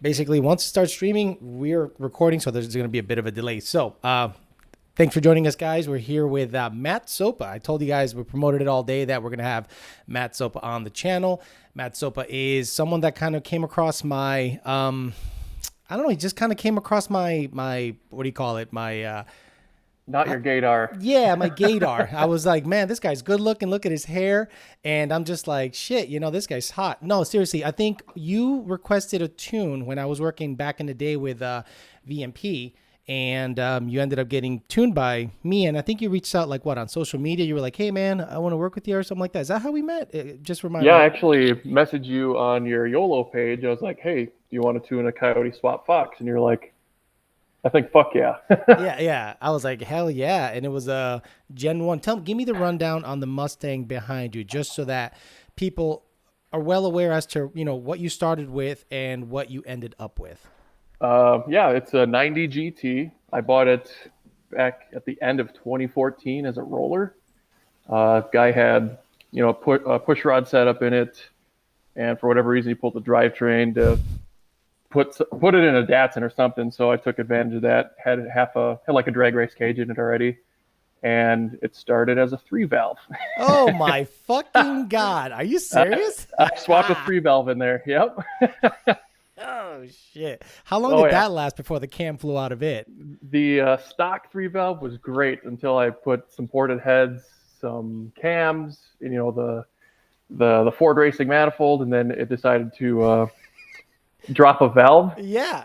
Basically, once it starts streaming, we're recording, so there's going to be a bit of a delay. So, thanks for joining us, guys. We're here with Matt Sopa. I told you guys we promoted it all day that we're going to have Matt Sopa on the channel. Matt Sopa is someone that kind of came across my, I don't know, he just kind of came across my, what do you call it? Not your gaydar. Yeah, my gaydar. I was like, man, this guy's good looking. Look at his hair. And I'm just like, shit, this guy's hot. No, seriously, I think you requested a tune when I was working back in the day with VMP. And you ended up getting tuned by me. And I think you reached out, like, what, on social media? You were like, hey, man, I want to work with you or something like that. Is that how we met? Just remind Yeah, me. I actually messaged you on your YOLO page. I was like, hey, do you want to tune a Coyote swap Fox? And you're like, I think fuck yeah. Yeah, yeah. I was like, hell yeah. And it was a Gen 1. Give me the rundown on the Mustang behind you, just so that people are well aware as to, what you started with and what you ended up with. Yeah, it's a 90 GT. I bought it back at the end of 2014 as a roller. Guy had, a push rod setup in it, and for whatever reason, he pulled the drivetrain to put it in a Datsun or something. So I took advantage of that. Had like a drag race cage in it already, and it started as a three valve. Oh my fucking God. Are you I, serious? I swapped a three valve in there. Yep. Oh shit. How long Oh did yeah. that last before the cam flew out of it? The stock three valve was great until I put some ported heads, some cams, and, the Ford Racing manifold, and then it decided to drop a valve, Yeah.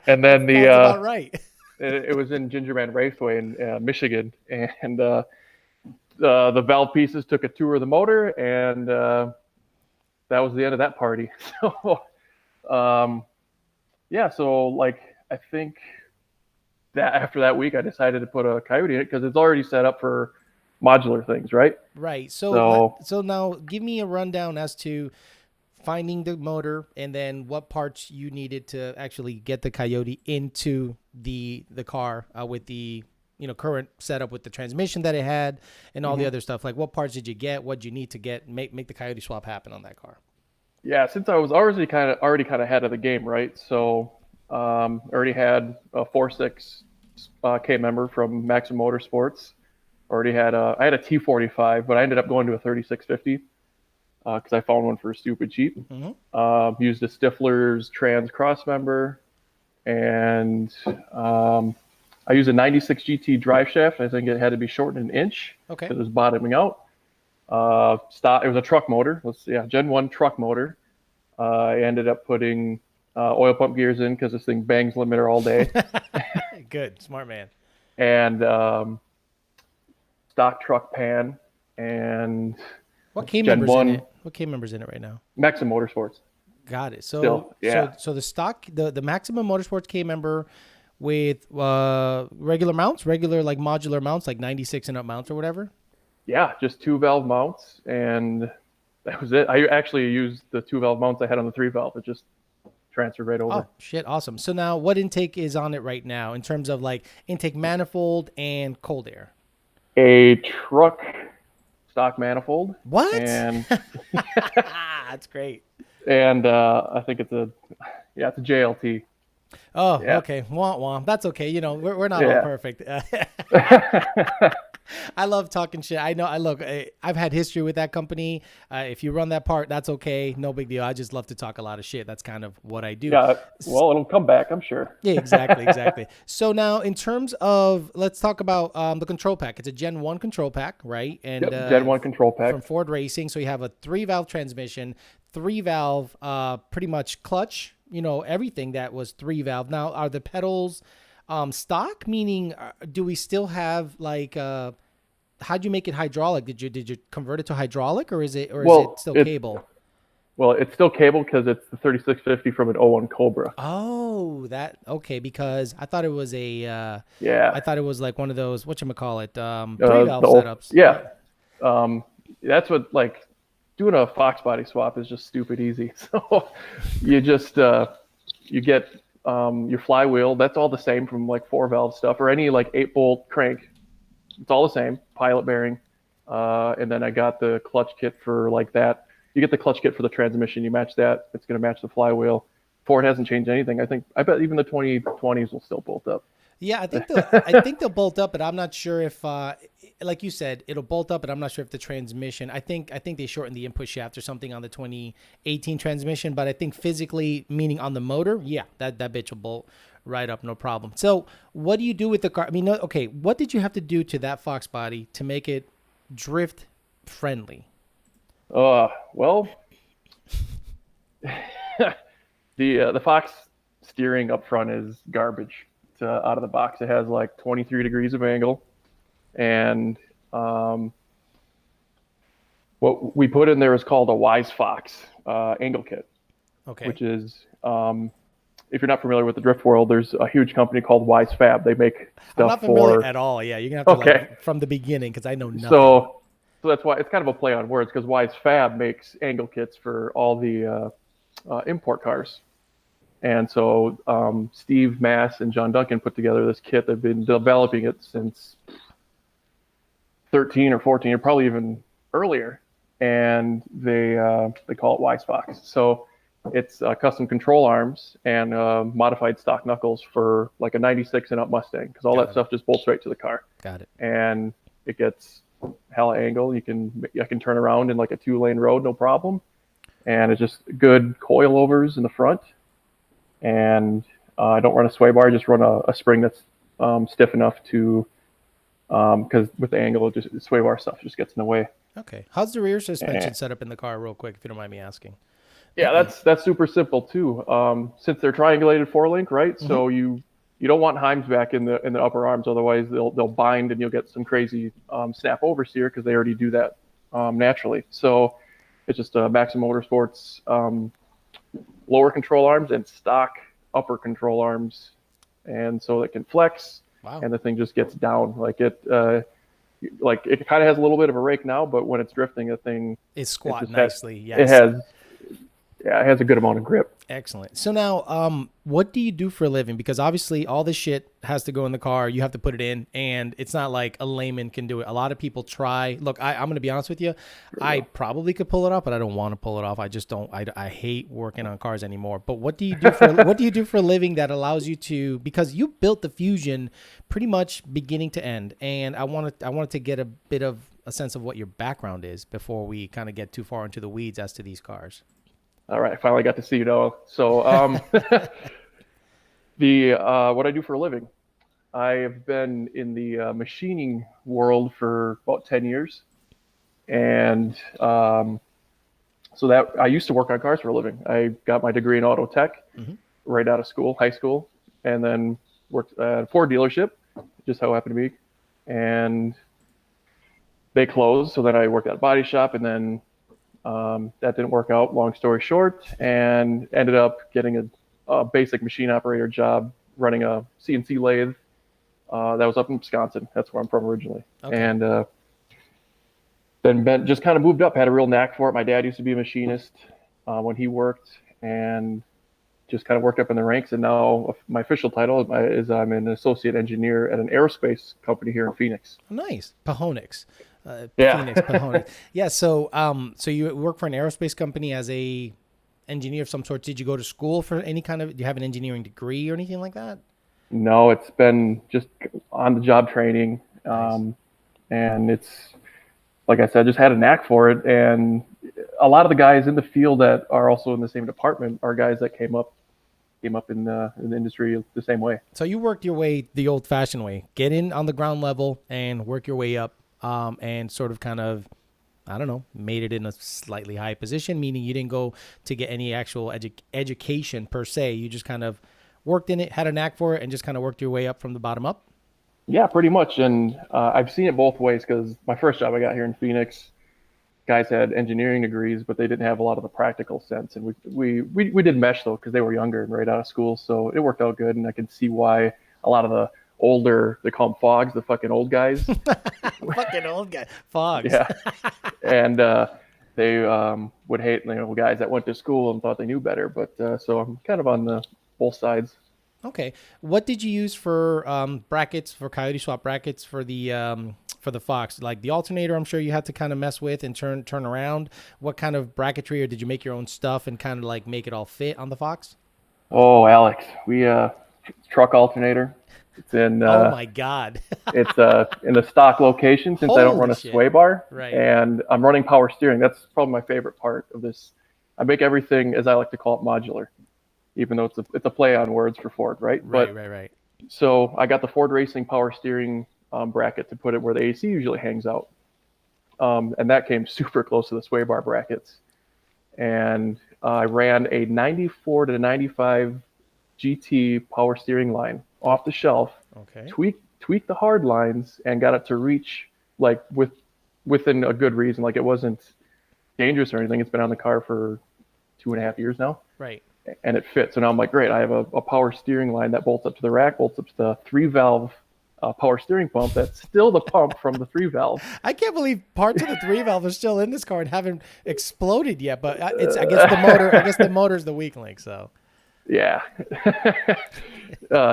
and That then sounds about right. it was in Gingerman Raceway in Michigan, and the valve pieces took a tour of the motor, and that was the end of that party. So um, yeah, so like I think that after that week, I decided to put a Coyote in it because it's already set up for modular things, right? Right. So So now give me a rundown as to finding the motor and then what parts you needed to actually get the Coyote into the car with the current setup with the transmission that it had and all the mhm. other stuff. Like, what parts did you get? What did you need to get? Make the Coyote swap happen on that car. Yeah, since I was already kind of ahead of the game, right? So already had a 4.6 K member from Maxim Motorsports. Already had I had a T45, but I ended up going to a 3650 because I found one for stupid cheap. Mm-hmm. Used a Stifler's trans cross member, and I used a 96 GT drive shaft. I think it had to be shortened an inch Okay. because it was bottoming out. It was a truck motor. Gen 1 truck motor. I ended up putting oil pump gears in because this thing bangs limiter all day, Good. Smart man. and stock truck pan, and What K Gen members in 1 it? What K members in it right now? Maxim Motorsports. Got it. Still, yeah. So the stock, the Maximum Motorsports K member with regular mounts, regular like modular mounts, like 96 and up mounts or whatever. Yeah, just two valve mounts, and that was it. I actually used the two valve mounts I had on the three valve. It just transferred right Oh over. shit, awesome. So now what intake is on it right now in terms of like intake manifold and cold air? A truck stock manifold, What? and That's great. I think it's a JLT. Oh, Yeah, okay. Womp womp. That's okay. We're not all yeah. perfect. I love talking shit. I know. I've had history with that company. If you run that part, that's okay. No big deal. I just love to talk a lot of shit. That's kind of what I do. Yeah, well, it'll come back, I'm sure. Yeah, exactly, exactly. So now, in terms of, let's talk about the control pack. It's a Gen 1 control pack, right? And Yep, Gen 1 control pack. from Ford Racing. So you have a three valve transmission, three valve, pretty much clutch. Everything that was three valve. Now, are the pedals stock? Meaning, do we still have like? How'd you make it hydraulic? Did you convert it to hydraulic, or is it Well, still it's cable? it's still cable because it's the 3650 from an '01 Cobra. Oh, that okay. Because I thought it was Yeah, I thought it was like one of those whatchamacallit, three valve the old, setups. yeah. Yeah. Um, that's what like doing a Fox body swap is just stupid easy. So you just you get your flywheel. That's all the same from like four valve stuff or any like 8 bolt crank. It's all the same pilot bearing. And then I got the clutch kit for like that. You get the clutch kit for the transmission. You match that. It's going to match the flywheel. Ford hasn't changed anything. I bet even the 2020s will still bolt up. Yeah, I think they'll bolt up, but I'm not sure if, like you said, it'll bolt up, but I'm not sure if the transmission. I think they shortened the input shaft or something on the 2018 transmission, but I think physically, meaning on the motor, yeah, that bitch will bolt right up, no problem. So, what do you do with the car? I mean, okay, what did you have to do to that Fox body to make it drift friendly? Well, the Fox steering up front is garbage. It's out of the box. It has like 23 degrees of angle, and um, what we put in there is called a Wise Fox angle kit, Okay, which is if you're not familiar with the drift world, there's a huge company called Wise Fab. They make I'm stuff not familiar for at all. Yeah, you're gonna have to okay. like from the beginning because I know nothing. So that's why it's kind of a play on words because Wise Fab makes angle kits for all the import cars. And so Steve Mass and John Duncan put together this kit. They've been developing it since 13 or 14, or probably even earlier. And they call it Wise Fox. So it's custom control arms and modified stock knuckles for like a 96 and up Mustang because all Got that it. stuff just bolts right to the car. Got it. And it gets hella angle. I can turn around in like a 2-lane road, no problem. And it's just good coilovers in the front. And I don't run a sway bar. I just run a spring that's stiff enough to because with the angle, the sway bar stuff just gets in the way. Okay. How's the rear suspension And, set up in the car, real quick, if you don't mind me asking? yeah, that's super simple too. Since they're triangulated 4-link, right? Mm-hmm. So you don't want Heims back in the upper arms, otherwise they'll bind and you'll get some crazy snap oversteer because they already do that naturally. So it's just Maxim Motorsports lower control arms and stock upper control arms, and so it can flex. Wow. And the thing just gets down like it kind of has a little bit of a rake now, but when it's drifting, the thing It's squat just nicely. has, Yes. it has a good amount of grip. Excellent. So now, what do you do for a living? Because obviously all this shit has to go in the car. You have to put it in, and it's not like a layman can do it. A lot of people try. Look, I'm going to be honest with you. I probably could pull it off, but I don't want to pull it off. I just don't. I hate working on cars anymore. But what do you do for what do you do for a living that allows you to? Because you built the Fusion pretty much beginning to end, and I wanted to get a bit of a sense of what your background is before we kind of get too far into the weeds as to these cars. All right, I finally got to see you now. So the what I do for a living, I have been in the machining world for about 10 years, and so that I used to work on cars for a living. I got my degree in auto tech right out of school, high school, and then worked at a Ford dealership, just how it happened to be, and they closed. So then I worked at a body shop, and then that didn't work out, long story short, and ended up getting a basic machine operator job running a CNC lathe that was up in Wisconsin. That's where I'm from originally. Okay. And then Ben just kind of moved up, had a real knack for it. My dad used to be a machinist when he worked, and just kind of worked up in the ranks. And now my official title is I'm an associate engineer at an aerospace company here in Phoenix. Nice. Pahonix. Yeah. Phoenix, Pahonix. Yeah. So, so you work for an aerospace company as a engineer of some sort. Did you go to school for any kind of, do you have an engineering degree or anything like that? No, it's been just on the job training. Nice. And it's, like I said, just had a knack for it. And a lot of the guys in the field that are also in the same department are guys that came up in the industry the same way. So you worked your way the old fashioned way, get in on the ground level and work your way up, and sort of kind of, I don't know, made it in a slightly high position, meaning you didn't go to get any actual education per se. You just kind of worked in it, had a knack for it, and just kind of worked your way up from the bottom up. Yeah, pretty much. And I've seen it both ways because my first job I got here in Phoenix, guys had engineering degrees, but they didn't have a lot of the practical sense. And we did mesh though because they were younger and right out of school, so it worked out good. And I can see why a lot of the older, they call them fogs, the fucking old guys. Fucking old guy, fogs. Yeah, and they would hate guys that went to school and thought they knew better. But so I'm kind of on the both sides. Okay. What did you use for brackets, for Coyote swap brackets for the Fox? Like the alternator, I'm sure you had to kind of mess with and turn around. What kind of bracketry, or did you make your own stuff and kind of like make it all fit on the Fox? Oh, Alex, we truck alternator. It's in Oh my God. it's in the stock location since I don't run Holy a shit. sway bar Right. and I'm running power steering. That's probably my favorite part of this. I make everything, as I like to call it, modular, even though it's a play on words for Ford, right? Right, But right, right. so I got the Ford Racing power steering bracket to put it where the AC usually hangs out, and that came super close to the sway bar brackets. And I ran a 94 to 95 GT power steering line off the shelf, Okay. tweaked the hard lines, and got it to reach like within a good reason. Like it wasn't dangerous or anything. It's been on the car for 2.5 years now, Right. and it fits. So now I'm like, great. I have a power steering line that bolts up to the rack, bolts up to the 3 valve power steering pump. That's still the pump from the 3 valve. I can't believe parts of the 3 valve are still in this car and haven't exploded yet. But it's I guess the motor. I guess the motor's the weak link. So Yeah.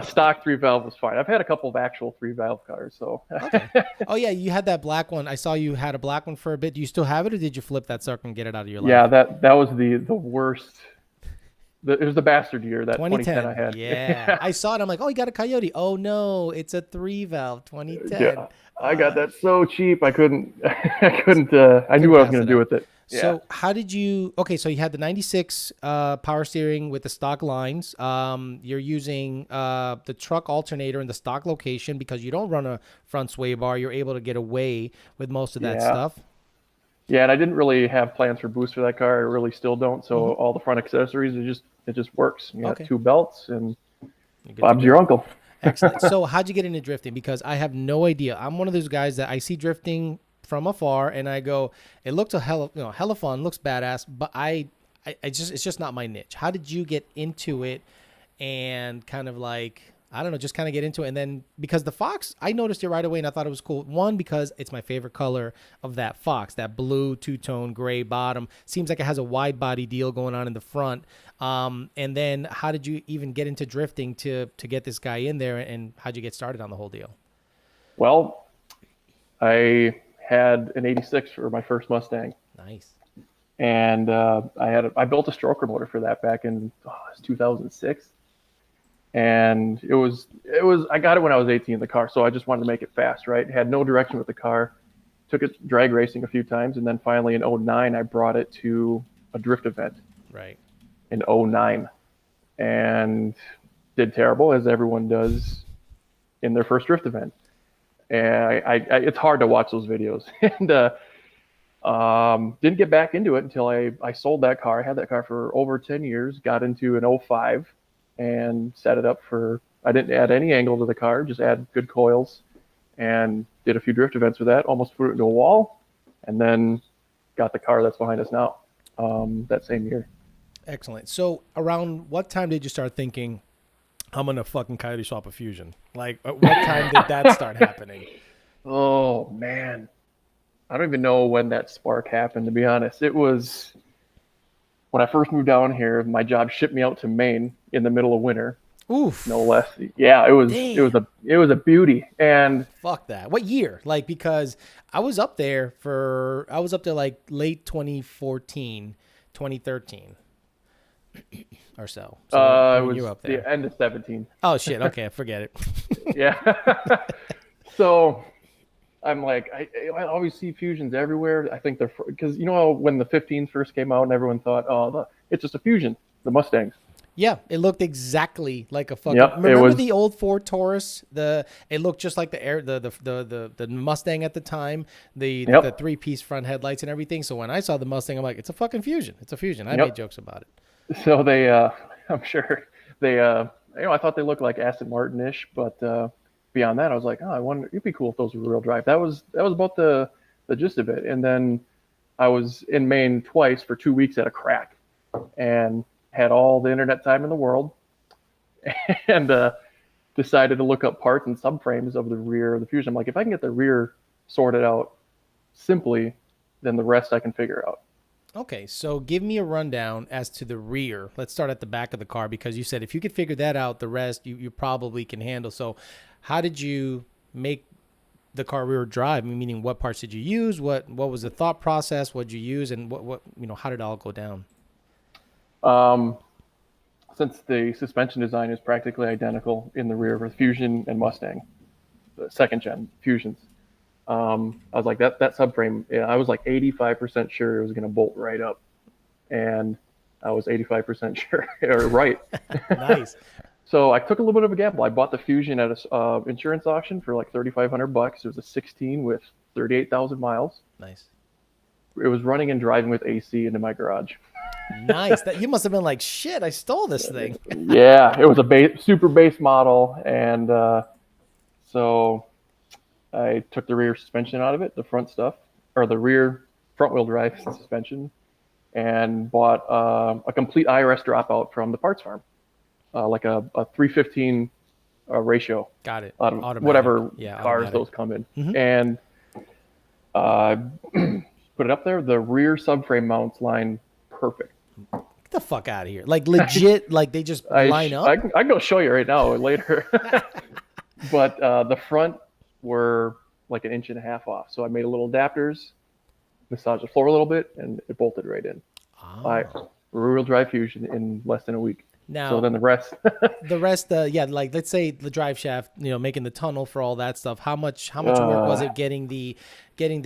Stock 3 valve was fine. I've had a couple of actual 3 valve cars, so okay. Oh yeah, you had that black one. I saw you had a black one for a bit. Do you still have it, or did you flip that sucker and get it out of your yeah, life? that was the worst. It was the bastard year that 2010 I 2010. had. Yeah, I saw it. I'm like, oh, you got a Coyote. Oh no, it's a 3 valve. Yeah, 2010. I got Uh, that so cheap. I couldn't. I couldn't. I knew couldn't what I was pass going it to do up. with it. Yeah. So how did you? Okay, so you had the '96 power steering with the stock lines. You're using the truck alternator in the stock location because you don't run a front sway bar. You're able to get away with most of that Yeah. stuff. Yeah, and I didn't really have plans for boost for that car. I really still don't. Hmm. So all the front accessories, it just works. You got Okay, 2 belts, and you're good to Bob's your go. uncle. Excellent. So how'd you get into drifting? Because I have no idea. I'm one of those guys that I see drifting from afar and I go, it looks a hell of, hella fun, looks badass, but I just, it's just not my niche. How did you get into it and kind of like, I don't know, just kind of get into it? And then because the Fox, I noticed it right away and I thought it was cool. One, because it's my favorite color of that Fox, that blue two-tone gray bottom. Seems like it has a wide body deal going on in the front. And then how did you even get into drifting to get this guy in there, and how'd you get started on the whole deal? Well, I had an '86 for my first Mustang, Nice. and I built a stroker motor for that back in it was 2006, and it was I got it when I was 18 in the car, so I just wanted to make it fast, right? Had no direction with the car, took it drag racing a few times, and then finally in '09 I brought it to a drift event Right. in '09 and did terrible as everyone does in their first drift event. And it's hard to watch those videos. And didn't get back into it until I sold that car. I had that car for over 10 years, got into an '05 and set it up for, I didn't add any angle to the car, just add good coils and did a few drift events with that, almost put it into a wall, and then got the car that's behind us now that same year. Excellent. So around what time did you start thinking, I'm gonna fucking Coyote swap a Fusion? Like, at what time did that start happening? Oh, man. I don't even know when that spark happened, to be honest. It was when I first moved down here, my job shipped me out to Maine in the middle of winter, no Oof. less. Yeah, it was Damn. a beauty. And Fuck that. What year? Like, because I was up there like late 2014, 2013 or so. So it when you was were up the there. end of 17. Oh shit. Okay. Forget it. Yeah. So I'm like, I always see Fusions everywhere. I think they're, because when the 15s first came out and everyone thought, oh, it's just a Fusion, the Mustangs. Yeah, it looked exactly like a fucking. Yep, it Remember was. the old Ford Taurus? It looked just like the air, the Mustang at the time. The Yep, 3-piece front headlights and everything. So when I saw the Mustang, I'm like, it's a fucking Fusion. It's a Fusion. I made yep. jokes about it. So I'm sure they, I thought they looked like Aston Martin-ish, but beyond that, I was like, oh, I wonder, it'd be cool if those were real drive. That was about the gist of it. And then I was in Maine twice for 2 weeks at a crack, and had all the internet time in the world, and decided to look up parts and subframes of the rear of the Fusion. I'm like, if I can get the rear sorted out simply, then the rest I can figure out. Okay, so give me a rundown as to the rear. Let's start at the back of the car because you said if you could figure that out, the rest you probably can handle. So, how did you make the car rear drive? Meaning, what parts did you use? What was the thought process? What did you use, and what how did it all go down? Um, since the suspension design is practically identical in the rear with Fusion and Mustang, the second gen Fusions, I was like that subframe. Yeah, I was like 85% sure it was going to bolt right up, and I was 85% sure or right. Nice. So I took a little bit of a gamble. I bought the Fusion at a insurance auction for like $3,500. It was a 16 with 38,000 miles. Nice. It was running and driving with AC into my garage. Nice. That you must have been like, shit, I stole this thing. Yeah, it was a super base model, and so I took the rear suspension out of it, the front stuff, or the rear front wheel drive suspension, and bought a complete IRS dropout from the parts farm, like a 315 ratio Got it. out of Automatic. whatever Yeah, cars automatic. those come in, and put it up there. The rear subframe mounts line perfect. Get the fuck out of here. Like legit, like they just line up. I can go show you right now later. But the front were like an inch and a half off. So I made a little adapters, massaged the floor a little bit, and it bolted right in. By rear-wheel drive Fusion in less than a week. Now, so then the rest. yeah, like let's say the drive shaft, making the tunnel for all that stuff. How much work was it getting the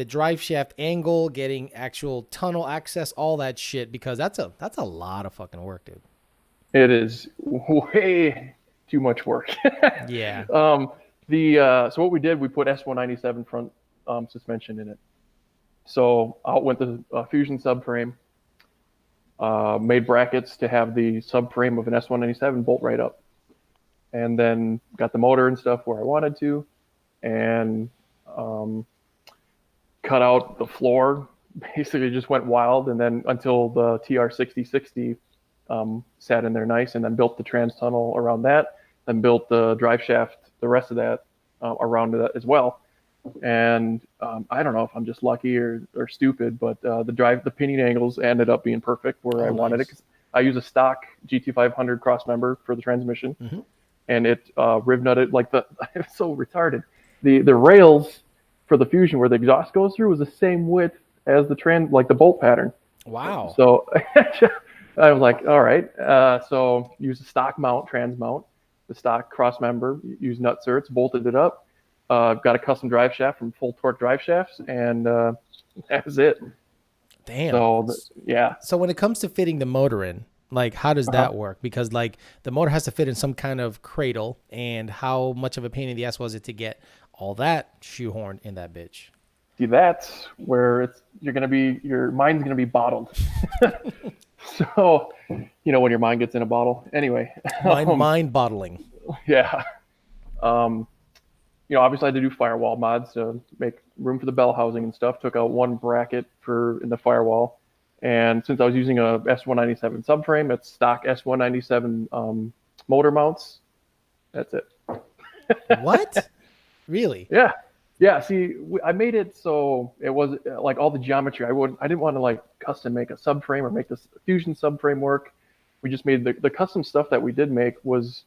drive shaft angle, getting actual tunnel access, all that shit? Because that's a lot of fucking work, dude. It is way too much work. Yeah. So what we did, we put S197 front suspension in it. So out went the Fusion subframe. Made brackets to have the subframe of an S197 bolt right up, and then got the motor and stuff where I wanted to, and cut out the floor. Basically, just went wild, and then until the TR6060 sat in there nice, and then built the trans tunnel around that, then built the drive shaft, the rest of that around that as well. And I don't know if I'm just lucky or stupid, but the pinion angles ended up being perfect where I wanted it. 'Cause I use a stock GT500 cross member for the transmission, and it riv nutted like it's so retarded. The rails for the Fusion where the exhaust goes through was the same width as the bolt pattern. Wow. So I was like, all right. So use a stock mount, trans mount, the stock cross member, use nut certs, bolted it up. Got a custom drive shaft from Full Torque Drive Shafts, and that was it. Damn. So yeah. So when it comes to fitting the motor in, like, how does that work? Because like the motor has to fit in some kind of cradle, and how much of a pain in the ass was it to get all that shoehorned in that bitch? See, that's where your mind's gonna be bottled. So, when your mind gets in a bottle. Anyway. Mind bottling. Yeah. Obviously I had to do firewall mods to make room for the bell housing and stuff. Took out one bracket in the firewall. And since I was using a S197 subframe, it's stock S197 motor mounts. That's it. What? Really? Yeah. Yeah. See, I made it so it was like all the geometry. I didn't want to like custom make a subframe or make this Fusion subframe work. We just made the custom stuff that we did make was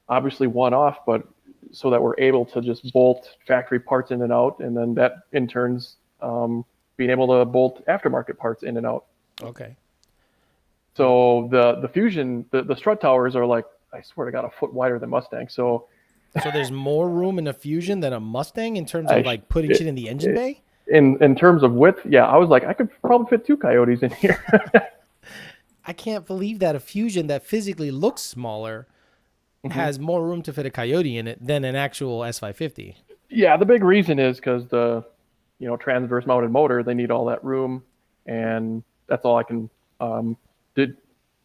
obviously one off, but so that we're able to just bolt factory parts in and out, and then that in turns being able to bolt aftermarket parts in and out. Okay. So the Fusion, the strut towers are like, I swear to God, a foot wider than Mustang. So there's more room in a Fusion than a Mustang in terms of like putting shit in the engine bay? In terms of width, yeah, I was like, I could probably fit two Coyotes in here. I can't believe that a Fusion that physically looks smaller has more room to fit a Coyote in it than an actual S550. Yeah, the big reason is because the transverse mounted motor, they need all that room, and that's all I can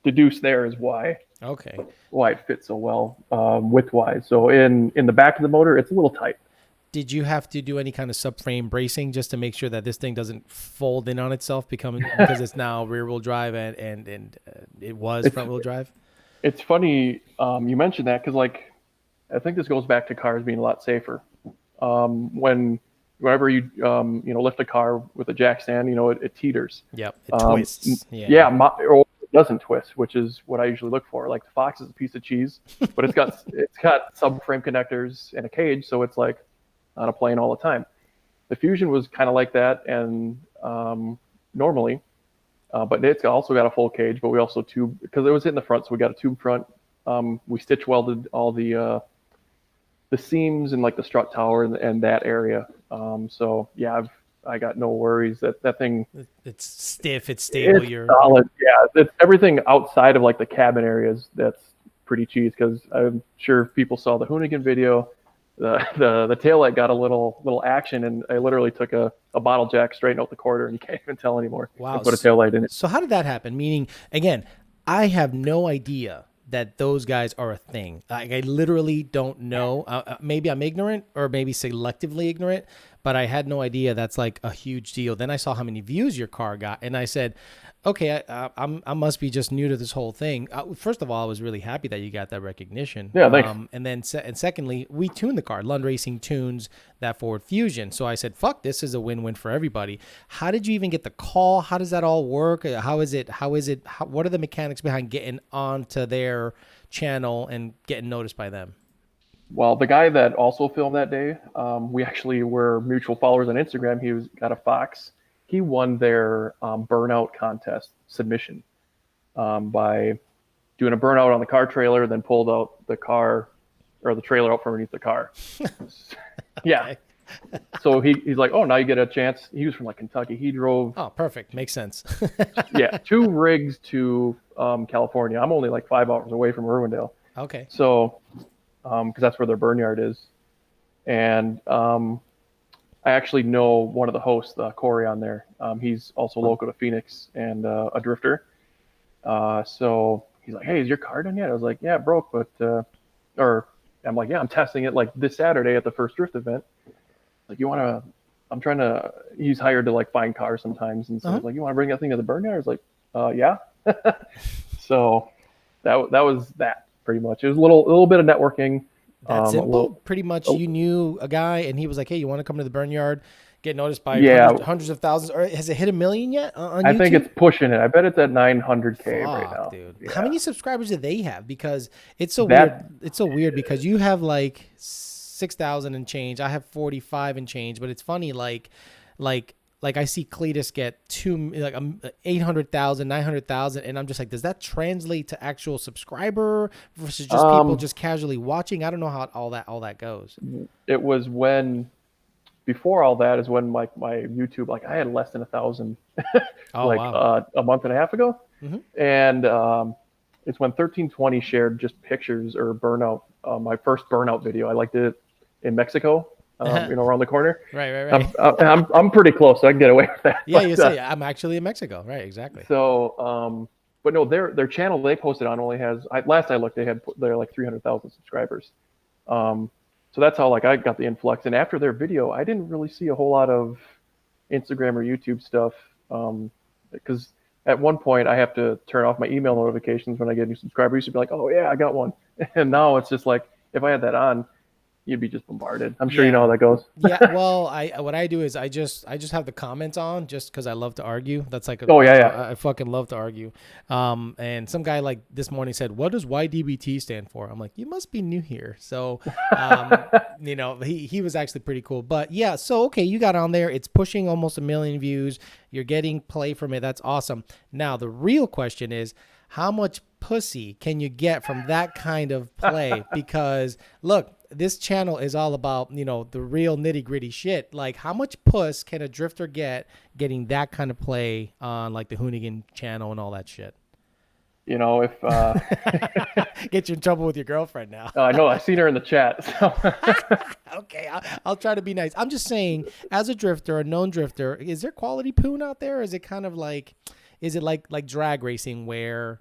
deduce there is why. Okay. Why it fits so well width wise. So in the back of the motor, it's a little tight. Did you have to do any kind of subframe bracing just to make sure that this thing doesn't fold in on itself because it's now rear wheel drive and it was front wheel drive? It's funny you mentioned that because I think this goes back to cars being a lot safer. Whenever you lift a car with a jack stand, it teeters. Yep, it twists. Or it doesn't twist, which is what I usually look for. Like the Fox is a piece of cheese, but it's got subframe connectors and a cage, so it's like on a plane all the time. The Fusion was kind of like that, and normally But it's also got a full cage, but we also tube, because it was hitting the front, so we got a tube front. We stitch welded all the seams and like the strut tower and that area. So yeah, I got no worries. That thing, It's stiff. It's stable. it's solid. Yeah, it's everything outside of like the cabin areas that's pretty cheese, because I'm sure if people saw the Hoonigan video, the tail light got a little action, and I literally took a bottle jack, straightened out the quarter, and you can't even tell anymore. Wow. And put a tail light in it. So how did that happen? Meaning, again, I have no idea that those guys are a thing. Like, I literally don't know. Maybe I'm ignorant, or maybe selectively ignorant, but I had no idea that's like a huge deal. Then I saw how many views your car got, and I said, okay, I must be just new to this whole thing. First of all, I was really happy that you got that recognition. Yeah, thanks. And then and secondly, we tuned the car. Lund Racing tunes that Ford Fusion. So I said, fuck, this is a win-win for everybody. How did you even get the call? How does that all work? How is it? What are the mechanics behind getting onto their channel and getting noticed by them? Well, the guy that also filmed that day, we actually were mutual followers on Instagram. Got a Fox. He won their burnout contest submission by doing a burnout on the car trailer, then pulled out the car or the trailer out from underneath the car. Yeah. So he's like, oh, now you get a chance. He was from like Kentucky. He drove. Oh, perfect. Makes sense. Yeah, 2 rigs to California. I'm only like 5 hours away from Irwindale. Okay. So, because that's where their burn yard is. And I actually know one of the hosts, Corey, on there. He's also local to Phoenix and a drifter. So he's like, hey, is your car done yet? I was like, yeah, it broke, but, or I'm like, yeah, I'm testing it like this Saturday at the first drift event. Like, he's hired to like find cars sometimes. And so I was like, you want to bring that thing to the burn yard? I was like, yeah. So that was that pretty much. It was a little bit of networking. That's simple. Pretty much, you knew a guy, and he was like, "Hey, you want to come to the burn yard, get noticed by hundreds of thousands?" Or has it hit 1 million yet on YouTube? I think it's pushing it. I bet it's at 900K right now, dude. Yeah. How many subscribers do they have? Because it's so weird. It's so weird because you have like 6,000 and change. I have 45 and change. But it's funny, like I see Cletus get 800,000, 900,000, and I'm just like, does that translate to actual subscriber versus just people just casually watching? I don't know how all that goes. It was before all that is when my YouTube, like I had less than 1,000 a month and a half ago. Mm-hmm. And it's when 1320 shared just pictures or burnout, my first burnout video. I liked it in Mexico. Around the corner. Right. I'm pretty close, so I can get away with that. Yeah, you say I'm actually in Mexico. Right, exactly. So, but no, their channel they posted on only has. Last I looked, they're like 300,000 subscribers. So that's how like I got the influx. And after their video, I didn't really see a whole lot of Instagram or YouTube stuff, because at one point I have to turn off my email notifications when I get a new subscriber. I used to be like, oh yeah, I got one, and now it's just like if I had that on, you'd be just bombarded. I'm sure you know how that goes. Yeah. Well, what I do is I just have the comments on just because I love to argue. That's like I fucking love to argue. And some guy like this morning said, "What does YDBT stand for?" I'm like, you must be new here. So, he was actually pretty cool. But yeah, so okay, you got on there. It's pushing almost 1 million views. You're getting play from it. That's awesome. Now the real question is, how much pussy can you get from that kind of play? Because look, this channel is all about, the real nitty gritty shit. Like, how much puss can a drifter getting that kind of play on like the Hoonigan channel and all that shit? If get you in trouble with your girlfriend now. I know, I seen her in the chat. So. Okay, I'll try to be nice. I'm just saying, as a drifter, a known drifter, is there quality poon out there? Or is it kind of like, like drag racing where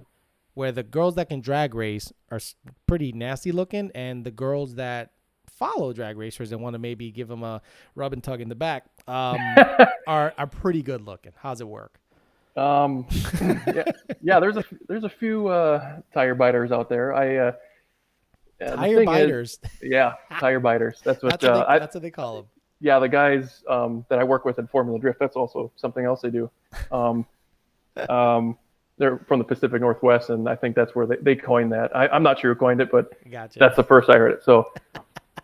the girls that can drag race are pretty nasty looking, and the girls that follow drag racers and want to maybe give them a rub and tug in the back are pretty good looking? How's it work? Yeah. There's a few tire biters out there. Tire biters. Tire biters. That's what they call them. Yeah, the guys that I work with in Formula Drift. That's also something else they do. They're from the Pacific Northwest, and I think that's where they coined that. I'm not sure who coined it, but gotcha. That's the first I heard it. So,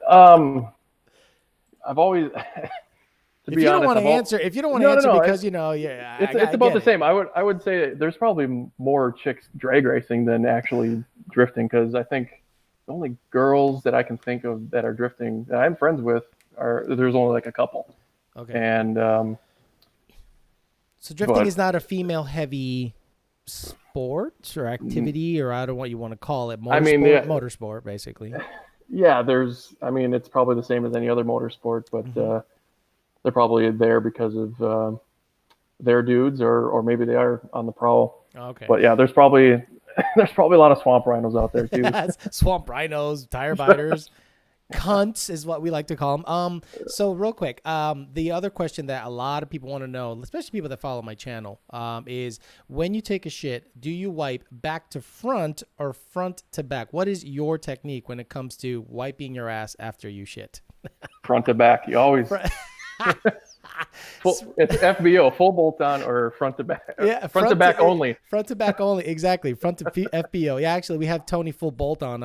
I've always To If be you don't honest, want to I've all answer, if you don't want to no, no, answer no. because, you know, yeah, It's I about get the it. same. I would say there's probably more chicks drag racing than actually drifting because I think the only girls that I can think of that are drifting that I'm friends with are there's only like a couple. Okay. And So drifting but is not a female heavy sport or activity, or I don't know what you want to call it. I mean, Motorsport, basically. yeah, there's I mean it's probably the same as any other motorsport, but Hmm. they're probably there because of their dudes or maybe they are on the prowl. Okay. But yeah, there's probably there's probably a lot of swamp rhinos out there too. Swamp rhinos, tire biters, cunts is what we like to call them. So real quick, the other question that a lot of people want to know, especially people that follow my channel, is when you take a shit, do you wipe back to front or front to back? What is your technique when it comes to wiping your ass after you shit? Front to back, you always it's FBO, full bolt on or front to back, Yeah, front to back only. front to back only. Exactly, front to FBO. Yeah, actually, we have Tony full bolt on.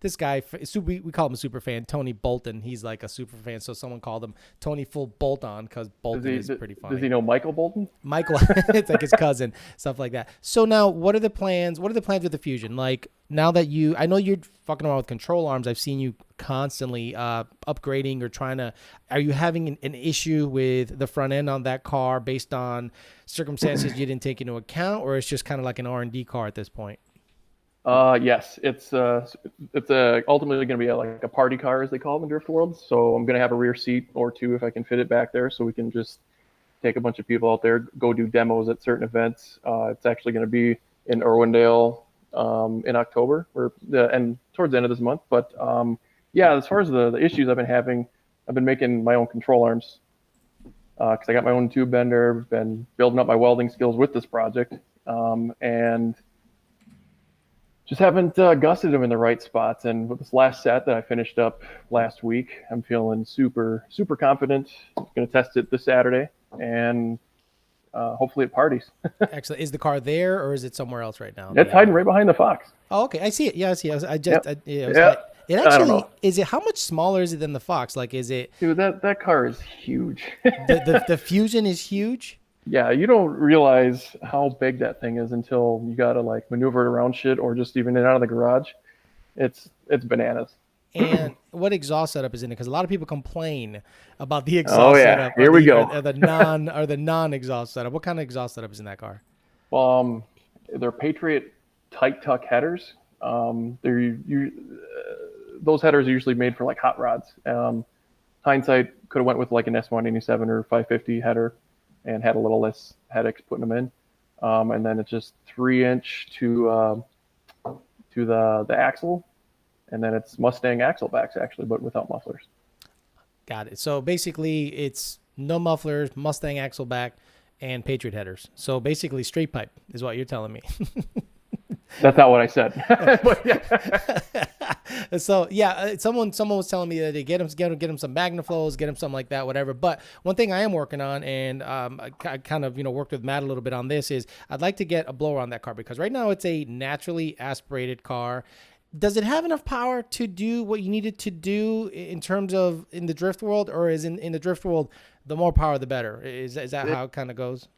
This guy, we call him a super fan, Tony Bolton. He's like a super fan, so someone called him Tony full bolt on because Bolton is pretty Does funny. he know Michael Bolton? Michael, it's like his cousin, stuff like that. So now, what are the plans? What are the plans with the Fusion? Like now that I know you're fucking around with control arms. I've seen you constantly upgrading or trying to. Are you having an issue with the front end on that car based on circumstances you didn't take into account, or it's just kind of like an R&D car at this point? Yes, it's ultimately going to be like a party car as they call them in drift world. So I'm going to have a rear seat or two if I can fit it back there, so we can just take a bunch of people out there, go do demos at certain events. It's actually going to be in Irwindale in October and towards the end of this month. But yeah, as far as the issues I've been having, I've been making my own control arms because I got my own tube bender, been building up my welding skills with this project, and just haven't gusted them in the right spots. And with this last set that I finished up last week, I'm feeling super, super confident. I'm going to test it this Saturday and hopefully it parties. Actually, is the car there or is it somewhere else right now? It's hiding right behind the Fox. Oh, okay, I see it. Yeah, I see it. Yep. It Yeah. it I don't actually know. is it. How much smaller is it than the Fox? Like, is it Dude, that car is huge. the Fusion is huge? Yeah, you don't realize how big that thing is until you gotta like maneuver it around shit or just even in and out of the garage. It's bananas. And what exhaust setup is in it? Because a lot of people complain about the Oh exhaust yeah, setup here we go. or the non exhaust setup. What kind of exhaust setup is in that car? Um, they're Patriot tight tuck headers. Those headers are usually made for like hot rods. Hindsight could have went with like an S187 or 550 header and had a little less headaches putting them in. And then it's just 3 inch to the axle, and then it's Mustang axle backs actually, but without mufflers. Got it. So basically, it's no mufflers, Mustang axle back, and Patriot headers. So basically, straight pipe is what you're telling me. That's not what I said. But yeah. So yeah, someone was telling me that they get him some MagnaFlows, get him something like that, whatever. But one thing I am working on, and I kind of worked with Matt a little bit on this, is I'd like to get a blower on that car because right now it's a naturally aspirated car. Does it have enough power to do what you need it to do in terms of in the drift world, or is in the drift world the more power the better? Is that how it kind of goes?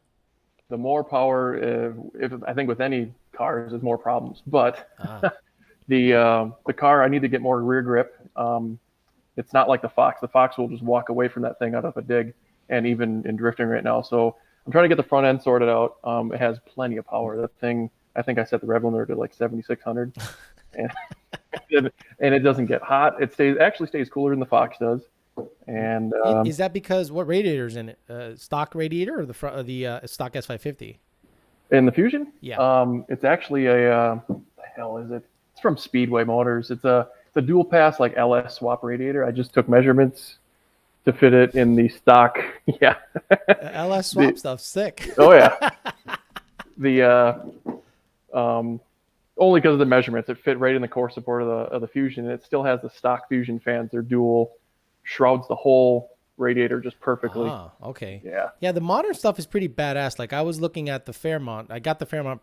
The more power, if I think with any cars, there's more problems. But Ah. the car, I need to get more rear grip. It's not like the Fox. The Fox will just walk away from that thing out of a dig, and even in drifting right now. So I'm trying to get the front end sorted out. It has plenty of power. That thing, I think I set the rev limiter to like 7,600, and and it doesn't get hot. It actually stays cooler than the Fox does. And Is that because what radiator's in it? Stock radiator or the front of the stock S550? in the Fusion, Yeah. it's actually what the hell is it? It's from Speedway Motors. It's a dual pass like LS swap radiator. I just took measurements to fit it in the stock. Yeah. LS swap stuff, sick. Oh yeah. The only because of the measurements, it fit right in the core support of the Fusion, and it still has the stock Fusion fans. They're dual, shrouds the whole radiator just perfectly. Ah, okay. Yeah. Yeah, the modern stuff is pretty badass. Like I was looking at the Fairmont. I got the Fairmont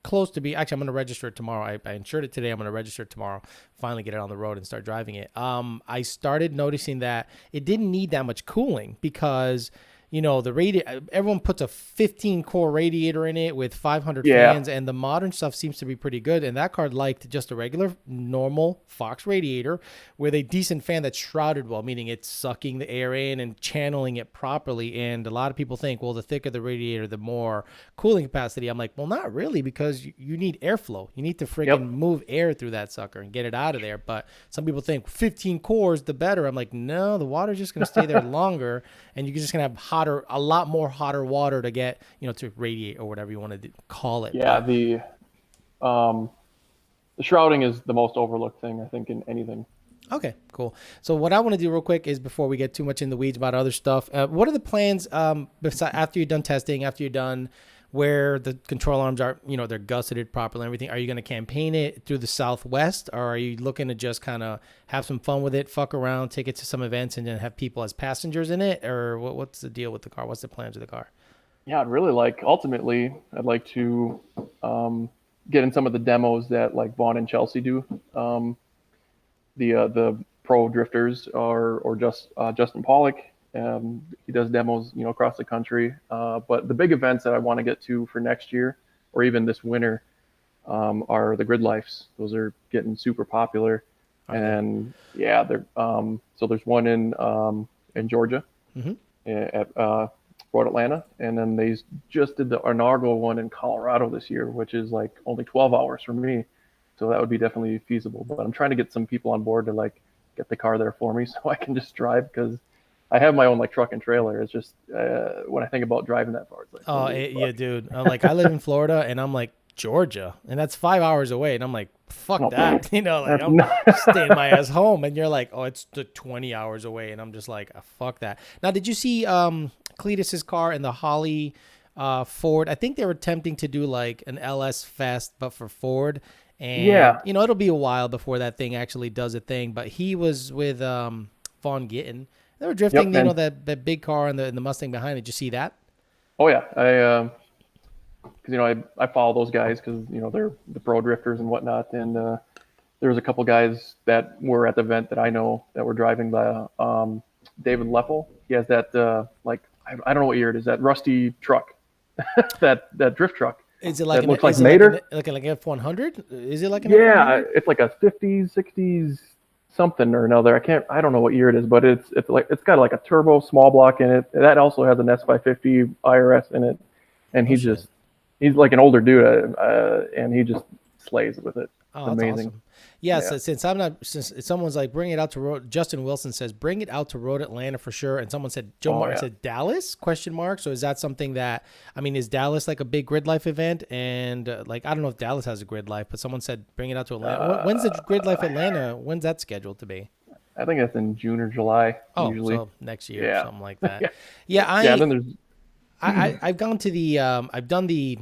close to be. Actually, I'm going to register it tomorrow. I insured it today. I'm going to register it tomorrow. Finally get it on the road and start driving it. I started noticing that it didn't need that much cooling because the radiator, everyone puts a 15 core radiator in it with 500 Yeah. fans, and the modern stuff seems to be pretty good. And that car liked just a regular, normal Fox radiator with a decent fan that's shrouded well, meaning it's sucking the air in and channeling it properly. And a lot of people think, well, the thicker the radiator, the more cooling capacity. I'm like, well, not really, because you need airflow. You need to freaking move air through that sucker and get it out of there. But some people think 15 cores, the better. I'm like, no, the water's just going to stay there longer, and you're just going to have a lot more hotter water to get, to radiate or whatever you want to call it. Yeah, the shrouding is the most overlooked thing, I think, in anything. Okay, cool. So what I want to do real quick is, before we get too much in the weeds about other stuff, what are the plans after you're done testing, after you're done where the control arms are, they're gusseted properly and everything? Are you going to campaign it through the Southwest, or are you looking to just kind of have some fun with it, fuck around, take it to some events, and then have people as passengers in it? Or what's the deal with the car? What's the plans with the car? Yeah, ultimately, I'd like to get in some of the demos that like Vaughn and Chelsea do. The pro drifters or just Justin Pollock. He does demos, across the country. But the big events that I want to get to for next year or even this winter are the grid lifes. Those are getting super popular. Okay. And yeah, they're so there's one in Georgia at Road Atlanta, and then they just did the inaugural one in Colorado this year, which is like only 12 hours for me. So that would be definitely feasible. But I'm trying to get some people on board to like get the car there for me so I can just drive, because I have my own like truck and trailer. It's just when I think about driving that far, it's like, yeah, dude. I'm like, I live in Florida, and I'm like, Georgia, and that's 5 hours away, and I'm like, fuck that. Like, I'm staying my ass home, and you're like, oh, it's 20 hours away, and I'm just like, fuck that. Now, did you see Cletus's car in the Holly Ford? I think they were attempting to do like an LS Fest, but for Ford. And, yeah, it'll be a while before that thing actually does a thing. But he was with Vaughn Gittin. They were drifting, that big car and the Mustang behind it. Did you see that? Oh yeah, because I follow those guys because they're the pro drifters and whatnot, and there was a couple guys that were at the event that I know that were driving the David Leffel. He has that like I don't know what year it is, that rusty truck, that drift truck. Is it like that looks like Mater? Like F100? Is it like an Yeah, F100? it's like a 50s, 60s something or another. I don't know what year it is, but it's got like a turbo small block in it. That also has an S550 IRS in it, and he's like an older dude, and he just slays with it. Oh, it's that's amazing. awesome. Yeah, so since someone's like, bring it out to road, Justin Wilson says bring it out to Road Atlanta for sure, and someone said Joe Martin said Dallas ? So is that something that, is Dallas like a big grid life event? And like, I don't know if Dallas has a grid life, but someone said bring it out to Atlanta. When's the grid life Atlanta? When's that scheduled to be? I think that's in June or July. Usually. So next year, something like that. And then there's I've gone to the I've done the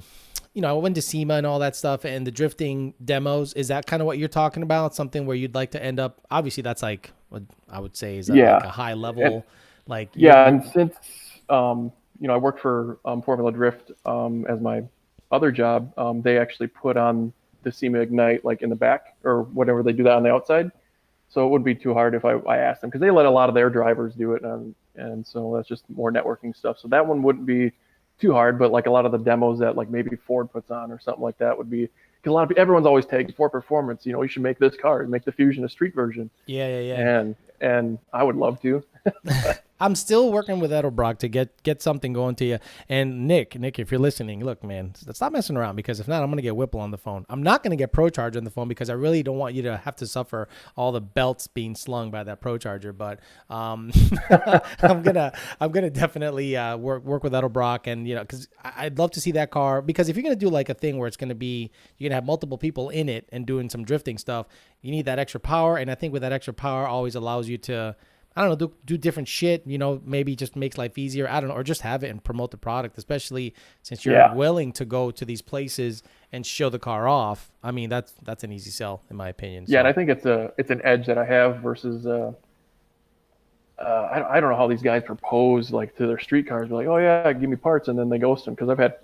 I went to SEMA and all that stuff and the drifting demos. Is that kind of what you're talking about? Something where you'd like to end up? Obviously, that's like what I would say is like a high level. And since I worked for Formula Drift as my other job, they actually put on the SEMA Ignite like in the back or whatever, they do that on the outside. So it wouldn't be too hard if I asked them, because they let a lot of their drivers do it, and so that's just more networking stuff. So that one wouldn't be too hard, but like a lot of the demos that like maybe Ford puts on or something like that would be, because a lot of people, everyone's always tagging Ford Performance. You should make this car, make the Fusion a street version. Yeah. And I would love to. I'm still working with Edelbrock to get something going to you. And Nick, if you're listening, look, man, stop messing around, because if not, I'm going to get Whipple on the phone. I'm not going to get ProCharger on the phone because I really don't want you to have to suffer all the belts being slung by that ProCharger. But I'm gonna definitely work with Edelbrock, and because I'd love to see that car, because if you're gonna do like a thing where it's gonna be, you're gonna have multiple people in it and doing some drifting stuff, you need that extra power, and I think with that extra power always allows you to, I don't know, do different shit, maybe just makes life easier. I don't know, or just have it and promote the product, especially since you're willing to go to these places and show the car off. That's an easy sell in my opinion. Yeah, and I think it's an edge that I have versus I don't know how these guys propose like to their street cars. They're like, oh yeah, give me parts, and then they ghost them. Because I've had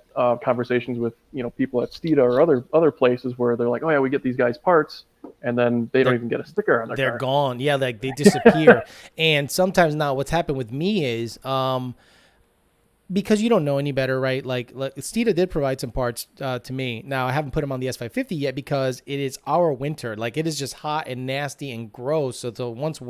conversations with people at Stita or other places where they're like, oh yeah, we get these guys parts, and then they don't They're even get a sticker on their they're car. gone. Yeah, like they disappear. And sometimes now what's happened with me is because you don't know any better, right? Like Steeda did provide some parts to me. Now I haven't put them on the S550 yet because it is our winter. Like it is just hot and nasty and gross. So once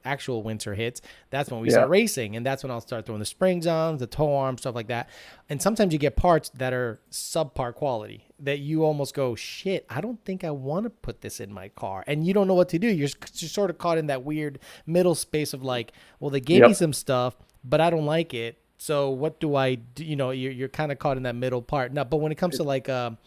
actual winter hits, that's when we Yeah, start racing, and that's when I'll start throwing the springs on, the toe arm, stuff like that. And sometimes you get parts that are subpar quality that you almost go, shit, I don't think I want to put this in my car, and you don't know what to do. You're sort of caught in that weird middle space of like, well, they gave me yep. some stuff, but I don't like it. So what do I do? You're kind of caught in that middle part now. But when it comes to like a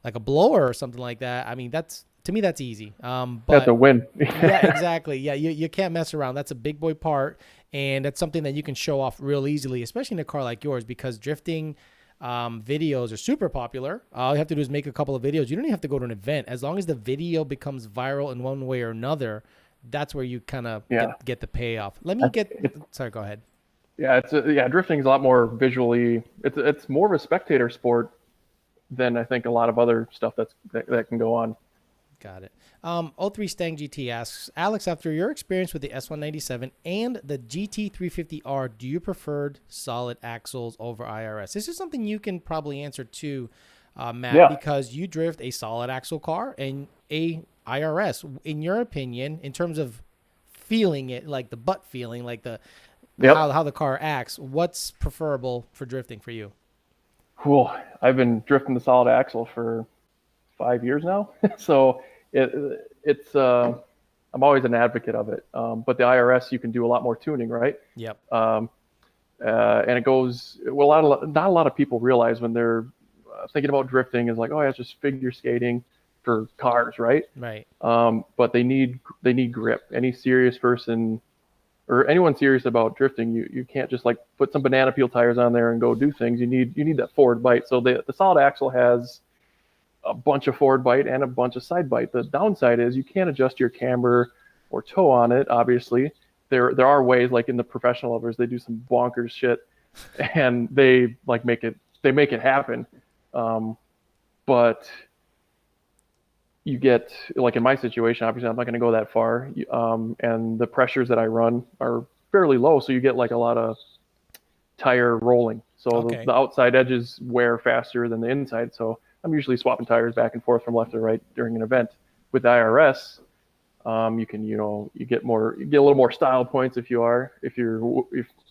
blower or something like that, I mean, that's to me that's easy. That's But a win. yeah, exactly. Yeah, you can't mess around. That's a big boy part, and that's something that you can show off real easily, especially in a car like yours, because drifting videos are super popular. All you have to do is make a couple of videos. You don't even have to go to an event. As long as the video becomes viral in one way or another, that's where you kind of Yeah, get the payoff. Let me get. it's Sorry, go ahead. yeah. Drifting is a lot more visually. It's more of a spectator sport than I think a lot of other stuff that can go on. Got it. O3 Stang GT asks, Alex, after your experience with the S197 and the GT350R, do you prefer solid axles over IRS? This is something you can probably answer too, Matt, Yeah. because you drift a solid axle car and a IRS. In your opinion, in terms of feeling it, like the butt feeling, like the Yep. how the car acts, what's preferable for drifting for you? Cool. I've been drifting the solid axle for 5 years now, so it's I'm always an advocate of it. But the IRS, you can do a lot more tuning, right? Yep. Um, and it goes well. Not a lot of people realize when they're thinking about drifting is like, oh, yeah, it's just figure skating for cars, right? Right. But they need grip. Any serious person or anyone serious about drifting, you can't just like put some banana peel tires on there and go do things. You need that forward bite. So the solid axle has a bunch of forward bite and a bunch of side bite. The downside is you can't adjust your camber or toe on it. Obviously, there are ways, like in the professional levers, they do some bonkers shit, and they make it happen. Um, but you get, like in my situation, obviously I'm not going to go that far, and the pressures that I run are fairly low, so you get like a lot of tire rolling. So Okay. the outside edges wear faster than the inside. So I'm usually swapping tires back and forth from left to right during an event. With the IRS, you can, you get a little more style points if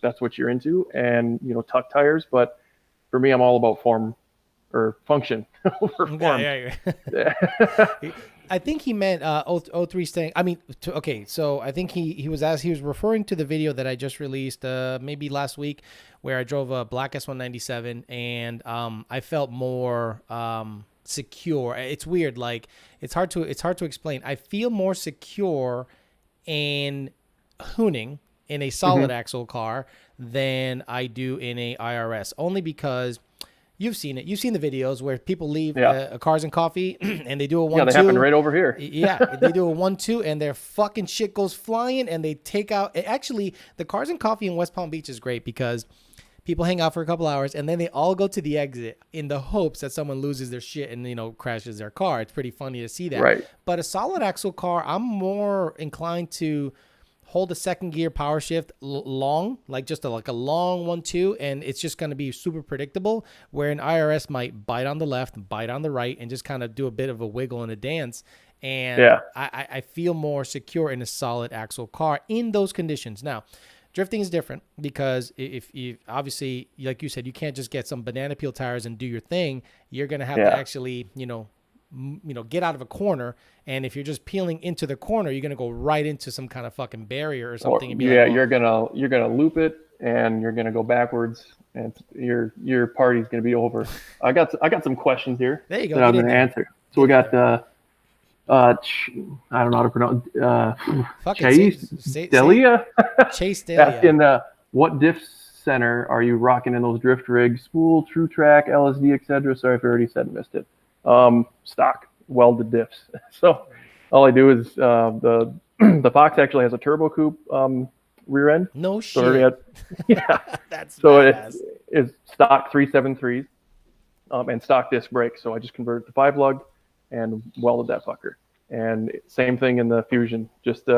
that's what you're into, and tuck tires. But for me, I'm all about form or function over form. Okay. I think he meant O3 Stang. I mean, okay, so I think he was referring to the video that I just released maybe last week, where I drove a black S197 and I felt more secure. It's weird, like it's hard to explain. I feel more secure in hooning in a solid Hmm. axle car than I do in a IRS, only because you've seen it. You've seen the videos where people leave Yeah, a Cars and Coffee and they do a yeah, they happen 1-2. right over here. Yeah, they do a 1-2 and their fucking shit goes flying and they take out. Actually, the Cars and Coffee in West Palm Beach is great because people hang out for a couple hours and then they all go to the exit in the hopes that someone loses their shit and crashes their car. It's pretty funny to see that. Right. But a solid axle car, I'm more inclined to hold a second gear power shift long, like just like a long 1-2, and it's just going to be super predictable, where an IRS might bite on the left, bite on the right, and just kind of do a bit of a wiggle and a dance. And Yeah. I feel more secure in a solid axle car in those conditions. Now, drifting is different because if you obviously, like you said, you can't just get some banana peel tires and do your thing. You're going to have to Yeah. actually, get out of a corner. And if you're just peeling into the corner, you're going to go right into some kind of fucking barrier or Or something and be like, yeah, well, you're gonna loop it and you're gonna go backwards, and your party's gonna be over. I got some questions here there you go. that Get I'm in gonna there. answer. So we Get in got there. I don't know how to pronounce Fuck it. Chase Say Delia Chase Dalia. asking what diff center are you rocking in those drift rigs? Spool, True Track, LSD, etc. Sorry if I already said and missed it. Stock welded diffs. So all I do is the the Fox actually has a turbo coupe rear end. No So it shit. had, yeah. That's So badass. it's stock 373s and stock disc brakes. So I just converted to 5 lug and welded that fucker. And same thing in the Fusion. Just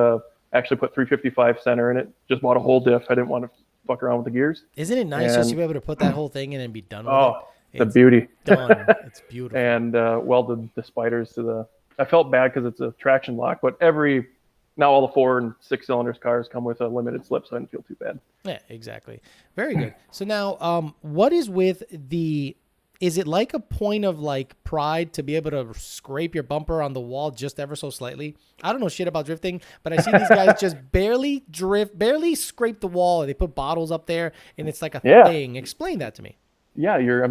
actually put 355 center in it. Just bought a whole diff. I didn't want to fuck around with the gears. Isn't it nice just to And be able to put that whole thing in and be done with it? oh, the It's beauty. done. It's beautiful. And welded the spiders to the. I felt bad because it's a traction lock, but now all the 4 and 6 cylinders cars come with a limited slip, so I didn't feel too bad. Yeah, exactly. Very good. So now, what is with the? Is it like a point of like pride to be able to scrape your bumper on the wall just ever so slightly? I don't know shit about drifting, but I see these guys just barely scrape the wall. And they put bottles up there, and it's like a thing. Explain that to me. Yeah, you're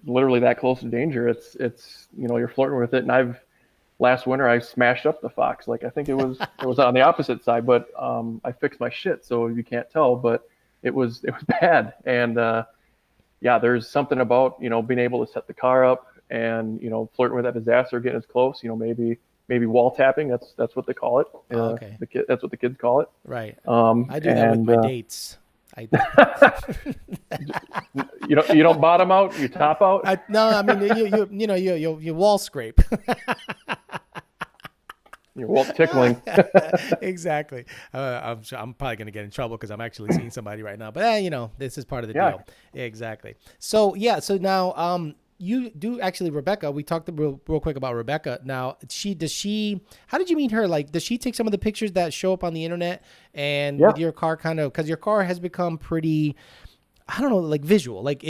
literally that close to danger. It's you're flirting with it, and last winter I smashed up the Fox. Like I think it was on the opposite side, but I fixed my shit, so you can't tell, but it was bad. And yeah, there's something about being able to set the car up and flirting with that disaster, getting as close. Maybe wall tapping. That's what they call it. Okay. That's what the kids call it. Right. I do that with my dates. You don't bottom out, you top out. No, I mean you wall scrape. You're wall tickling. Exactly. I'm probably gonna get in trouble because I'm actually seeing somebody right now. But this is part of the deal. Exactly. So yeah. So now you do actually, Rebecca. We talked real quick about Rebecca. Now how did you meet her? Like, does she take some of the pictures that show up on the internet and with your car because your car has become pretty, I don't know, like visual. Like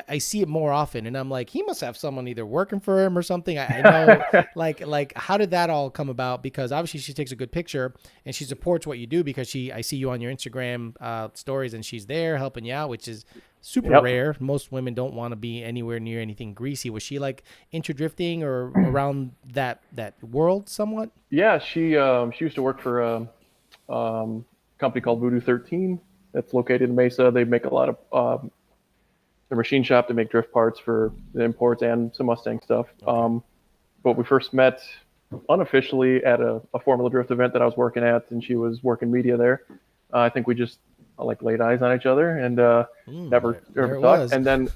I see it more often, and I'm like, he must have someone either working for him or something. I know, like how did that all come about? Because obviously she takes a good picture and she supports what you do because I see you on your Instagram stories and she's there helping you out, which is super rare. Most women don't want to be anywhere near anything greasy. Was she like into drifting or around that world somewhat? Yeah, she used to work for a company called Voodoo 13. That's located in Mesa. They make a lot of the machine shop to make drift parts for the imports and some Mustang stuff. Okay. But we first met unofficially at a Formula Drift event that I was working at, and she was working media there. I think we just laid eyes on each other and never talked. And then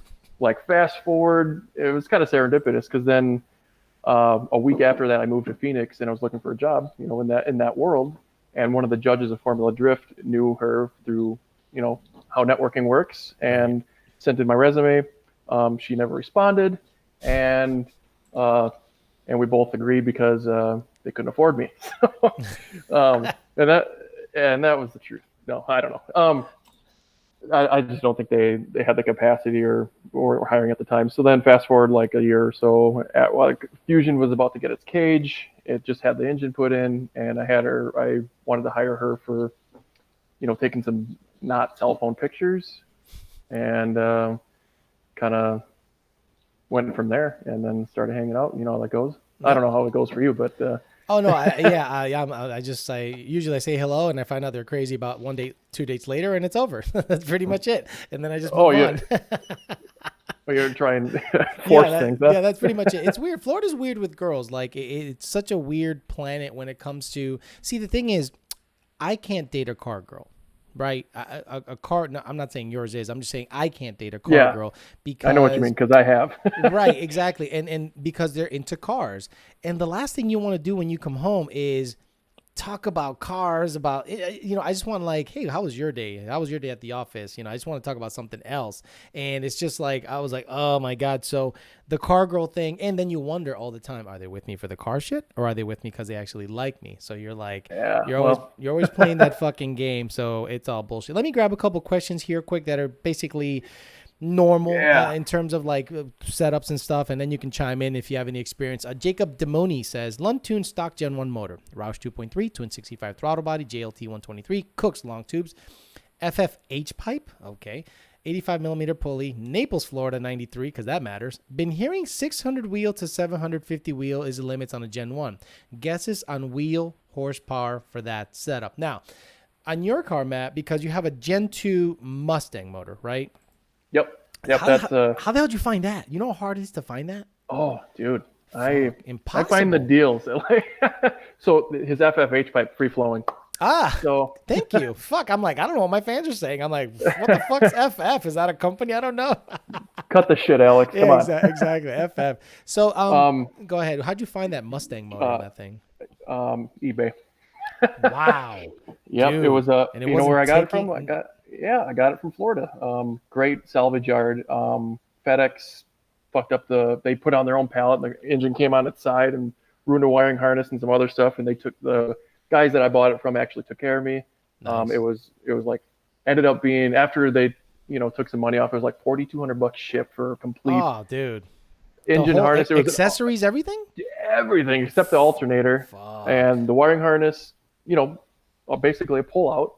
fast forward, it was kind of serendipitous because then a week after that I moved to Phoenix and I was looking for a job, in that world. And one of the judges of Formula Drift knew her through how networking works and sent in my resume. She never responded, and we both agreed because they couldn't afford me. and that was the truth. No, I don't know. I just don't think they had the capacity or were hiring at the time. So then fast forward like a year or so, Fusion was about to get its cage. It just had the engine put in, and I wanted to hire her for, taking some not cell phone pictures, and kind of went from there, and then started hanging out. You know how that goes. I don't know how it goes for you, but oh no, I usually say hello, and I find out they're crazy about 1 date, 2 dates later, and it's over. That's pretty much it, and then I just move on. Well, you're trying to force things. Huh? Yeah, that's pretty much it. It's weird. Florida's weird with girls. Like it's such a weird planet when it comes to. See, the thing is, I can't date a car girl. Right, a car. No, I'm not saying yours is. I'm just saying I can't date a car girl because I know what you mean because I have. Right, exactly, and because they're into cars, and the last thing you want to do when you come home is talk about cars. About I just want hey, how was your day? How was your day at the office? I just want to talk about something else, and it's just I was like, oh my god. So the car girl thing, and then you wonder all the time, are they with me for the car shit, or are they with me because they actually like me? So you're you're always playing that fucking game. So it's all bullshit. Let me grab a couple questions here quick that are basically normal in terms of setups and stuff, and then you can chime in if you have any experience. Jacob Demoni says Lund tuned stock Gen 1 motor, Roush 2.3, twin 65 throttle body, JLT 123, Cooks long tubes, FFH pipe, okay, 85 millimeter pulley, Naples, Florida 93, because that matters. Been hearing 600 wheel to 750 wheel is the limits on a Gen 1. Guesses on wheel horsepower for that setup. Now, on your car, Matt, because you have a Gen 2 Mustang motor, right? Yep. How the hell did you find that? You know how hard it is to find that? Oh, dude. I Impossible. find the deals. So his FFH pipe free flowing. Ah, So thank you. Fuck, I'm like, I don't know what my fans are saying. I'm like, what the fuck's FF? Is that a company? I don't know. cut the shit, Alex. Come Yeah, on. exactly. FF. So, Um, go ahead. How'd you find that Mustang motor in uh, that thing? eBay. Wow, Yep, it dude. was a. And it You know where wasn't I got it from? ticking. I got it from Florida. Great salvage yard. FedEx fucked up the. They put on their own pallet, and the engine came on its side and ruined a wiring harness and some other stuff. And they took the guys that I bought it from actually took care of me. Nice. It was like ended up being after they took some money off. It was like $4,200 ship for a complete Oh, dude. The engine whole harness. It was accessories, everything? everything except the alternator Fuck. and the wiring harness. Basically a pullout.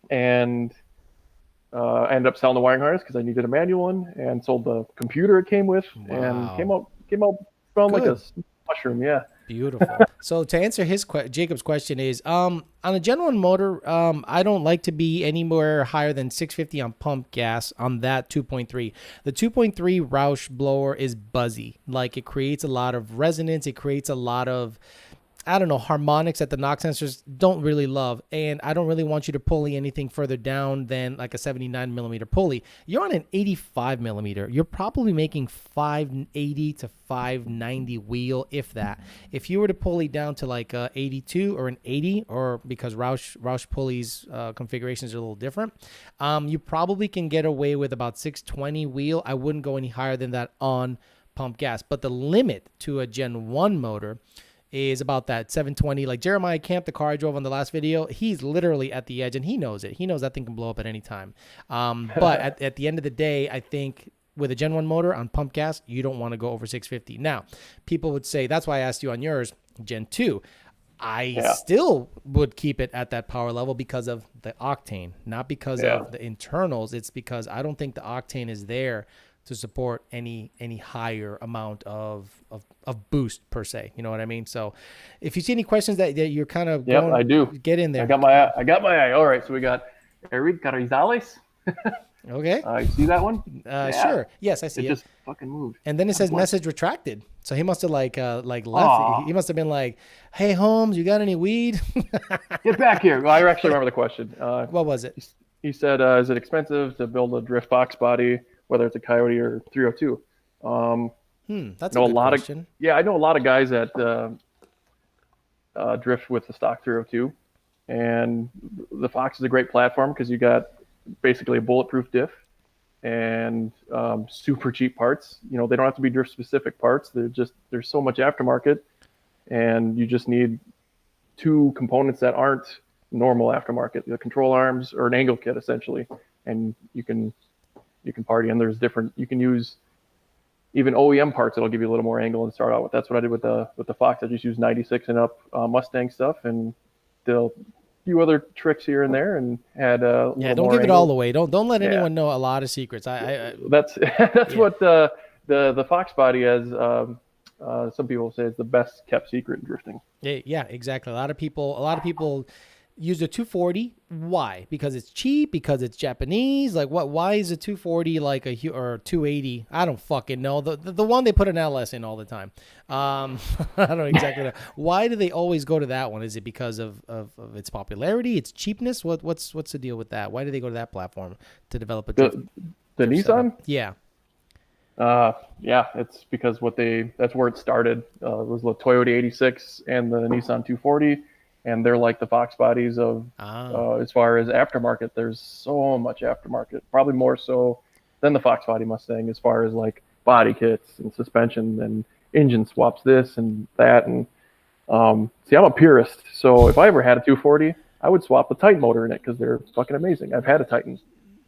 And I ended up selling the wiring harness because I needed a manual one, and sold the computer it came with, and Wow. came out smelling like a Good. mushroom. Yeah. Beautiful. So to answer Jacob's question is, on a Gen 1 motor, I don't like to be anywhere higher than 650 on pump gas on that 2.3. The 2.3 Roush blower is buzzy. Like, it creates a lot of resonance. It creates a lot of, I don't know, harmonics that the knock sensors don't really love. And I don't really want you to pulley anything further down than like a 79 millimeter pulley. You're on an 85 millimeter. You're probably making 580 to 590 wheel, if that. If you were to pulley down to like a 82 or an 80, or because Roush pulleys configurations are a little different, you probably can get away with about 620 wheel. I wouldn't go any higher than that on pump gas. But the limit to a Gen 1 motor is about that 720. Like Jeremiah Camp, the car I drove on the last video, he's literally at the edge, and he knows it. He knows that thing can blow up at any time. But at the end of the day, I think with a Gen 1 motor on pump gas, you don't want to go over 650. Now, people would say, that's why I asked you on yours, Gen 2. I still would keep it at that power level because of the octane, not because of the internals. It's because I don't think the octane is there to support any higher amount of boost per se. You know what I mean? So if you see any questions that you're kind of going, I do. get in there. I got my eye. All right, so we got Eric Carrizales. Okay. You see that one? Sure. Yes, I see it. Just fucking moved. And then it says message retracted. So he must have like left. Aww. He must have been like, "Hey Holmes, you got any weed?" Get back here. Well, I actually remember the question. What was it? He said, "Is it expensive to build a drift box body, whether it's a Coyote or 302?" That's a good question. I know a lot of guys that drift with the stock 302, and the Fox is a great platform because you got basically a bulletproof diff and super cheap parts. They don't have to be drift specific parts. There's so much aftermarket, and you just need two components that aren't normal aftermarket: the control arms or an angle kit essentially, and you can party. And there's different. You can use even OEM parts that'll give you a little more angle and start out with. That's what I did with the Fox. I just used 96 and up Mustang stuff, and the few other tricks here and there, and had don't give it all away. Don't let anyone know a lot of secrets. That's what the Fox body has. Some people say is the best kept secret in drifting. Yeah, exactly. A lot of people use the 240. Why? Because it's cheap, because it's Japanese. Like what? Why is a 240 like or 280? I don't fucking know. The one they put an LS in all the time. I don't know exactly know. Why do they always go to that one? Is it because of its popularity, its cheapness? What's the deal with that? Why do they go to that platform to develop a drift Nissan? Setup? Yeah. It's because that's where it started. It was the Toyota 86 and the Nissan 240. And they're like the Fox bodies of as far as aftermarket. There's so much aftermarket, probably more so than the Fox body Mustang, as far as like body kits and suspension and engine swaps, this and that. And see, I'm a purist, so if I ever had a 240, I would swap the Titan motor in it because they're fucking amazing. I've had a Titan.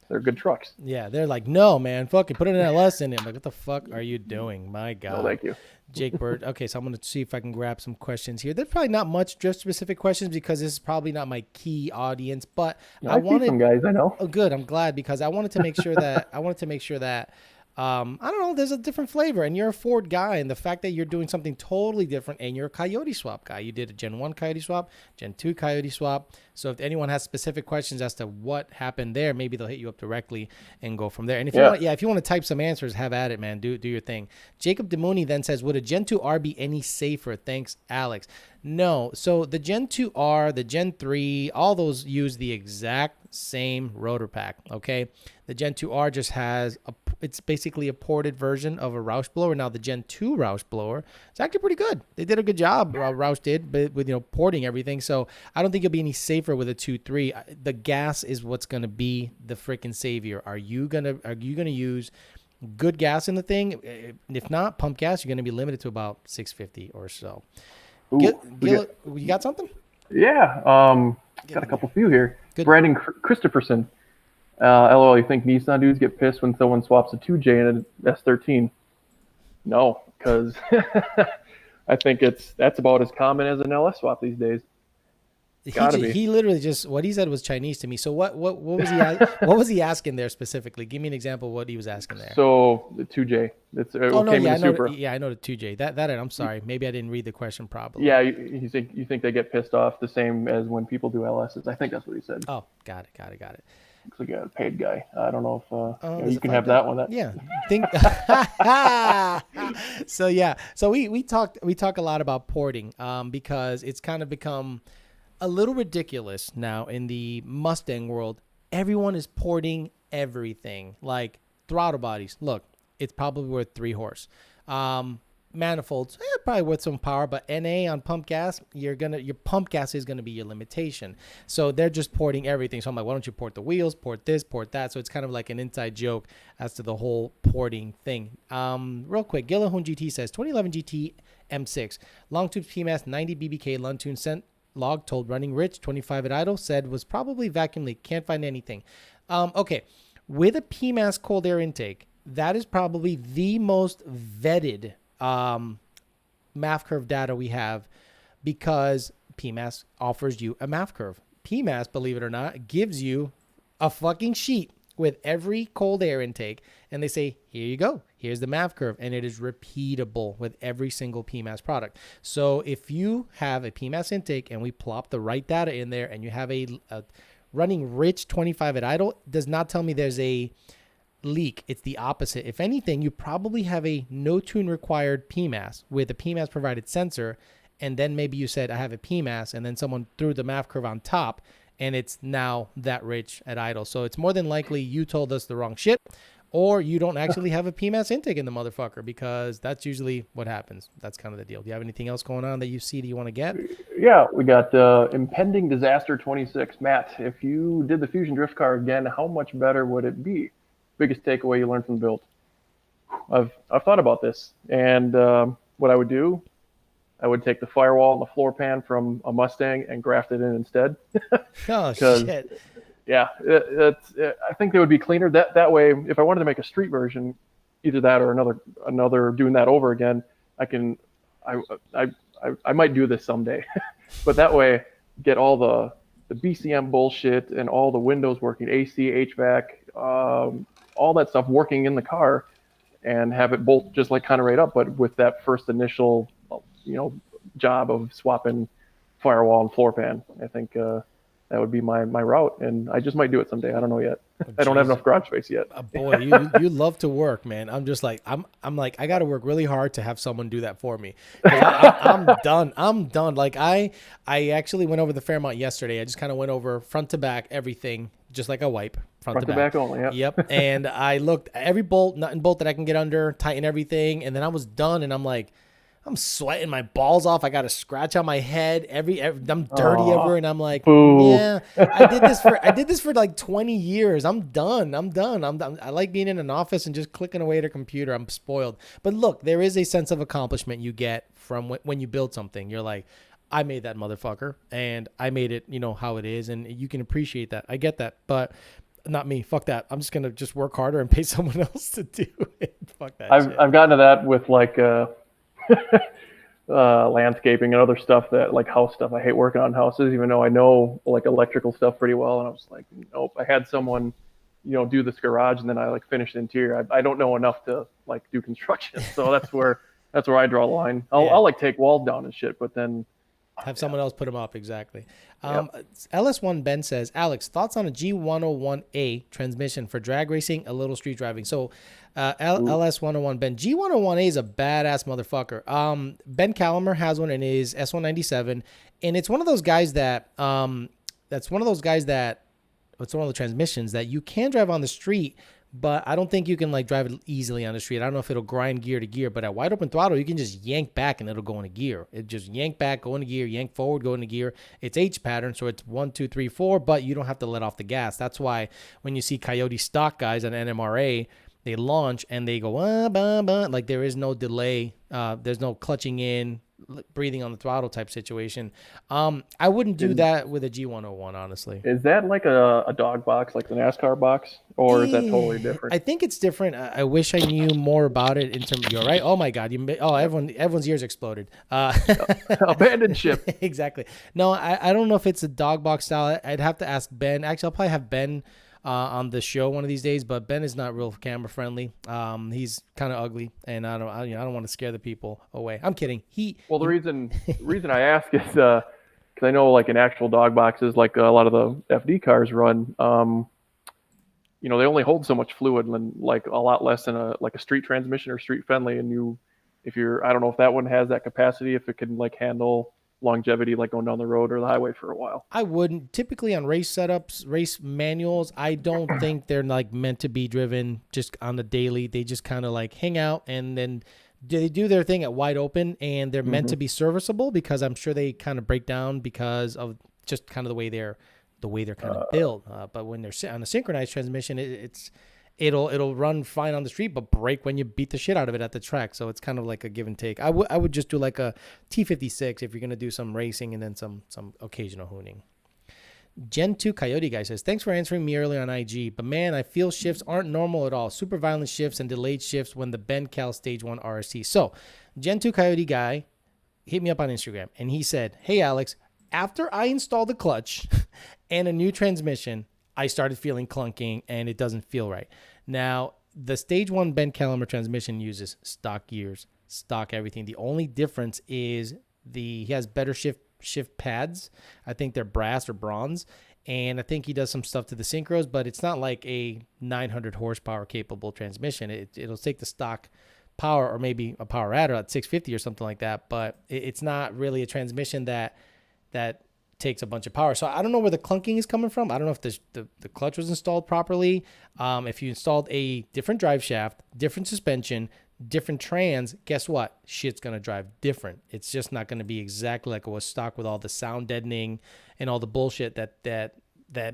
They're good trucks. Yeah, they're like, no, man, fucking put an LS in it. I'm like, what the fuck are you doing? My God. Oh, thank you. Jake Bird. Okay, so I'm going to see if I can grab some questions here. There's probably not much drift specific questions because this is probably not my key audience, but I wanted some guys I know. Oh, good. I'm glad because I wanted to make sure that I don't know. There's a different flavor, and you're a Ford guy, and the fact that you're doing something totally different, and you're a Coyote swap guy. You did a Gen 1 Coyote swap, Gen 2 Coyote swap. So if anyone has specific questions as to what happened there, maybe they'll hit you up directly and go from there. And if you Yeah. want, if you want to type some answers, have at it, man. Do your thing. Jacob Demouni then says, would a Gen 2R be any safer? Thanks, Alex. No. So the Gen 2R, the Gen 3, all those use the exact same rotor pack. Okay. The Gen 2R just has it's basically a ported version of a Roush blower. Now the Gen 2 Roush blower, it's actually pretty good. They did a good job. Roush did, but with porting everything. So I don't think you'll be any safer with a 2.3. The gas is what's gonna be the freaking savior. Are you gonna use good gas in the thing? If not, pump gas, you're gonna be limited to about 650 or so. Ooh, You got something? yeah. Got a couple few here. Good. Brandon Christopherson. LOL, you think Nissan dudes get pissed when someone swaps a 2J in an S13? No, because I think that's about as common as an LS swap these days. Gotta be. He literally just what he said was Chinese to me. So what was he what was he asking there specifically? Give me an example of what he was asking there. So the 2J, it no, came yeah, in the Supra. I know the 2J. That I'm sorry, maybe I didn't read the question properly. Yeah, you think they get pissed off the same as when people do LSs? I think that's what he said. Oh, got it. Looks like a paid guy. I don't know if you can $5? have that one. Yeah, think. So we talk a lot about porting because it's kind of become a little ridiculous now in the Mustang world. Everyone is porting everything, like throttle bodies. Look, it's probably worth 3 horse. Manifolds, probably worth some power, but NA on pump gas, your pump gas is gonna be your limitation. So they're just porting everything. So I'm like, why don't you port the wheels, port this, port that? So it's kind of like an inside joke as to the whole porting thing. Real quick, Gillahun GT says 2011 GT M6 long tube PMAS 90 BBK Luntune sent log told running rich 25 at idle, said was probably vacuum leak, can't find anything. Okay, with a PMAS cold air intake, that is probably the most vetted MAF curve data we have, because PMAS offers you a MAF curve. PMAS, believe it or not, gives you a fucking sheet with every cold air intake, and they say, here you go, here's the MAF curve, and it is repeatable with every single PMAS product. So if you have a PMAS intake and we plop the right data in there, and you have a running rich 25 at idle, does not tell me there's a leak. It's the opposite. If anything, you probably have a no tune required PMAS with a PMAS provided sensor, and then maybe you said I have a PMAS, and then someone threw the MAF curve on top, and it's now that rich at idle. So it's more than likely you told us the wrong shit, or you don't actually have a PMAS intake in the motherfucker, because that's usually what happens. That's kind of the deal. Do you have anything else going on that you see that you want to get? Yeah, we got impending disaster 26. Matt, if you did the Fusion drift car again, how much better would it be? Biggest takeaway you learned from the build? I've thought about this, and what I would do, I would take the firewall and the floor pan from a Mustang and graft it in instead. Oh shit! Yeah, I think they would be cleaner. That way, if I wanted to make a street version, either that or another doing that over again, I might do this someday. But that way, get all the BCM bullshit and all the windows working, AC, HVAC, all that stuff working in the car, and have it bolt just like kind of right up, but with that first initial, job of swapping firewall and floor pan. I think that would be my route, and I just might do it someday. I don't know yet. I don't have enough garage space yet. Boy, you love to work, man. I'm just like I'm like I got to work really hard to have someone do that for me. I'm done. I'm done. Like I actually went over the Fairmont yesterday. I just kind of went over front to back everything, just like a wipe. Front to back only. Yep. Yep. And I looked at every bolt, nut and bolt that I can get under, tighten everything, and then I was done. And I'm like, I'm sweating my balls off. I got a scratch on my head. I'm dirty ever, and I'm like, yeah. I did this for like 20 years. I'm done. I like being in an office and just clicking away at a computer. I'm spoiled. But look, there is a sense of accomplishment you get from when you build something. You're like, I made that motherfucker, and I made it, how it is, and you can appreciate that. I get that, but not me. Fuck that. I'm just gonna just work harder and pay someone else to do it. Fuck that. I've gotten to that with like landscaping and other stuff, that like house stuff. I hate working on houses, even though I know like electrical stuff pretty well. And I was like, nope. I had someone do this garage, and then I like finish the interior. I don't know enough to like do construction, so that's where I draw the line. Yeah. I'll like take walls down and shit, but then Have someone else put them up. Exactly. yep. LS1 Ben says, Alex, thoughts on a G101A transmission for drag racing, a little street driving. So LS101 Ben, G101A is a badass motherfucker. Ben Calamer has one in his S197, and it's one of those guys that it's one of the transmissions that you can drive on the street, but I don't think you can like drive it easily on the street. I don't know if it'll grind gear to gear, but at wide open throttle, you can just yank back and it'll go into gear. It just yank back, go into gear, yank forward, go into gear. It's H pattern, so it's 1, 2, 3, 4, but you don't have to let off the gas. That's why when you see Coyote stock guys on NMRA, they launch and they go, like there is no delay. There's no clutching in, breathing on the throttle type situation. I wouldn't do that with a G101, honestly. Is that like a dog box, like the NASCAR box, or is that totally different? I think it's different. I wish I knew more about it. In terms, you're right. Oh my God! Everyone's ears exploded. Abandoned ship. Exactly. No, I don't know if it's a dog box style. I'd have to ask Ben. Actually, I'll probably have Ben on the show one of these days. But Ben is not real camera friendly. He's kind of ugly, and I don't want to scare the people away. I'm kidding. Well, the reason I ask is because I know like in actual dog boxes, like a lot of the FD cars run, they only hold so much fluid, and like a lot less than a street transmission or street friendly. And I don't know if that one has that capacity, if it can like handle longevity, like going down the road or the highway for a while. I wouldn't. Typically on race setups, race manuals, I don't think they're like meant to be driven just on the daily. They just kind of like hang out and then they do their thing at wide open, and they're meant to be serviceable because I'm sure they kind of break down because of just kind of the way they're kind of built. But when they're on a synchronized transmission, it'll run fine on the street, but break when you beat the shit out of it at the track. So it's kind of like a give and take. I would just do like a T56 if you're going to do some racing and then some occasional hooning. Gen 2 Coyote guy says, thanks for answering me earlier on IG, but man, I feel shifts aren't normal at all. Super violent shifts and delayed shifts when the Ben Cal Stage 1 RST. So Gen 2 Coyote guy hit me up on Instagram and he said, hey Alex, after I installed the clutch and a new transmission, I started feeling clunking and it doesn't feel right. Now, the Stage 1 Ben Calamer transmission uses stock gears, stock everything. The only difference is he has better shift pads. I think they're brass or bronze. And I think he does some stuff to the synchros, but it's not like a 900 horsepower capable transmission. It'll take the stock power or maybe a power adder at 650 or something like that. But it's not really a transmission that takes a bunch of power. So I don't know where the clunking is coming from. I don't know if the clutch was installed properly. If you installed a different drive shaft, different suspension, different trans, guess what? Shit's going to drive different. It's just not going to be exactly like it was stock with all the sound deadening and all the bullshit that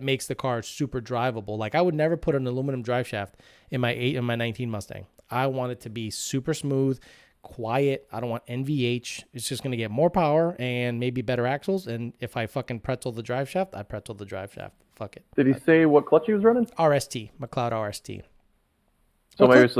makes the car super drivable. Like I would never put an aluminum drive shaft in my 19 Mustang. I want it to be super smooth, quiet. I don't want NVH. It's just going to get more power and maybe better axles. And if I fucking pretzel the drive shaft, I pretzel the drive shaft. Fuck it. Did he say what clutch he was running? RST, McLeod RST. So maybe it's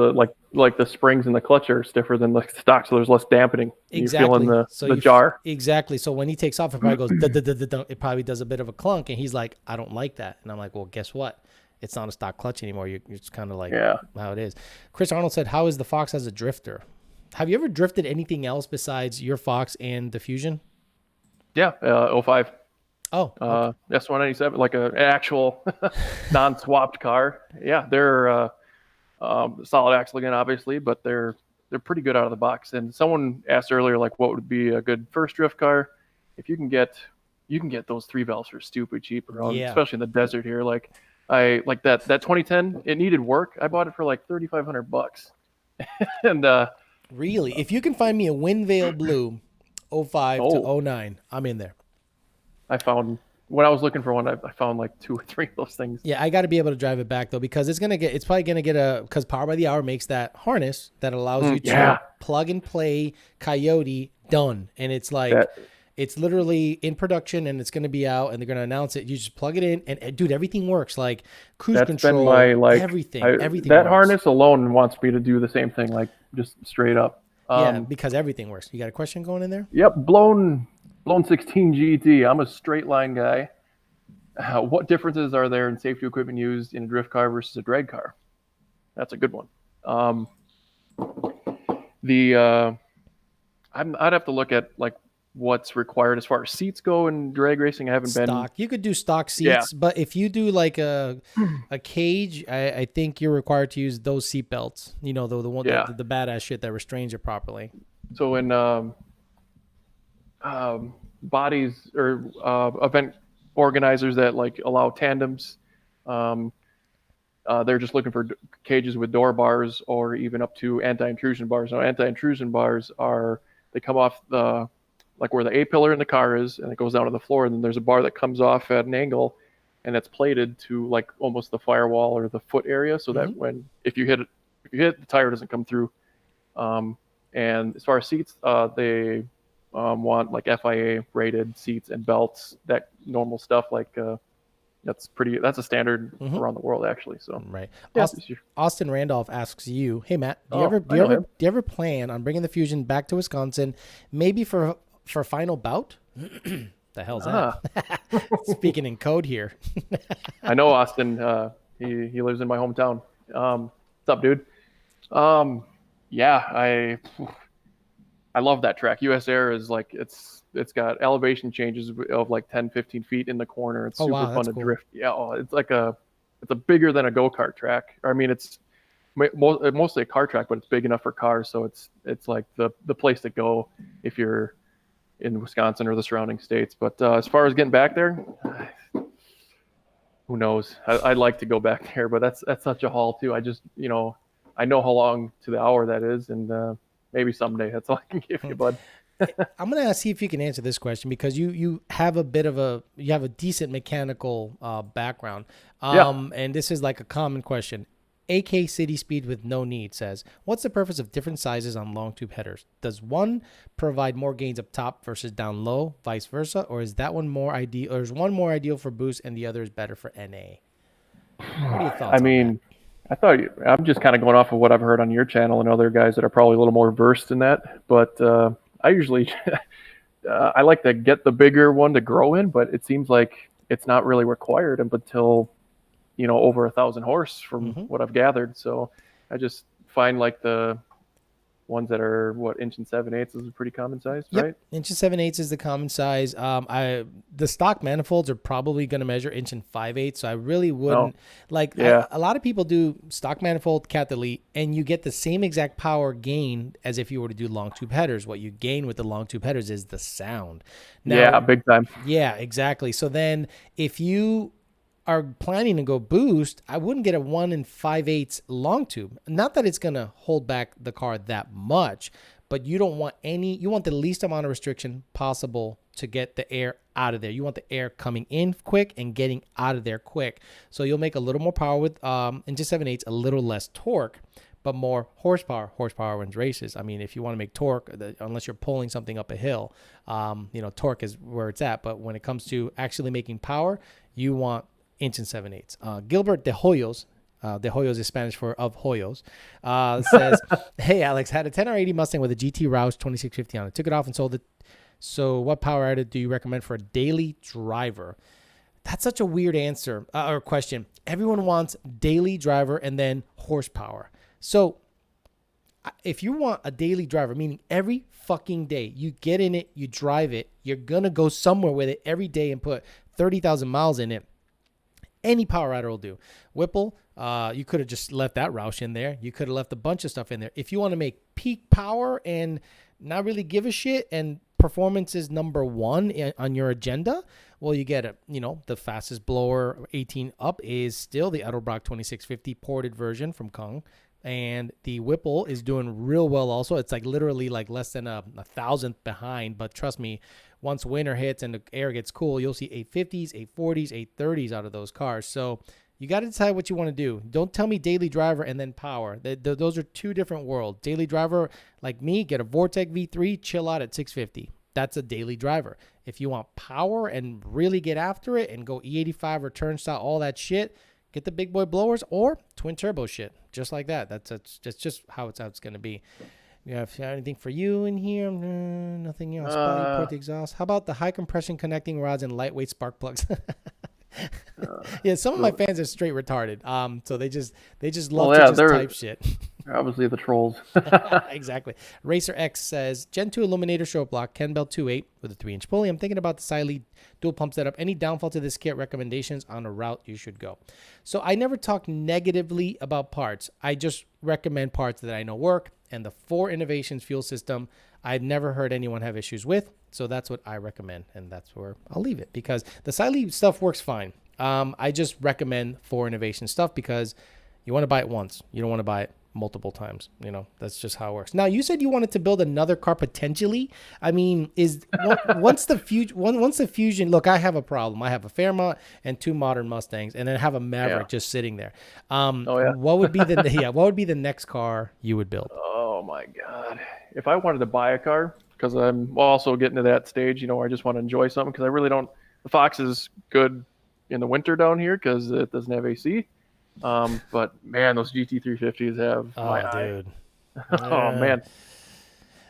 like the springs in the clutch are stiffer than the stock, so there's less dampening. Exactly. You're feeling the jar. Exactly. So when he takes off, it probably goes, it probably does a bit of a clunk. And he's like, I don't like that. And I'm like, well, guess what? It's not a stock clutch anymore. You're just kind of like how it is. Chris Arnold said, how is the Fox as a drifter? Have you ever drifted anything else besides your Fox and the Fusion? Yeah, 05. Oh, okay. S197, like an actual non-swapped car. Yeah, they're solid axle again, obviously, but they're pretty good out of the box. And someone asked earlier, like, what would be a good first drift car? If you can get those 3 valves for stupid cheap around, especially in the desert here. Like I like that 2010. It needed work. I bought it for like $3,500, and really, if you can find me a Windvale Blue 05 to 09, I'm in there. I found when I was looking for one, I found like 2 or 3 of those things. Yeah, I got to be able to drive it back though, because it's probably gonna get because Power by the Hour makes that harness that allows you to plug and play Coyote done, and it's like it's literally in production and it's gonna be out and they're gonna announce it. You just plug it in and dude, everything works like cruise control, everything. Everything. That works. harness alone wants me to do the same thing, like just straight up. Yeah, because everything works. You got a question going in there? Yep, blown 16 GT. I'm a straight line guy. What differences are there in safety equipment used in a drift car versus a drag car? That's a good one. Um, the I'd have to look at like what's required as far as seats go in drag racing. I haven't been. Stock. You could do stock Yeah, seats, but if you do like a cage, I think you're required to use those seat belts. You know, the one yeah. the badass shit that restrains you properly. So in bodies or event organizers that like allow tandems, um, they're just looking for cages with door bars or even up to anti-intrusion bars. Now, anti-intrusion bars are they come off the like where the A pillar in the car is, and it goes down to the floor, and then there's a bar that comes off at an angle, and it's plated to like almost the firewall or the foot area, so Mm-hmm. that when if you hit it, the tire doesn't come through. Um, and as far as seats, they want like FIA rated seats and belts, that normal stuff like that's a standard Mm-hmm. around the world actually. So Right. yeah, Austin Randolph asks you, "Hey Matt, oh, I know him. do you ever plan on bringing the Fusion back to Wisconsin, maybe for a final bout?" The hell's Ah, that? Speaking in code here. I know Austin. He lives in my hometown. What's up, dude? Um, yeah, I love that track. US Air is like it's got elevation changes of like 10, 15 feet in the corner. It's Oh super wow, fun that's to cool. drift. Yeah, oh, it's a bigger than a go-kart track. I mean, it's mostly a car track, but it's big enough for cars, so it's like the place to go if you're in Wisconsin or the surrounding states. But as far as getting back there, who knows? I'd like to go back there, but that's such a haul too. I just I know how long to the hour that is, and maybe someday. That's all I can give you, bud. I'm gonna see if you can answer this question because you have a bit of you have a decent mechanical background, Yeah. and this is like a common question. AK City Speed with no need says, "What's the purpose of different sizes on long tube headers? Does one provide more gains up top versus down low, vice versa, or is that one more ideal, or is one more ideal for boost and the other is better for NA?" What are your I thoughts on that? mean, I'm just kind of going off of what I've heard on your channel and other guys that are probably a little more versed in that. But I usually I like to get the bigger one to grow in, but it seems like it's not really required until over 1,000 horse from Mm-hmm. what I've gathered. So I just find like the ones that are what inch and 7/8 is pretty common size, Yep, right? inch and 7/8 is the common size. The stock manifolds are probably going to measure inch and 5/8, so I really Oh, wouldn't like. yeah, A lot of people do stock manifold cat delete, and you get the same exact power gain as if you were to do long tube headers. What you gain with the long tube headers is the sound. yeah, Now, big time. yeah, exactly. So then, if you are planning to go boost, I wouldn't get a 1 5/8 long tube. Not that it's gonna hold back the car that much, but you don't want you want the least amount of restriction possible to get the air out of there. You want the air coming in quick and getting out of there quick. So you'll make a little more power with into 7/8, a little less torque, but more horsepower. Horsepower wins races. I mean, if you want to make torque, unless you're pulling something up a hill, torque is where it's at. But when it comes to actually making power, you want inch and 7/8. Gilbert de Hoyos, de Hoyos is Spanish for of Hoyos, says, "Hey Alex, had a 10R80 Mustang with a GT Roush 2650 on it. Took it off and sold it. So what power added do you recommend for a daily driver?" That's such a weird answer or question. Everyone wants daily driver and then horsepower. So if you want a daily driver, meaning every fucking day, you get in it, you drive it, you're going to go somewhere with it every day and put 30,000 miles in it, any power adder will do. Whipple, you could have just left that Roush in there. You could have left a bunch of stuff in there. If you want to make peak power and not really give a shit and performance is number one on your agenda, well, you get it. The fastest blower 18 up is still the Edelbrock 2650 ported version from Kung. And the Whipple is doing real well also. It's like literally like less than a thousandth behind. But trust me, once winter hits and the air gets cool, you'll see 850s, 840s, 830s out of those cars. So you got to decide what you want to do. Don't tell me daily driver and then power. Those are two different worlds. Daily driver, like me, get a Vortec V3, chill out at 650. That's a daily driver. If you want power and really get after it and go E85 or turnstile, all that shit, get the big boy blowers or twin turbo shit, just like that. That's just how it's going to be. You have anything for you in here? Nothing else. Body port, the exhaust. How about the high compression connecting rods and lightweight spark plugs? Yeah, some of my So, fans are straight retarded. So they just love well, to yeah, just they're type shit. obviously the trolls. Exactly. Racer X says Gen 2 Illuminator stroke block, Ken Bell 2.8 with a 3-inch pulley. I'm thinking about the Siley dual pump setup. Any downfall to this kit? Recommendations on a route you should go. So I never talk negatively about parts. I just recommend parts that I know work. And the 4 Innovations fuel system, I've never heard anyone have issues with. So that's what I recommend. And that's where I'll leave it because the Siley stuff works fine. I just recommend 4 Innovation stuff because you want to buy it once. You don't want to buy it multiple times. That's just how it works. Now, you said you wanted to build another car potentially. I mean, once the Fusion, look, I have a problem. I have a Fairmont and 2 modern Mustangs, and then I have a Maverick Yeah. just sitting there. Oh yeah. What would be the what would be the next car you would build? Oh my God. If I wanted to buy a car, because I'm also getting to that stage, where I just want to enjoy something, because I really don't. The Fox is good in the winter down here because it doesn't have AC. But man, those GT350s have my Oh, eye. dude. Oh Uh, man.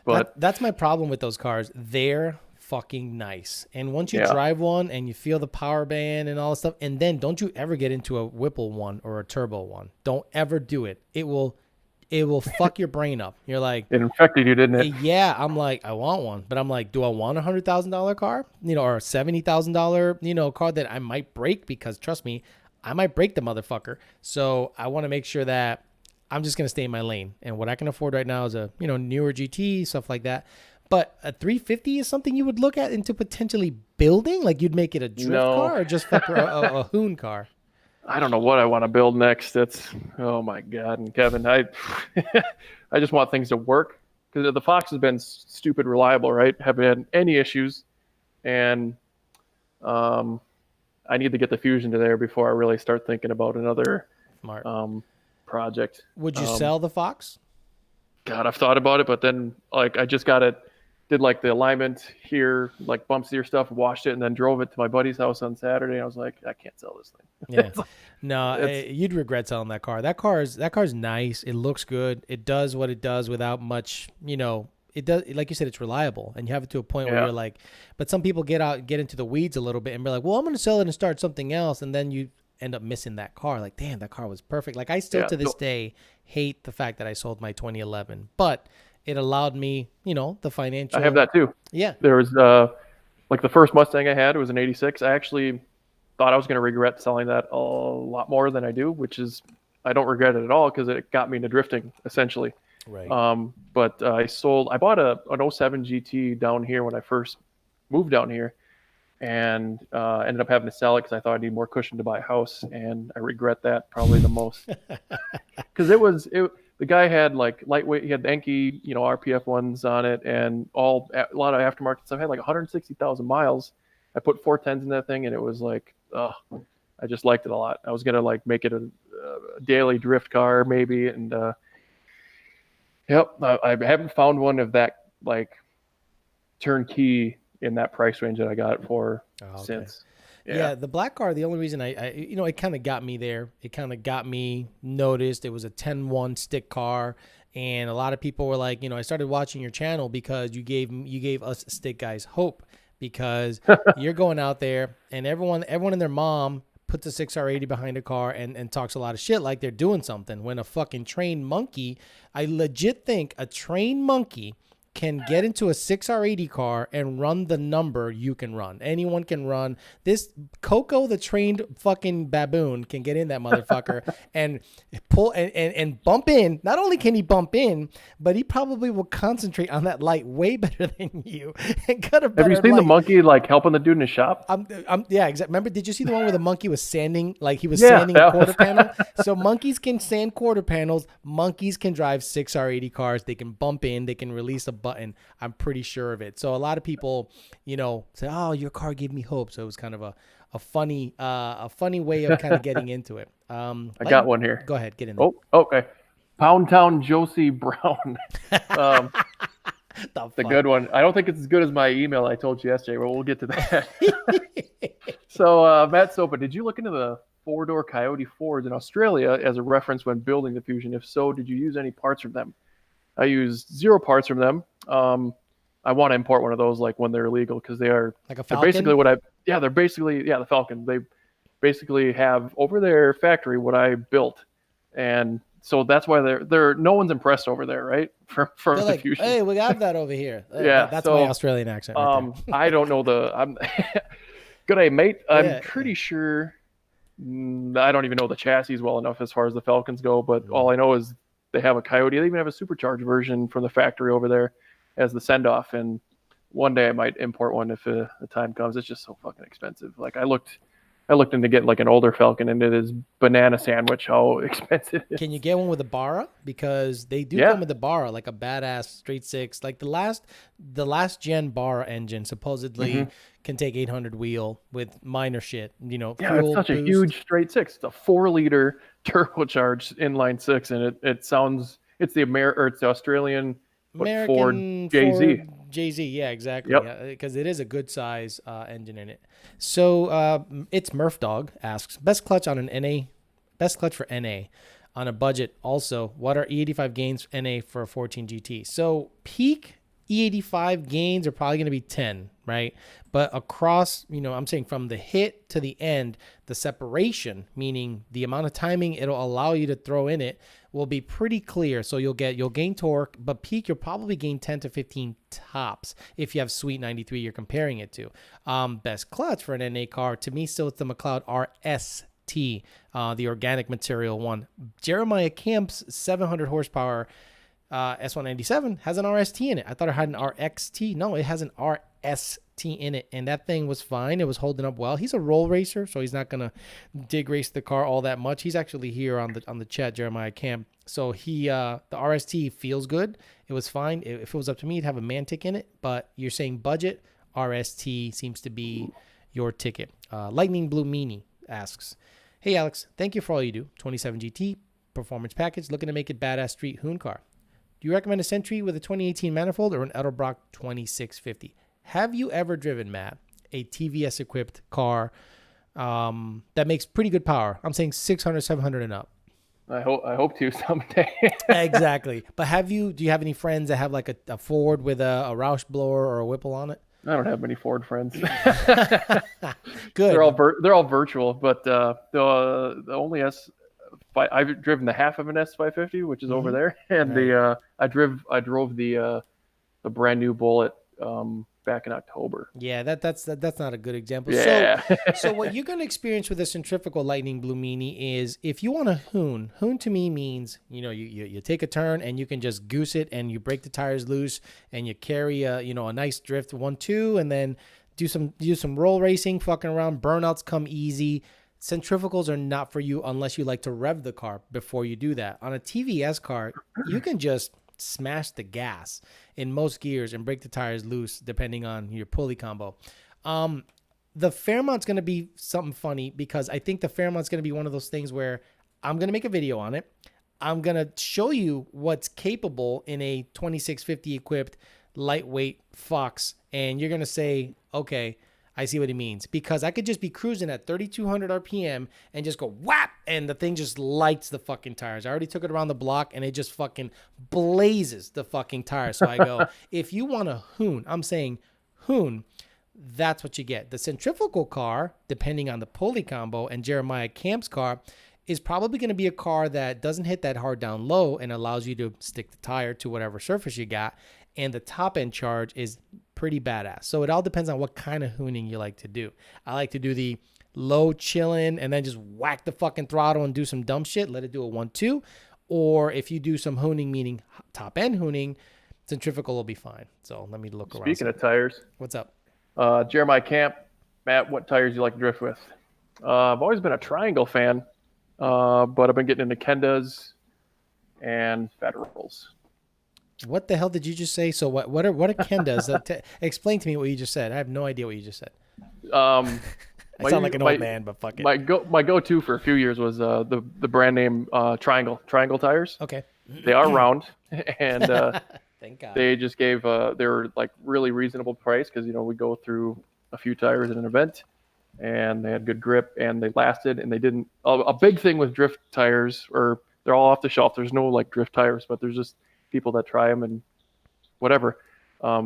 But that's my problem with those cars. They're fucking nice. And once you yeah, drive one and you feel the power band and all this stuff, and then don't you ever get into a Whipple one or a turbo one. Don't ever do it. It will fuck your brain up. You're like, it infected you, didn't it? yeah, I'm like, I want one, but I'm like, do I want $100,000 car? Or a $70,000, car that I might break because trust me, I might break the motherfucker. So I want to make sure that I'm just going to stay in my lane. And what I can afford right now is a, newer GT, stuff like that. But a 350 is something you would look at into potentially building? Like you'd make it a drift No. car or just fuck a hoon car? I don't know what I want to build next. Oh my God. And Kevin, I I just want things to work because the Fox has been stupid reliable, right? Haven't had any issues, and um, I need to get the Fusion to there before I really start thinking about another Smart. project. Would you sell the Fox? God, I've thought about it, but then like I just got it, did like the alignment here, like bumps here stuff, washed it, and then drove it to my buddy's house on Saturday. And I was like, I can't sell this thing. Yeah. No, you'd regret selling that car. That car's nice. It looks good. It does what it does without much, it does, like you said, it's reliable, and you have it to a point where Yeah. you're like, but some people get into the weeds a little bit and be like, well, I'm going to sell it and start something else. And then you end up missing that car. Like, damn, that car was perfect. Like I still Yeah. to this day hate the fact that I sold my 2011, but it allowed me, the financial. I have that too. Yeah. There was like the first Mustang I had, it was an '86. I actually thought I was going to regret selling that a lot more than I do, which is I don't regret it at all because it got me into drifting essentially. Right. But I bought an '07 GT down here when I first moved down here, and ended up having to sell it because I thought I need more cushion to buy a house, and I regret that probably the most because the guy had like lightweight, he had Enki, RPF ones on it, and a lot of aftermarket stuff. I had like 160,000 miles. I put 410s in that thing, and it was like, I just liked it a lot. I was gonna like make it a daily drift car maybe, and yep, I haven't found one of that like turnkey in that price range that I got it for since. Yeah, the black car, the only reason I it kind of got me there. It kind of got me noticed. It was a 10-1 stick car, and a lot of people were like, I started watching your channel because you gave us stick guys hope because you're going out there and everyone and their mom puts a 6R80 behind a car and talks a lot of shit like they're doing something when a fucking trained monkey, I legit think a trained monkey can get into a 6R80 car and run the number you can run. Anyone can run. This Coco, the trained fucking baboon, can get in that motherfucker and pull and bump in. Not only can he bump in, but he probably will concentrate on that light way better than you and cut a better Have you seen light. the monkey like helping the dude in his shop? Yeah, exactly. Remember, did you see the one where the monkey was sanding, like he was sanding a quarter panel? So monkeys can sand quarter panels. Monkeys can drive 6R80 cars. They can bump in. They can release a button. I'm pretty sure of it. So a lot of people, say, "Oh, your car gave me hope." So it was kind of a funny way of kind of getting into it. I got one here. Go ahead, get in there. Oh, okay. Pound Town Josie Brown. The good one. I don't think it's as good as my email I told you yesterday, but we'll get to that. So, Matt Sopa, did you look into the 4-door Coyote Fords in Australia as a reference when building the Fusion? If so, did you use any parts from them? I used 0 parts from them. I want to import one of those like when they're illegal because they are Like a they're Falcon? basically they're basically the Falcon. basically have over their factory what I built, and so that's why they're no one's impressed over there, right? From They're the like, Fusion. hey, we have that over here. Yeah. That's my So Australian accent right there. I don't know I'm good day, mate. I'm Yeah. pretty sure. I don't even know the chassis well enough as far as the Falcons go, but all I know is they have a Coyote. They even have a supercharged version from the factory over there as the send off. And one day I might import one if the time comes. It's just so fucking expensive. Like I looked into getting like an older Falcon, and it is banana sandwich how expensive it Can you is. get one with a Barra? Because they do come Yeah. with a Barra, like a badass straight six. Like the last gen Barra engine supposedly Hmm. can take 800 wheel with minor shit. Yeah, it's Fuel such a boost. huge straight six. It's a 4 liter turbocharged inline six, and it sounds it's it's the Australian, but Ford American JZ. Ford JZ, yeah, exactly. Yep. Because it is a good size engine in it. So it's Murph Dog asks best clutch on an NA, best clutch for NA on a budget. Also, what are E85 gains for NA for a 14 GT? So peak E85 gains are probably going to be 10, right? But across, I'm saying from the hit to the end, the separation, meaning the amount of timing it'll allow you to throw in it, will be pretty clear. So you'll gain torque, but peak you'll probably gain 10 to 15 tops if you have Sweet 93 you're comparing it to. Best clutch for an NA car to me still it's the McLeod RST, the organic material one. Jeremiah Camp's 700 horsepower S197 has an RST in it. I thought it had an RXT. No, it has an RST in it, and that thing was fine. It was holding up well. He's a roll racer, so he's not gonna dig race the car all that much. He's actually here on the chat, Jeremiah Camp. So the RST feels good. It was fine. If it was up to me, it'd have a Mantic in it. But you're saying budget RST seems to be your ticket. Lightning Blue Meanie asks, "Hey Alex, thank you for all you do. 27 GT performance package, looking to make it badass street hoon car. Do you recommend a Sentry with a 2018 manifold or an Edelbrock 2650? Have you ever driven, Matt, a TVS equipped car that makes pretty good power? I'm saying 600, 700 and up." I hope to someday. Exactly. But do you have any friends that have like a Ford with a Roush blower or a Whipple on it? I don't have many Ford friends. Good. They're all virtual, but the only I've driven the half of an S550, which is over there, and Right. I drove the brand new Bullet back in October. Yeah, that's not a good example. So, Yeah. so what you're going to experience with a centrifugal Lightning Blue Meanie is if you want to hoon to me means, you take a turn and you can just goose it and you break the tires loose and you carry a nice drift 1-2 and then do some roll racing, fucking around. Burnouts come easy. Centrifugals are not for you unless you like to rev the car before you do that. On a TVS car, you can just smash the gas in most gears and break the tires loose depending on your pulley combo. The Fairmont's going to be something funny because I think the Fairmont's going to be one of those things where I'm going to make a video on it. I'm going to show you what's capable in a 2650 equipped lightweight Fox, and you're going to say, okay, I see what he means, because I could just be cruising at 3,200 RPM and just go whap, and the thing just lights the fucking tires. I already took it around the block and it just fucking blazes the fucking tires. So I go, if you want to hoon, I'm saying hoon, that's what you get. The centrifugal car, depending on the pulley combo, and Jeremiah Camp's car is probably going to be a car that doesn't hit that hard down low and allows you to stick the tire to whatever surface you got. And the top end charge is pretty badass. So it all depends on what kind of hooning you like to do. I like to do the low chilling and then just whack the fucking throttle and do some dumb shit. Let it do a 1-2. Or if you do some hooning, meaning top end hooning, centrifugal will be fine. So let me look around. Speaking of tires, What's up? Jeremiah Camp, Matt, what tires do you like to drift with? I've always been a Triangle fan, but I've been getting into Kendas and Federals. What the hell did you just say? So what are Kendas? Explain to me what you just said. I have no idea what you just said. Um, I sound like an old man, but fuck it. My go-to for a few years was the brand name Triangle tires. Okay. They are round, and Thank God. they just gave they were like really reasonable price because we go through a few tires in an event, and they had good grip and they lasted and they didn't. A big thing with drift tires, or they're all off the shelf. There's no like drift tires, but there's just people that try them and whatever.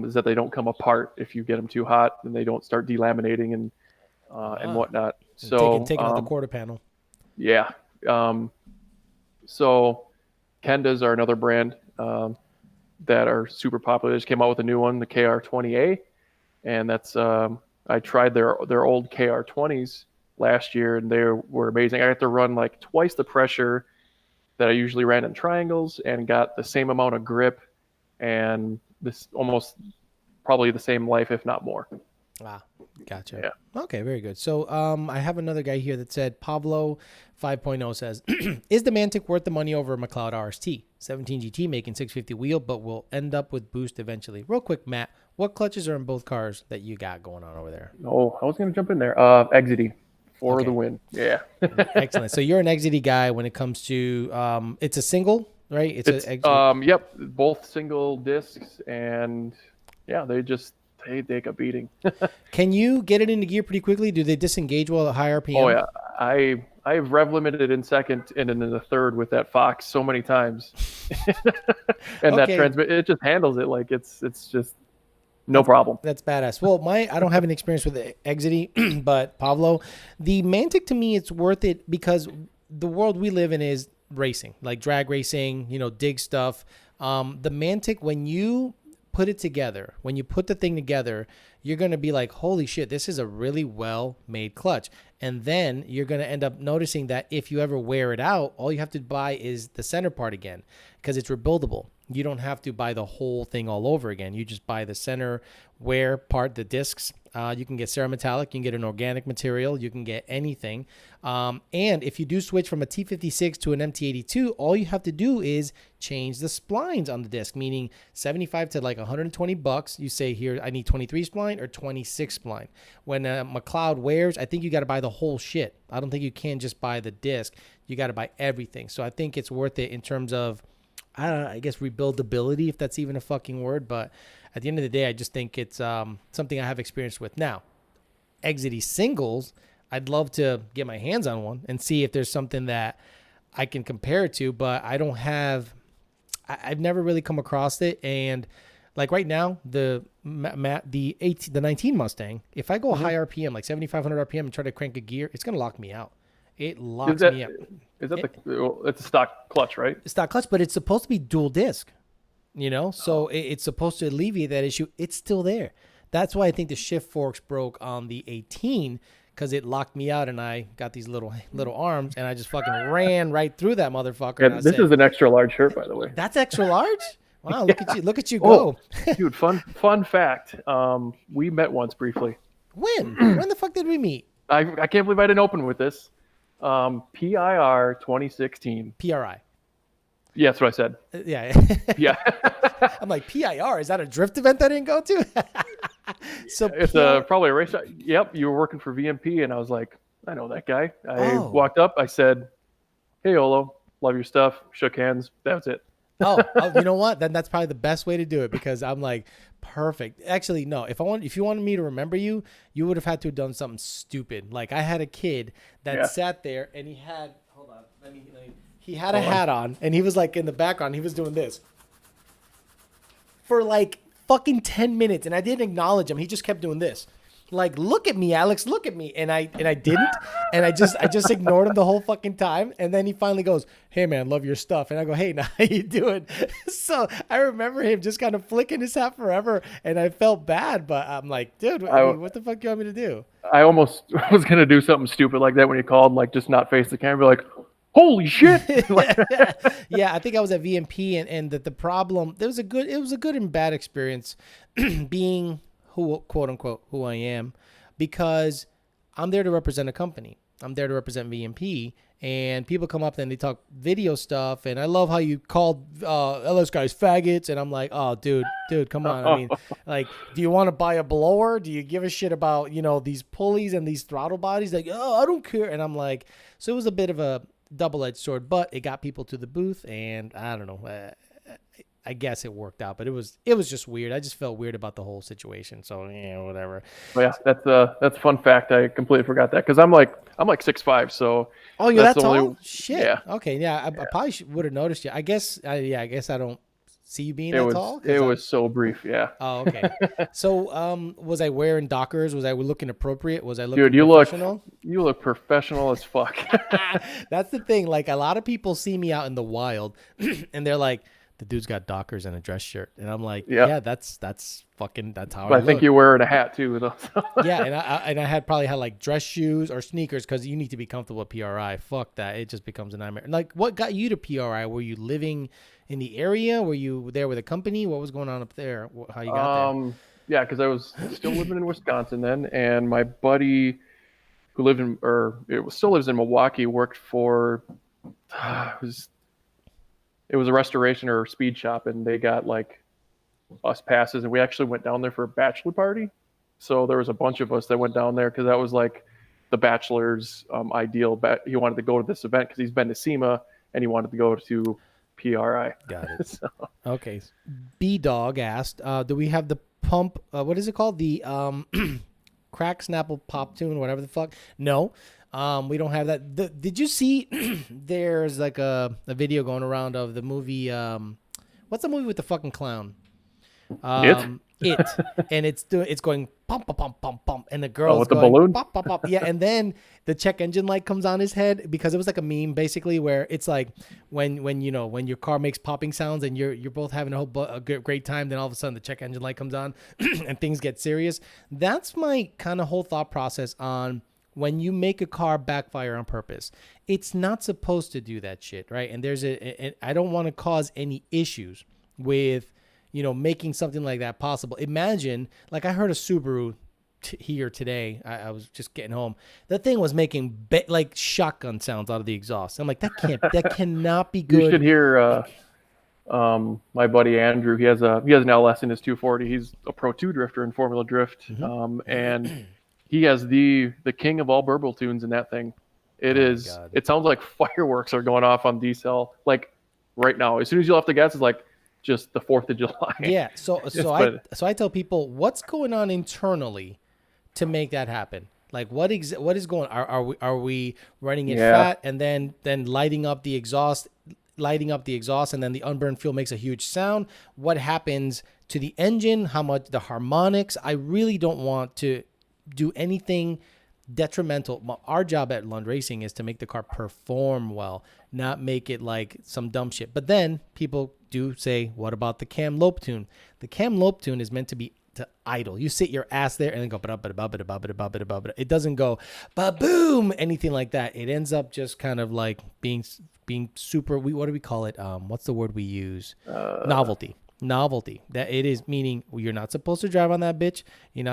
Is that they don't come apart if you get them too hot, and they don't start delaminating and whatnot. So Taking out the quarter panel. yeah. So Kendas are another brand that are super popular. They just came out with a new one, the KR20A, and that's I tried their old KR20s last year, and they were amazing. I got to run like twice the pressure that I usually ran in triangles, and got the same amount of grip, and this almost probably the same life, if not more. Ah, gotcha. Yeah. Okay, very good. So I have another guy here that said Pablo 5.0 says, is the Mantic worth the money over a McLeod RST? 17 GT making 650 wheel, but will end up with boost eventually. Real quick, Matt, what clutches are in both cars that you got going on over there? Oh, I was going to jump in there. Exidy for the win. Yeah. Excellent. So you're an Exidy guy when it comes to, it's a single, right? It's yep, both single discs, and yeah, they take a beating. Can you get it into gear pretty quickly? Do they disengage well at high RPM? Oh yeah, I've rev limited in second and in the third with that Fox so many times, and that transmit, it just handles it like it's just no problem. That's badass. Well, I don't have any experience with the Exidy, but Pablo, the Mantic to me, it's worth it because the world we live in is racing, like drag racing, dig stuff. The Mantic, when you put it together, when you put the thing together, you're going to be like, holy shit, this is a really well made clutch. And then you're going to end up noticing that if you ever wear it out, all you have to buy is the center part again because it's rebuildable. You don't have to buy the whole thing all over again. You just buy the center wear part, the discs. You can get ceраmetallic, you can get an organic material, you can get anything. And if you do switch from a T56 to an MT82, all you have to do is change the splines on the disc, meaning 75 to like $120. You say here, I need 23 spline or 26 spline. When McLeod wears, I think you got to buy the whole shit. I don't think you can just buy the disc. You got to buy everything. So I think it's worth it in terms of, I don't know, I guess rebuildability, if that's even a fucking word. But at the end of the day, I just think it's something I have experience with. Now, Exidy singles, I'd love to get my hands on one and see if there's something that I can compare it to, but I don't have, I've never really come across it. And like right now, the 19 Mustang, if I go high RPM, like 7,500 RPM and try to crank a gear, it's going to lock me out. It locks me up. Is that it's a stock clutch, right? Stock clutch, but it's supposed to be dual disc, so it's supposed to alleviate that issue. It's still there. That's why I think the shift forks broke on the 18 because it locked me out and I got these little arms and I just fucking ran right through that motherfucker. Yeah, this is an extra large shirt, by the way. That's extra large? Wow, look at you go. Dude, fun fact. We met once briefly. When the fuck did we meet? I can't believe I didn't open with this. PIR 2016. PRI. Yeah, that's what I said. Yeah. Yeah. I'm like, PIR, is that a drift event I didn't go to? So it's probably a race. Yep, you were working for VMP, and I was like, I know that guy. I walked up, I said, hey, Olo, love your stuff. Shook hands. That was it. oh, you know what? Then that's probably the best way to do it because I'm like, perfect. Actually, no. If you wanted me to remember you, you would have had to have done something stupid. Like I had a kid that sat there and he had, hold on, he had a hat on and he was like in the background. He was doing this for like fucking 10 minutes and I didn't acknowledge him. He just kept doing this. Like, look at me, Alex, look at me. And I didn't. And I just ignored him the whole fucking time. And then he finally goes, hey, man, love your stuff. And I go, hey, now how you doing? So I remember him just kind of flicking his hat forever. And I felt bad. But I'm like, dude, what the fuck do you want me to do? I almost was going to do something stupid like that when you called, like just not face the camera. Be like, holy shit. Yeah, I think I was at VMP. And the problem, it was a good and bad experience being who, quote unquote, who I am, because I'm there to represent a company. I'm there to represent VMP, and people come up and they talk video stuff. And I love how you called LS guys faggots. And I'm like, oh, dude, come on. I mean, like, do you want to buy a blower? Do you give a shit about, these pulleys and these throttle bodies? Like, oh, I don't care. And I'm like, so it was a bit of a double-edged sword, but it got people to the booth, and I don't know. I guess it worked out, but it was just weird. I just felt weird about the whole situation. So whatever. Well, yeah, that's a fun fact. I completely forgot that because I'm like 6'5", so. Oh, you're that tall? Shit. Yeah. Okay. Yeah. I probably would have noticed you. I guess I don't see you being It that was tall? it was so brief, yeah. Oh, okay. So, was I wearing Dockers? Was I looking appropriate? Was I Dude, looking professional? you look professional as fuck. That's the thing. Like a lot of people see me out in the wild, and they're like, "The dude's got Dockers and a dress shirt," and I'm like, Yeah. "Yeah, that's how I But I think look." you're wearing a hat too, though. So. Yeah, and I had probably had like dress shoes or sneakers because you need to be comfortable at PRI. Fuck that, it just becomes a nightmare. Like, what got you to PRI? Were you living in the area? Were you there with a company? What was going on up there? How you got there? Yeah, because I was still living in Wisconsin then, and my buddy who lived in, or still lives in Milwaukee, worked for, it was a restoration or speed shop, and they got like us passes, and we actually went down there for a bachelor party. So there was a bunch of us that went down there because that was like the bachelor's ideal. He wanted to go to this event because he's been to SEMA and he wanted to go to PRI. Got it. So, Okay. B Dog asked, "Do we have the pump? What is it called? The crack Snapple pop tune, whatever the fuck." No, we don't have that. Did you see? There's like a video going around of the movie. What's the movie with the fucking clown? It and it's going pump pump pump pump pump, and the girl's with the going balloon? pop pop pop. Yeah, and then the check engine light comes on his head because it was like a meme basically where it's like when you know when your car makes popping sounds and you're both having a great time, then all of a sudden the check engine light comes on and things get serious. That's my kind of whole thought process on when you make a car backfire on purpose. It's not supposed to do that shit, right? And there's I don't want to cause any issues with making something like that possible. Imagine, like I heard a Subaru here today. I was just getting home. That thing was making like shotgun sounds out of the exhaust. I'm like, that cannot be good. You should hear my buddy Andrew. He has an LS in his 240. He's a Pro 2 drifter in Formula Drift, and he has the king of all burble tunes in that thing. It sounds like fireworks are going off on D-Cell like right now. As soon as you left the gas, it's like just the 4th of July. Yeah. So I tell people what's going on internally to make that happen. Like what is going on? Are we running it fat and then lighting up the exhaust and then the unburned fuel makes a huge sound? What happens to the engine? How much the harmonics? I really don't want to do anything detrimental. Our job at Lund Racing is to make the car perform well, not make it like some dumb shit. But then people do say, what about the cam lope tune? The cam lope tune is meant to be to idle. You sit your ass there and then go it doesn't go ba-boom, anything like that. It ends up just kind of like being super, what do we call it? What's the word we use? Novelty. That it is, meaning you're not supposed to drive on that bitch.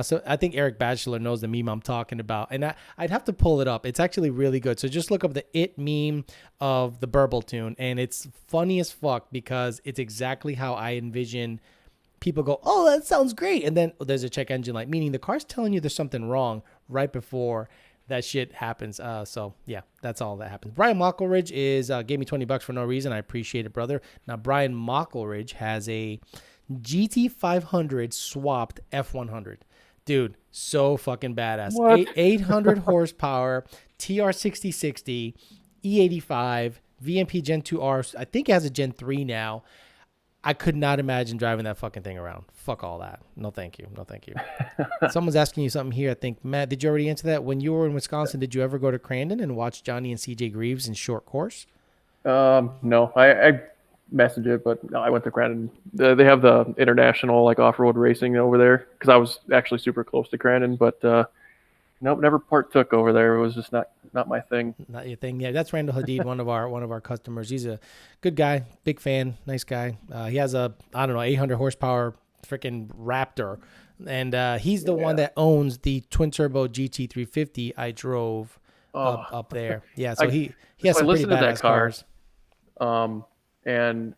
So I think Eric Batchelor knows the meme I'm talking about, and I'd have to pull it up. It's actually really good. So just look up the It meme of the burble tune, and it's funny as fuck because it's exactly how I envision people go, oh, that sounds great, and then there's a check engine light, meaning the car's telling you there's something wrong right before that shit happens. So yeah, that's all that happens. Brian Mockleridge gave me $20 for no reason. I appreciate it, brother. Now Brian Mockleridge has a GT500 swapped F100. Dude, so fucking badass. What? 800 horsepower, TR6060, E85, VMP Gen 2R. I think it has a Gen 3 now. I could not imagine driving that fucking thing around. Fuck all that. No, thank you. Someone's asking you something here. I think, Matt, did you already answer that? When you were in Wisconsin, did you ever go to Crandon and watch Johnny and CJ Greaves in short course? No, I messaged it, but no, I went to Crandon. They have the international like off-road racing over there because I was actually super close to Crandon, but nope, never partook over there. It was just not my thing. Not your thing. Yeah, that's Randall Hadid, one of our customers. He's a good guy, big fan, nice guy. He has a 800 horsepower freaking Raptor, and he's the one that owns the twin turbo GT350 I drove up there. Yeah, so he has some pretty badass cars. And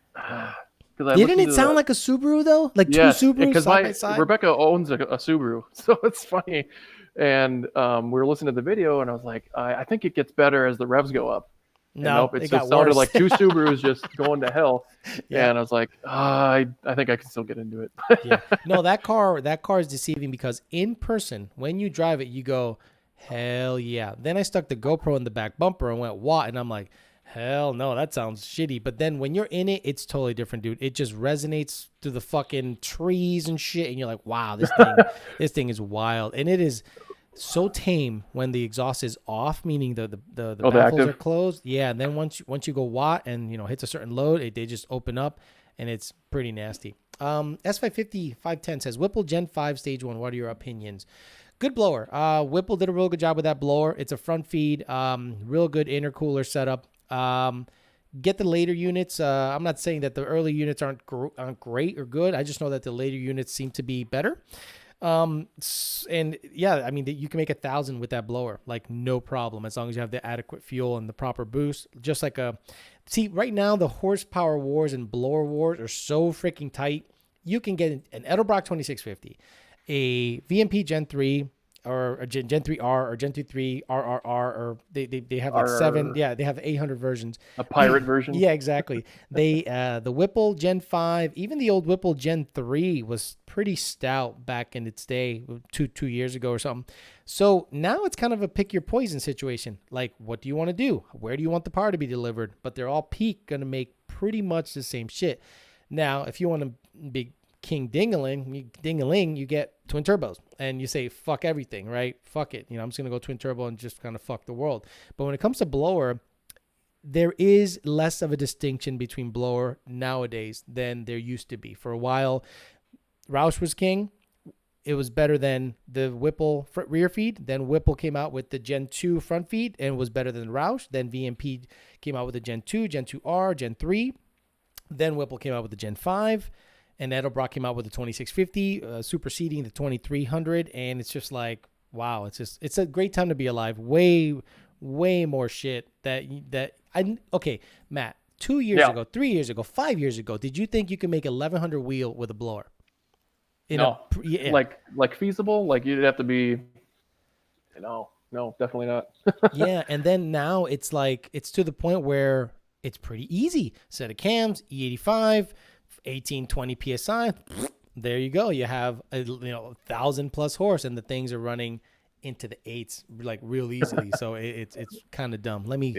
didn't it sound like a Subaru though? Like two Subarus side by side? Rebecca owns a Subaru, so it's funny. And we were listening to the video, and I was like, I think it gets better as the revs go up. Nope, it sounded worse. Like two Subarus just going to hell. Yeah. And I was like, I think I can still get into it. Yeah. No, that car is deceiving because in person, when you drive it, you go, hell yeah. Then I stuck the GoPro in the back bumper and went, what? And I'm like, Hell no, that sounds shitty. But then when you're in it, it's totally different, dude. It just resonates through the fucking trees and shit, and you're like, wow, this thing is wild, and it is so tame when the exhaust is off, meaning the Oh, the baffles are active. closed. Yeah, and then once you go watt and hits a certain load, they just open up, and it's pretty nasty. S550 510 says Whipple Gen 5 Stage 1. What are your opinions? Good blower. Whipple did a real good job with that blower. It's a front feed, real good intercooler setup. Get the later units. I'm not saying that the early units aren't great or good. I just know that the later units seem to be better. And yeah, I mean, you can make 1,000 with that blower, like no problem, as long as you have the adequate fuel and the proper boost. Just like see, right now the horsepower wars and blower wars are so freaking tight. You can get an Edelbrock 2650, a VMP Gen 3, or a Gen 3R, or Gen 3 RRR, or they have like seven. Yeah, they have 800 versions. A pirate version. Yeah, exactly. They the Whipple Gen 5, even the old Whipple Gen 3 was pretty stout back in its day, two years ago or something. So now it's kind of a pick your poison situation. Like, what do you want to do? Where do you want the power to be delivered? But they're all peak going to make pretty much the same shit. Now, if you want to be king dingaling, you get twin turbos, and you say fuck everything, right? Fuck it, I'm just gonna go twin turbo and just kind of fuck the world. But when it comes to blower, there is less of a distinction between blower nowadays than there used to be. For a while, Roush was king. It was better than the Whipple rear feed. Then Whipple came out with the Gen 2 front feed and was better than Roush. Then VMP came out with the Gen 2, Gen 2R, Gen 3. Then Whipple came out with the Gen 5. And Edelbrock came out with the 2650, superseding the 2300. And it's just like, wow, it's a great time to be alive. Way more shit okay, Matt, 2 years ago, 3 years ago, 5 years ago, did you think you could make 1100 wheel with a blower? Like feasible? Like you'd have to be, no, definitely not. Yeah, and then now it's like, it's to the point where it's pretty easy. Set of cams, E85, 1820 PSI. There you go. You have 1,000 plus horse, and the things are running into the eights like real easily. So it's kind of dumb. Let me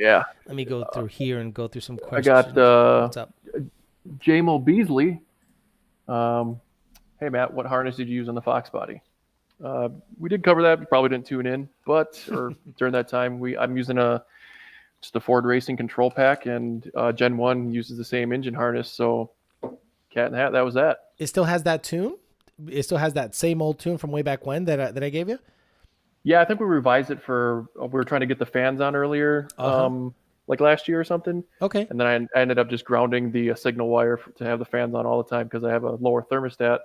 go through here and go through some questions. I got what's up? Jamo Beasley. Hey Matt, what harness did you use on the Fox body? We did cover that. You probably didn't tune in, or during that time, I'm using just a Ford Racing control pack, and Gen 1 uses the same engine harness. So cat in the hat, that was that. It still has that tune? It still has that same old tune from way back when that I gave you? Yeah, I think we revised it we were trying to get the fans on earlier, like last year or something. Okay. And then I ended up just grounding the signal wire to have the fans on all the time because I have a lower thermostat,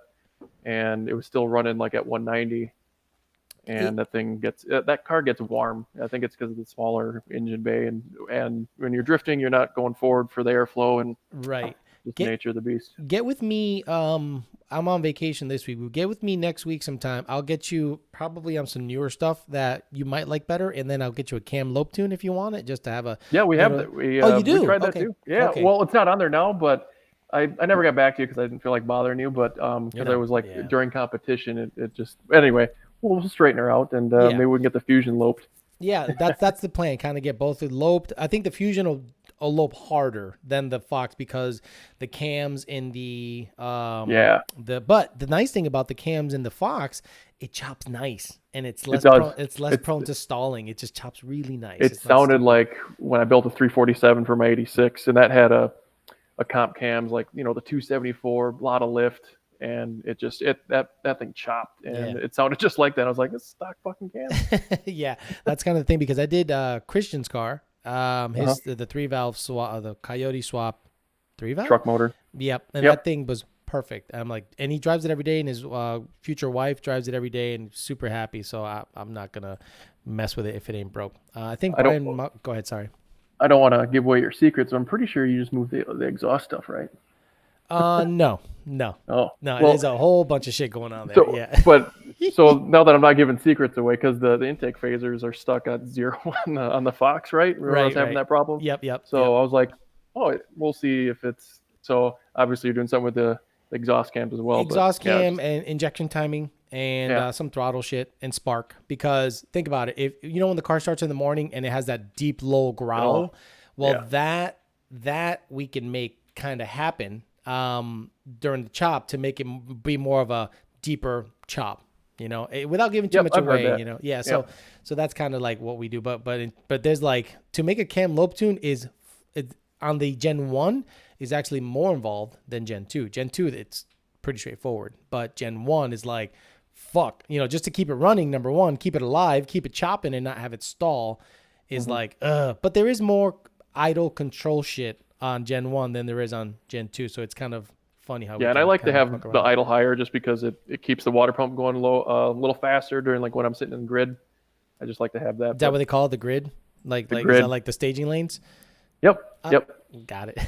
and it was still running like at 190. And that car gets warm. I think it's because of the smaller engine bay, and when you're drifting, you're not going forward for the airflow, and right. The nature of the beast. Get with me. I'm on vacation this week. Get with me next week sometime. I'll get you probably on some newer stuff that you might like better, and then I'll get you a Cam Lope tune if you want it, just to have a. Yeah, we have that. You do? We tried that too. Yeah. Okay. Well, it's not on there now, but I never got back to you because I didn't feel like bothering you. But because I was like during competition, it just anyway. We'll straighten her out, and maybe we can get the Fusion loped. Yeah, that's the plan. Kind of get both loped. I think the Fusion will lope harder than the Fox because the cams in the but the nice thing about the cams in the Fox, it chops nice, and it's less prone to stalling. It just chops really nice. It sounded like when I built a 347 for my 86, and that had a comp cams like the 274, a lot of lift. And that thing chopped, and it sounded just like that. I was like, "It's stock fucking cam." Yeah, that's kind of the thing because I did Christian's car, the 3-valve swap, the Coyote swap, 3-valve truck motor. Yep, and that thing was perfect. I'm like, and he drives it every day, and his future wife drives it every day, and super happy. So I'm not gonna mess with it if it ain't broke. I think Brian. Go ahead. Sorry. I don't want to give away your secrets. I'm pretty sure you just moved the exhaust stuff, right? No. Oh, no. There's a whole bunch of shit going on there. So now that I'm not giving secrets away, because the intake phasers are stuck at 0 on the Fox, right? Remember I was having that problem. Yep. So I was like, we'll see if it's. So obviously you're doing something with the exhaust cams as well. Exhaust cam and injection timing and some throttle shit and spark. Because think about it, if when the car starts in the morning and it has that deep low growl. Well, that we can make kind of happen during the chop to make it be more of a deeper chop, without giving too Yep, much I've heard away, that. Yeah, so Yep. so that's kind of like what we do, but there's like to make a cam lobe tune on the Gen 1 is actually more involved than Gen 2. Gen 2 it's pretty straightforward, but Gen 1 is like fuck, just to keep it running, number one, keep it alive, keep it chopping and not have it stall is Hmm. like but there is more idle control shit on Gen 1 than there is on Gen 2, so it's kind of funny how we Yeah, and I can like to kind of have fuck the around. idle higher just because it keeps the water pump going low, a little faster during like when I'm sitting in the grid. I just like to have Is that, that what but they call it, the grid? Like the is that grid. like the staging lanes? Yep. Uh, Yep. got it.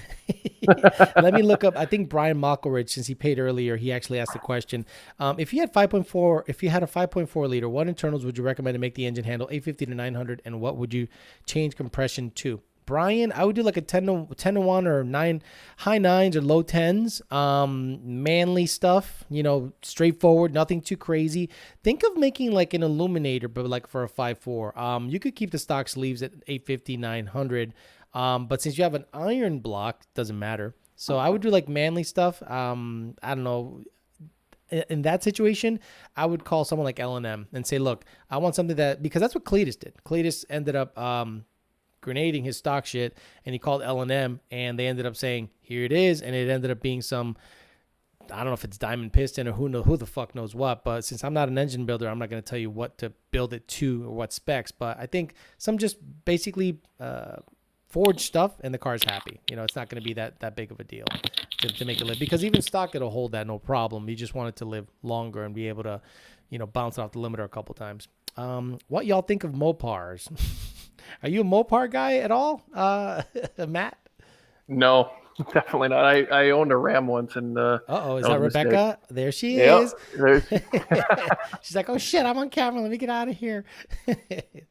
Let me look up. I think Brian Malkovich, since he paid earlier, he actually asked the question: if you had 5.4, if you had a 5.4 liter, what internals would you recommend to make the engine handle 850 to 900, and what would you change compression to? Brian, I would do like a 10 to 1 or 9 high nines or low tens. Manly stuff, straightforward, nothing too crazy. Think of making like an illuminator, but like for a 5.4. You could keep the stock sleeves at 850, 900. But since you have an iron block, doesn't matter. So I would do like manly stuff. I don't know. In that situation, I would call someone like L&M and say, look, I want something that, because that's what Cletus did. Cletus ended up grenading his stock shit, and he called L&M, and they ended up saying, here it is, and it ended up being some, I don't know if it's diamond piston or who the fuck knows what, but since I'm not an engine builder, I'm not going to tell you what to build it to or what specs, but I think some just basically forged stuff and the car's happy. It's not going to be that big of a deal to make it live, because even stock, it'll hold that no problem. You just want it to live longer and be able to, bounce it off the limiter a couple times. What y'all think of Mopars? Are you a Mopar guy at all, Matt? No, definitely not. I owned a Ram once, and Uh-oh, is that was that a mistake. Rebecca? There she Yep. is. There's. She's like, oh shit, I'm on camera. Let me get out of here.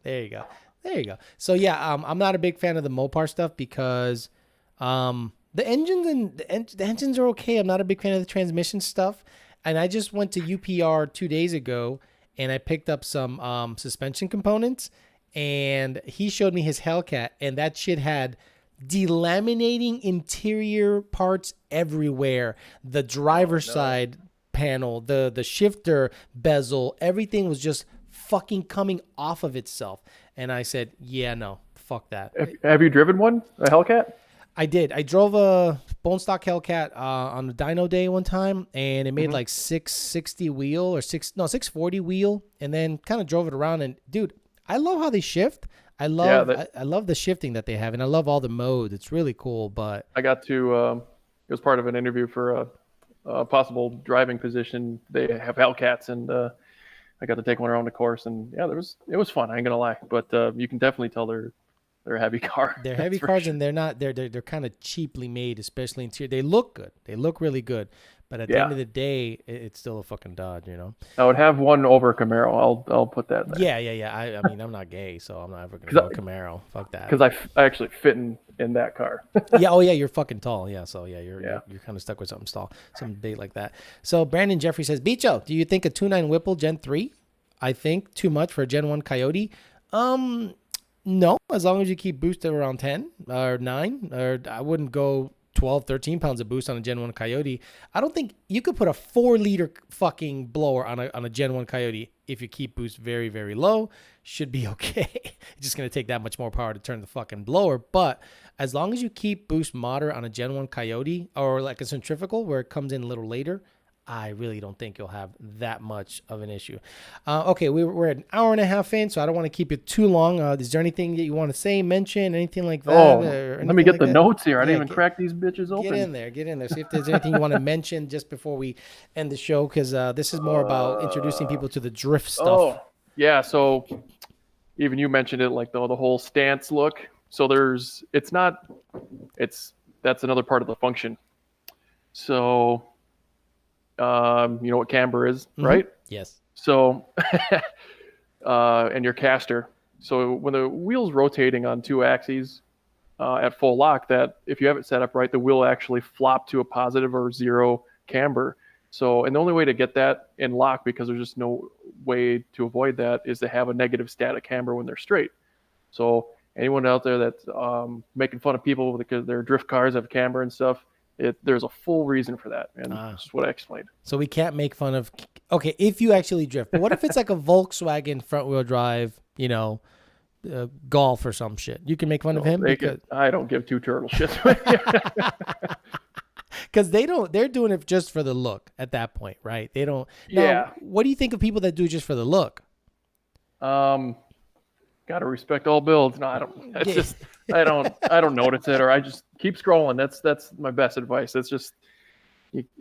There you go. There you go. So yeah, I'm not a big fan of the Mopar stuff because the engines and the engines are okay. I'm not a big fan of the transmission stuff. And I just went to UPR 2 days ago and I picked up some suspension components, and he showed me his Hellcat, and that shit had delaminating interior parts everywhere. The Oh driver's no. side panel, the shifter bezel, everything was just fucking coming off of itself. And I said, yeah, no, fuck that. Have you driven one? A Hellcat? I did. I drove a bone stock Hellcat on the dyno day one time, and it made Hmm. like 660 wheel or 640 wheel, and then kind of drove it around. And dude, I love how they shift. I Yeah, love that I, I love the shifting that they have, and I love all the modes. It's really cool. But I got to. It was part of an interview for a possible driving position. They have Hellcats, and I got to take one around the course, and yeah, it was fun. I ain't gonna lie, but you can definitely tell they're a heavy car. they're That's heavy for cars, sure. and they're kind of cheaply made, especially interior. They look good. They look really good. But at the end Yeah, of the day, it's still a fucking Dodge. I would have one over Camaro. I'll put that there Yeah. I mean, I'm not gay, so I'm not ever gonna because go a Camaro. Fuck that. I actually fit in that car. Yeah. Oh yeah, you're fucking tall. Yeah. So yeah, you're Yeah. you're, you're kind of stuck with something tall, something big like that. So Brandon Jeffrey says, Bicho, do you think a 2.9 Whipple Gen 3? I think too much for a Gen 1 Coyote. Um, no, as long as you keep boosted around 10 or 9, or I wouldn't go 12, 13 pounds of boost on a Gen 1 Coyote. I don't think you could put a 4 liter fucking blower on a Gen 1 Coyote if you keep boost very, very low. Should be okay. It's just going to take that much more power to turn the fucking blower. But as long as you keep boost moderate on a Gen 1 Coyote or like a centrifugal where it comes in a little later, I really don't think you'll have that much of an issue. Okay, we're at an hour and a half in, so I don't want to keep it too long. Is there anything that you want to say, mention, anything like that, Oh, or let me anything get like the that? notes here. I didn't Yeah, even crack these bitches get open. in there. Get in there. See if there's anything you want to mention just before we end the show, because this is more about introducing Uh, people to the drift stuff. oh, yeah. So even you mentioned it, like the whole stance look. So it's not, it's that's another part of the function. So you know what camber is, Mm-hmm. right? Yes. So and your caster. So when the wheel's rotating on two axes at full lock, that if you have it set up right, the wheel actually flop to a positive or zero camber. So, and the only way to get that in lock, because there's just no way to avoid that, is to have a negative static camber when they're straight. So, anyone out there that's making fun of people because their drift cars have camber and stuff, there's a full reason for that, and that's what I explained. So we can't make fun of. Okay, if you actually drift, but what if it's like a Volkswagen front wheel drive, Golf or some shit? You can make fun of him because I don't give two turtle shits. because they're doing it just for the look at that point, right? They don't. Now, Yeah. what do you think of people that do it just for the look? Gotta respect all builds. No, I don't. It's just I don't notice it, or I just keep scrolling. That's my best advice. It's just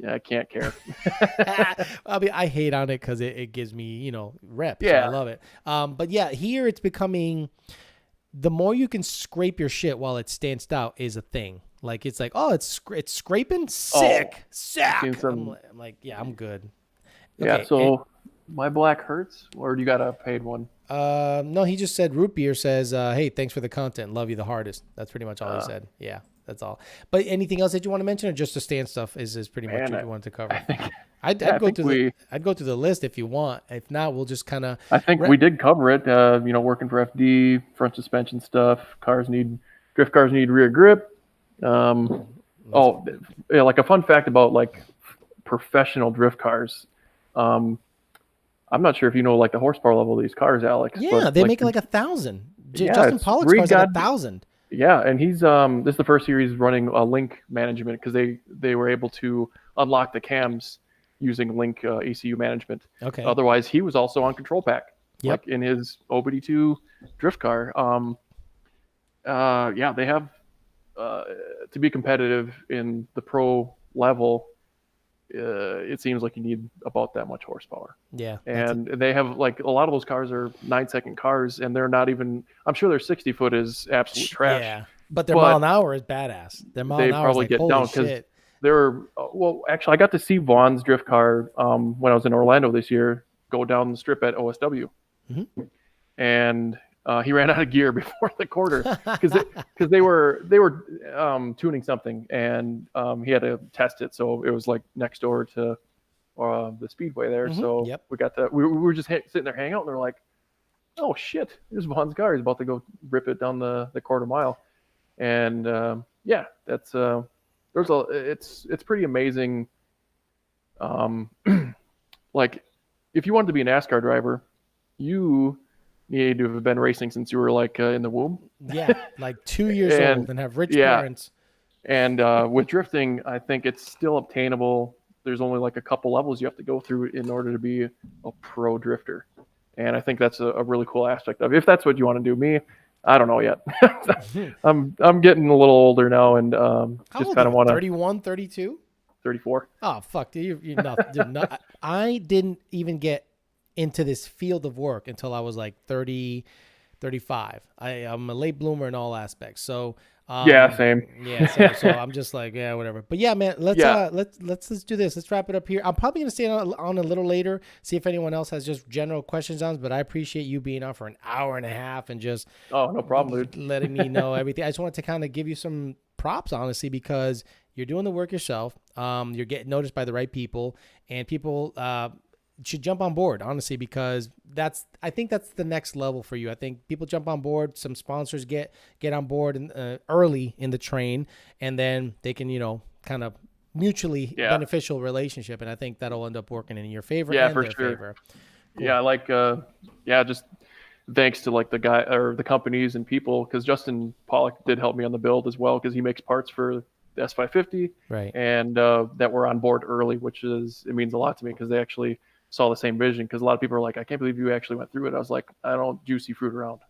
I can't care. I mean, I hate on it because it gives me rep. Yeah. So I love it. But yeah, here it's becoming the more you can scrape your shit while it stands out is a thing. Like it's like, oh, it's scraping, sick. I'm like, yeah, I'm good. Yeah. Okay, So my black hurts, or do you got a paid one? No, he just said root beer says, hey, thanks for the content. Love you the hardest. That's pretty much all he said. Yeah, that's all. But anything else that you want to mention, or just the stand stuff is pretty much what you wanted to cover? I'd go through the list if you want. If not, we'll just kind of. I think we did cover it. Working for FD, front suspension stuff. Drift cars need rear grip. Like a fun fact about like professional drift cars. I'm not sure if you know like the horsepower level of these cars, Alex. Yeah, but they make like 1,000. Justin Pollock's cars like 1,000. Yeah, and he's this is the first year he's running link management because they were able to unlock the cams using link ECU management. Okay. Otherwise, he was also on control pack, Yep. like in his OBD2 drift car. They have to be competitive in the pro level. It seems like you need about that much horsepower. Yeah. And they have like a lot of those cars are 9-second cars, and they're not even. I'm sure their 60-foot is absolute trash. Yeah, but their mile an hour is badass. Their mile an hour probably is like, get down because they're. Well, actually, I got to see Vaughn's drift car when I was in Orlando this year go down the strip at OSW, and he ran out of gear before the quarter because they were tuning something, and he had to test it. So it was like next door to the speedway there. So we were just sitting there hanging out, and they're like, "Oh shit, here's Vaughn's car. He's about to go rip it down the quarter mile." And that's it's pretty amazing. Like if you wanted to be a NASCAR driver, you need to have been racing since you were like in the womb. Yeah, like 2 years old and have rich parents. And with drifting, I think it's still obtainable. There's only like a couple levels you have to go through in order to be a pro drifter. And I think that's a really cool aspect of it. If that's what you want to do. Me, I don't know yet. I'm getting a little older now, and just kind of want to. 31, 32? 34. Oh, fuck. You're not. I didn't even get into this field of work until I was like 30, 35. I'm a late bloomer in all aspects. So same. Yeah, so I'm just like, yeah, whatever. But yeah, man, let's do this. Let's wrap it up here. I'm probably gonna stay on a little later, see if anyone else has just general questions on. But I appreciate you being on for an hour and a half and just no problem, dude. letting me know everything. I just wanted to kind of give you some props, honestly, because you're doing the work yourself. You're getting noticed by the right people, and people should jump on board, honestly, because I think that's the next level for you. I think people jump on board, some sponsors get on board early in the train, and then they can, kind of mutually beneficial relationship. And I think that'll end up working in your favor and for their sure. favor. Cool. Yeah, like, just thanks to like the guy or the companies and people, because Justin Pollock did help me on the build as well, because he makes parts for the S550, right? And that we're on board early, it means a lot to me, because they actually saw the same vision. Because a lot of people are like, I can't believe you actually went through it. I was like, I don't juicy fruit around.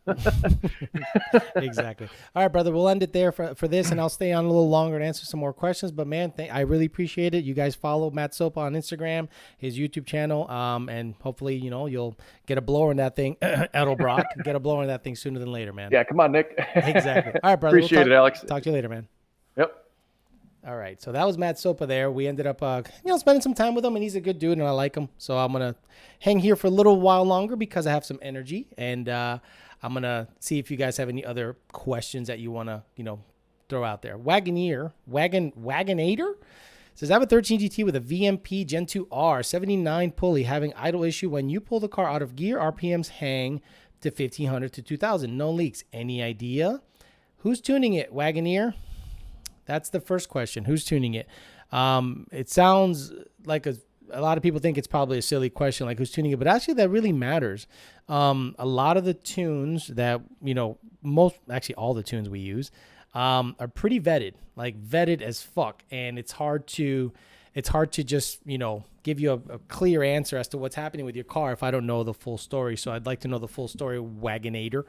Exactly. All right, brother, we'll end it there for this, and I'll stay on a little longer to answer some more questions. But man, I really appreciate it. You guys follow Matt Soppa on Instagram, his YouTube channel, and hopefully you'll get a blower in that thing. Edelbrock, get a blower in that thing sooner than later, man. Yeah, come on, Nick. Exactly. All right, brother. Appreciate it, Alex. Talk to you later, man. Yep. All right, so that was Matt Soppa there. We ended up, spending some time with him, and he's a good dude, and I like him. So I'm going to hang here for a little while longer because I have some energy, and I'm going to see if you guys have any other questions that you want to, throw out there. Wagonator says, I have a 13 GT with a VMP Gen 2R, 79 pulley, having idle issue. When you pull the car out of gear, RPMs hang, to 1,500 to 2,000. No leaks. Any idea? Who's tuning it, Wagoneer? That's the first question. Who's tuning it? It sounds like a lot of people think it's probably a silly question, like who's tuning it, but actually that really matters. A lot of the tunes that, actually all the tunes we use are pretty vetted, like vetted as fuck. And it's hard to just, give you a clear answer as to what's happening with your car if I don't know the full story. So I'd like to know the full story, Wagonator,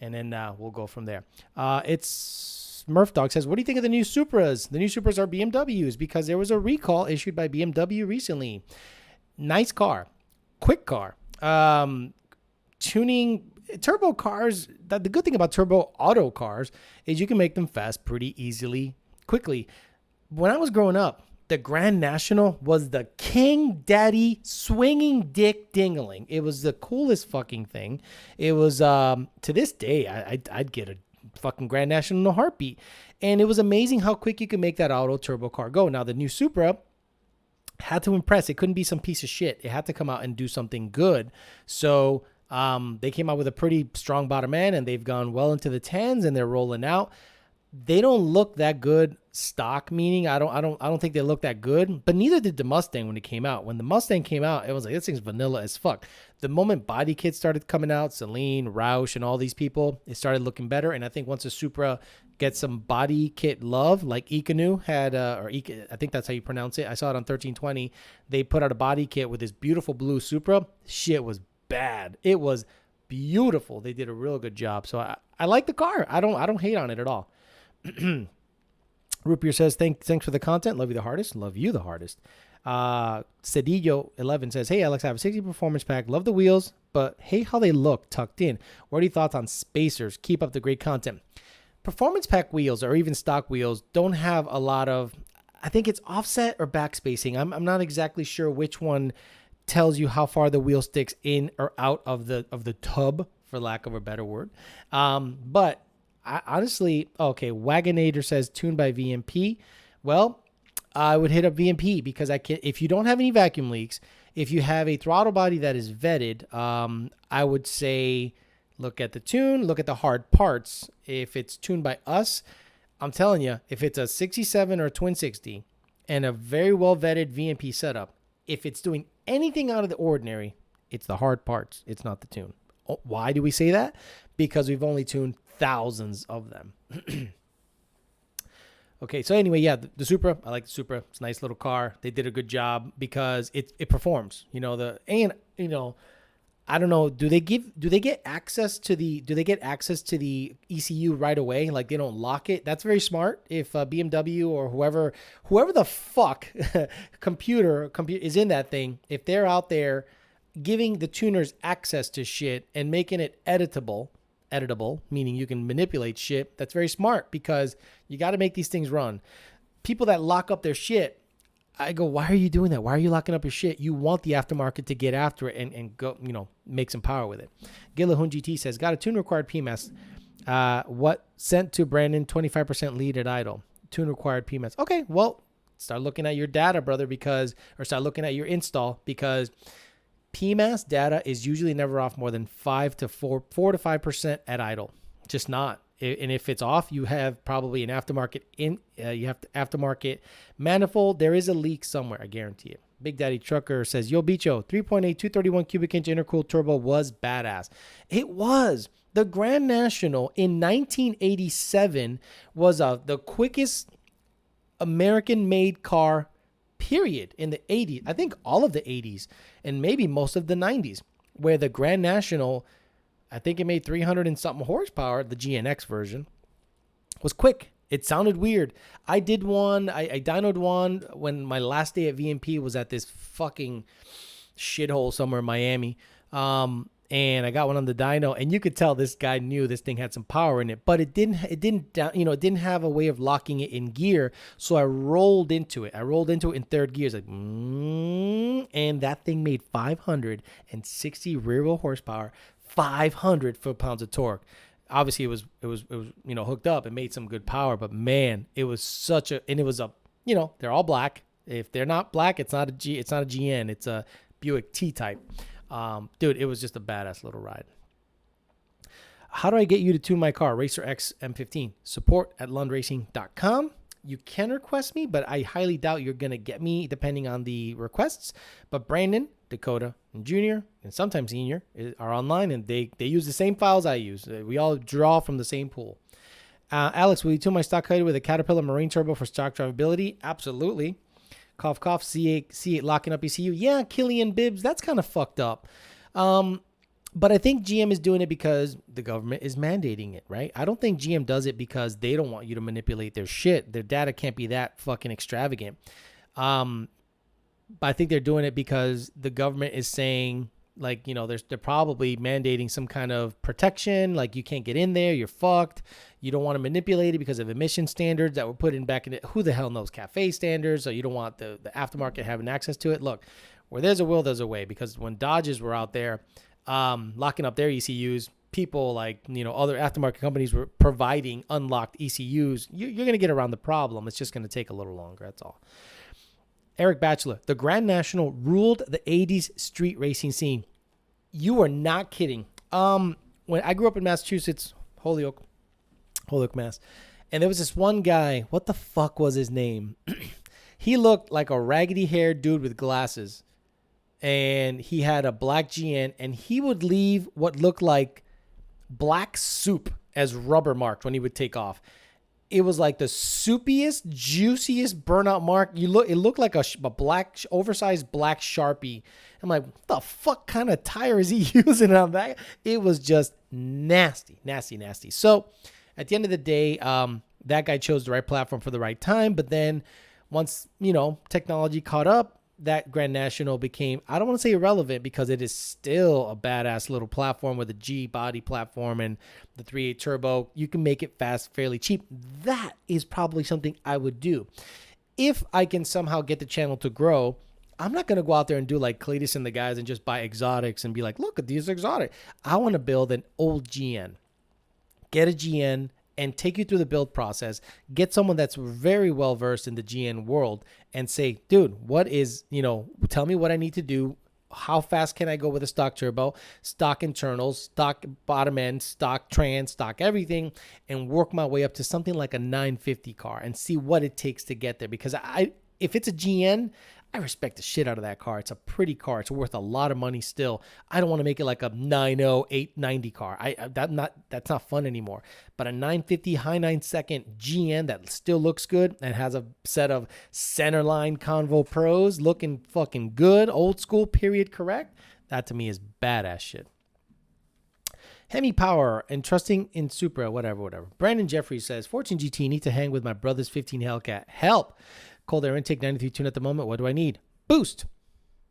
and then we'll go from there. It's Murph Dog says, what do you think of the new Supras? The new Supras are BMWs because there was a recall issued by BMW recently. Nice car, quick car. Tuning turbo cars. The good thing about turbo auto cars is you can make them fast pretty easily, quickly. When I was growing up, the Grand National was the king daddy swinging dick dingling. It was the coolest fucking thing. It was, to this day, I'd get a fucking Grand National in a heartbeat. And it was amazing how quick you could make that auto turbo car go. Now, the new Supra had to impress. It couldn't be some piece of shit. It had to come out and do something good. So they came out with a pretty strong bottom end, and they've gone well into the tens, and they're rolling out. They don't look that good stock, meaning I don't think they look that good, but neither did the Mustang when it came out. When the Mustang came out, it was like, this thing's vanilla as fuck. The moment body kits started coming out, Celine, Roush, and all these people, it started looking better. And I think once a Supra gets some body kit love, like Icanu had, I think that's how you pronounce it. I saw it on 1320. They put out a body kit with this beautiful blue Supra. Shit was bad. It was beautiful. They did a real good job. So I like the car. I don't hate on it at all. Rupier says, thanks for the content. Love you the hardest. Love you the hardest. Cedillo 11 says, hey Alex, I have a 60 performance pack. Love the wheels, but hey how they look tucked in. What are your thoughts on spacers? Keep up the great content. Performance pack wheels or even stock wheels don't have a lot of, I think it's offset or back spacing. I'm not exactly sure which one tells you how far the wheel sticks in or out of the tub, for lack of a better word. But honestly, okay, Wagonator says tuned by VMP. Well, I would hit up VMP because if you don't have any vacuum leaks, if you have a throttle body that is vetted, I would say look at the tune, look at the hard parts. If it's tuned by us, I'm telling you, if it's a 67 or a twin 60 and a very well vetted VMP setup, if it's doing anything out of the ordinary, it's the hard parts. It's not the tune. Why do we say that? Because we've only tuned thousands of them. Okay, so anyway, yeah, the Supra, I like the Supra. It's a nice little car. They did a good job because it performs. I don't know, do they get access to the ECU right away? Like they don't lock it? That's very smart. If BMW or whoever the fuck computer is in that thing, if they're out there giving the tuners access to shit and making it editable, meaning you can manipulate shit, that's very smart because you got to make these things run. People that lock up their shit, I go, why are you doing that? Why are you locking up your shit? You want the aftermarket to get after it and go, make some power with it. Gilahun GT says, got a tune required PMS. What sent to Brandon 25% lead at idle? Tune required PMS. Okay, well, start looking at your data, brother, start looking at your install because PMAS data is usually never off more than 4 to 5% at idle. Just not. And if it's off, you have probably an aftermarket aftermarket manifold. There is a leak somewhere, I guarantee it. Big Daddy Trucker says, Yo Bicho, 3.8 231 cubic inch intercooled turbo was badass. It was. The Grand National in 1987 was the quickest American-made car period in the 80s. I think all of the 80s and maybe most of the 90s, where the Grand National, I think it made 300 and something horsepower, the GNX version, was quick. It sounded weird. I did one, I dynoed one when my last day at VMP was at this fucking shithole somewhere in Miami. And I got one on the dyno, and you could tell this guy knew this thing had some power in it, but it didn't have a way of locking it in gear. So I rolled into it. In third gear, and that thing made 560 rear wheel horsepower, 500 foot-pounds of torque. Obviously, it was hooked up and made some good power, but man, it was they're all black. If they're not black, it's not a GN. It's a Buick T-type. Dude, it was just a badass little ride. How do I get you to tune my car? Racer X M15. Support at lundracing.com. You can request me, but I highly doubt you're going to get me depending on the requests. But Brandon, Dakota, and Junior, and sometimes Senior are online, and they use the same files I use. We all draw from the same pool. Alex, will you tune my stock Coyote with a Caterpillar Marine Turbo for stock drivability? Absolutely. Cough, cough, C8 locking up ECU. Yeah, Killian Bibbs, that's kind of fucked up. But I think GM is doing it because the government is mandating it, right? I don't think GM does it because they don't want you to manipulate their shit. Their data can't be that fucking extravagant. But I think they're doing it because the government is saying, like, you know, they're probably mandating some kind of protection. Like, you can't get in there. You're fucked. You don't want to manipulate it because of emission standards that were put in back in it. Who the hell knows CAFE standards? So you don't want the aftermarket having access to it. Look, where there's a will, there's a way. Because when Dodges were out there locking up their ECUs, people like, you know, other aftermarket companies were providing unlocked ECUs. You're going to get around the problem. It's just going to take a little longer. That's all. Eric Batchelor, the Grand National ruled the 80s street racing scene. You are not kidding. When I grew up in Massachusetts, Holyoke, Mass, and there was this one guy. What the fuck was his name? He looked like a raggedy-haired dude with glasses, and he had a black GN, and he would leave what looked like black soup as rubber marked when he would take off. It was like the soupiest, juiciest burnout mark. It looked like a black, oversized black Sharpie. I'm like, what the fuck kind of tire is he using on that? It was just nasty, nasty, nasty. So at the end of the day, that guy chose the right platform for the right time. But then once, you know, technology caught up, that Grand National became, I don't want to say irrelevant because it is still a badass little platform with a G body platform and the 3.8 turbo. You can make it fast, fairly cheap. That is probably something I would do. If I can somehow get the channel to grow, I'm not going to go out there and do like Cletus and the guys and just buy exotics and be like, look at these exotic. I want to build an old GN. Get a GN and take you through the build process, get someone that's very well versed in the GN world and say, dude, what is, you know, tell me what I need to do. How fast can I go with a stock turbo, stock internals, stock bottom end, stock trans, stock everything, and work my way up to something like a 950 car and see what it takes to get there. Because if it's a GN, I respect the shit out of that car. It's a pretty car. It's worth a lot of money still. I don't want to make it like a 90, 890 car. That's not fun anymore. But a 950 high 9-second GN that still looks good and has a set of centerline Convo Pros looking fucking good, old school, period correct. That to me is badass shit. Hemi Power and trusting in Supra, whatever. Brandon Jeffries says, Fortune GT, need to hang with my brother's 15 Hellcat. Help! Cold air intake 93 tune at the moment. What do I need? Boost.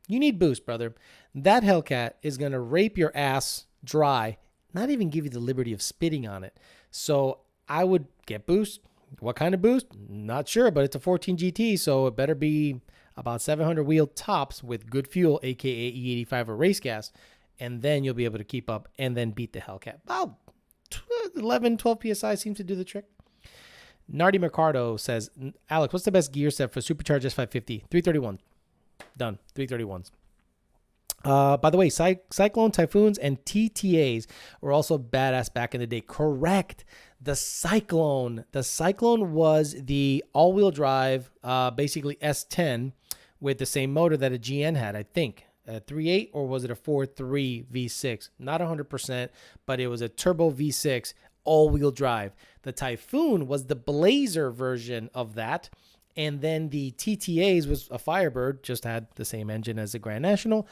You need boost, brother. That Hellcat is going to rape your ass dry, not even give you the liberty of spitting on it. So I would get boost. What kind of boost? Not sure, but it's a 14 GT, so it better be about 700 wheel tops with good fuel, aka E85 or race gas, and then you'll be able to keep up and then beat the Hellcat. About 11, 12 PSI seems to do the trick. Nardi Mercado says, Alex, what's the best gear set for Supercharged S550? 331. Done. 331s. By the way, Cyclone, Typhoons, and TTAs were also badass back in the day. Correct. The Cyclone was the all-wheel drive, basically S10 with the same motor that a GN had, I think. A 3.8 or was it a 4.3 V6? Not 100%, but it was a turbo V6 all-wheel drive. The Typhoon was the Blazer version of that. And then the TTAs was a Firebird, just had the same engine as the Grand National.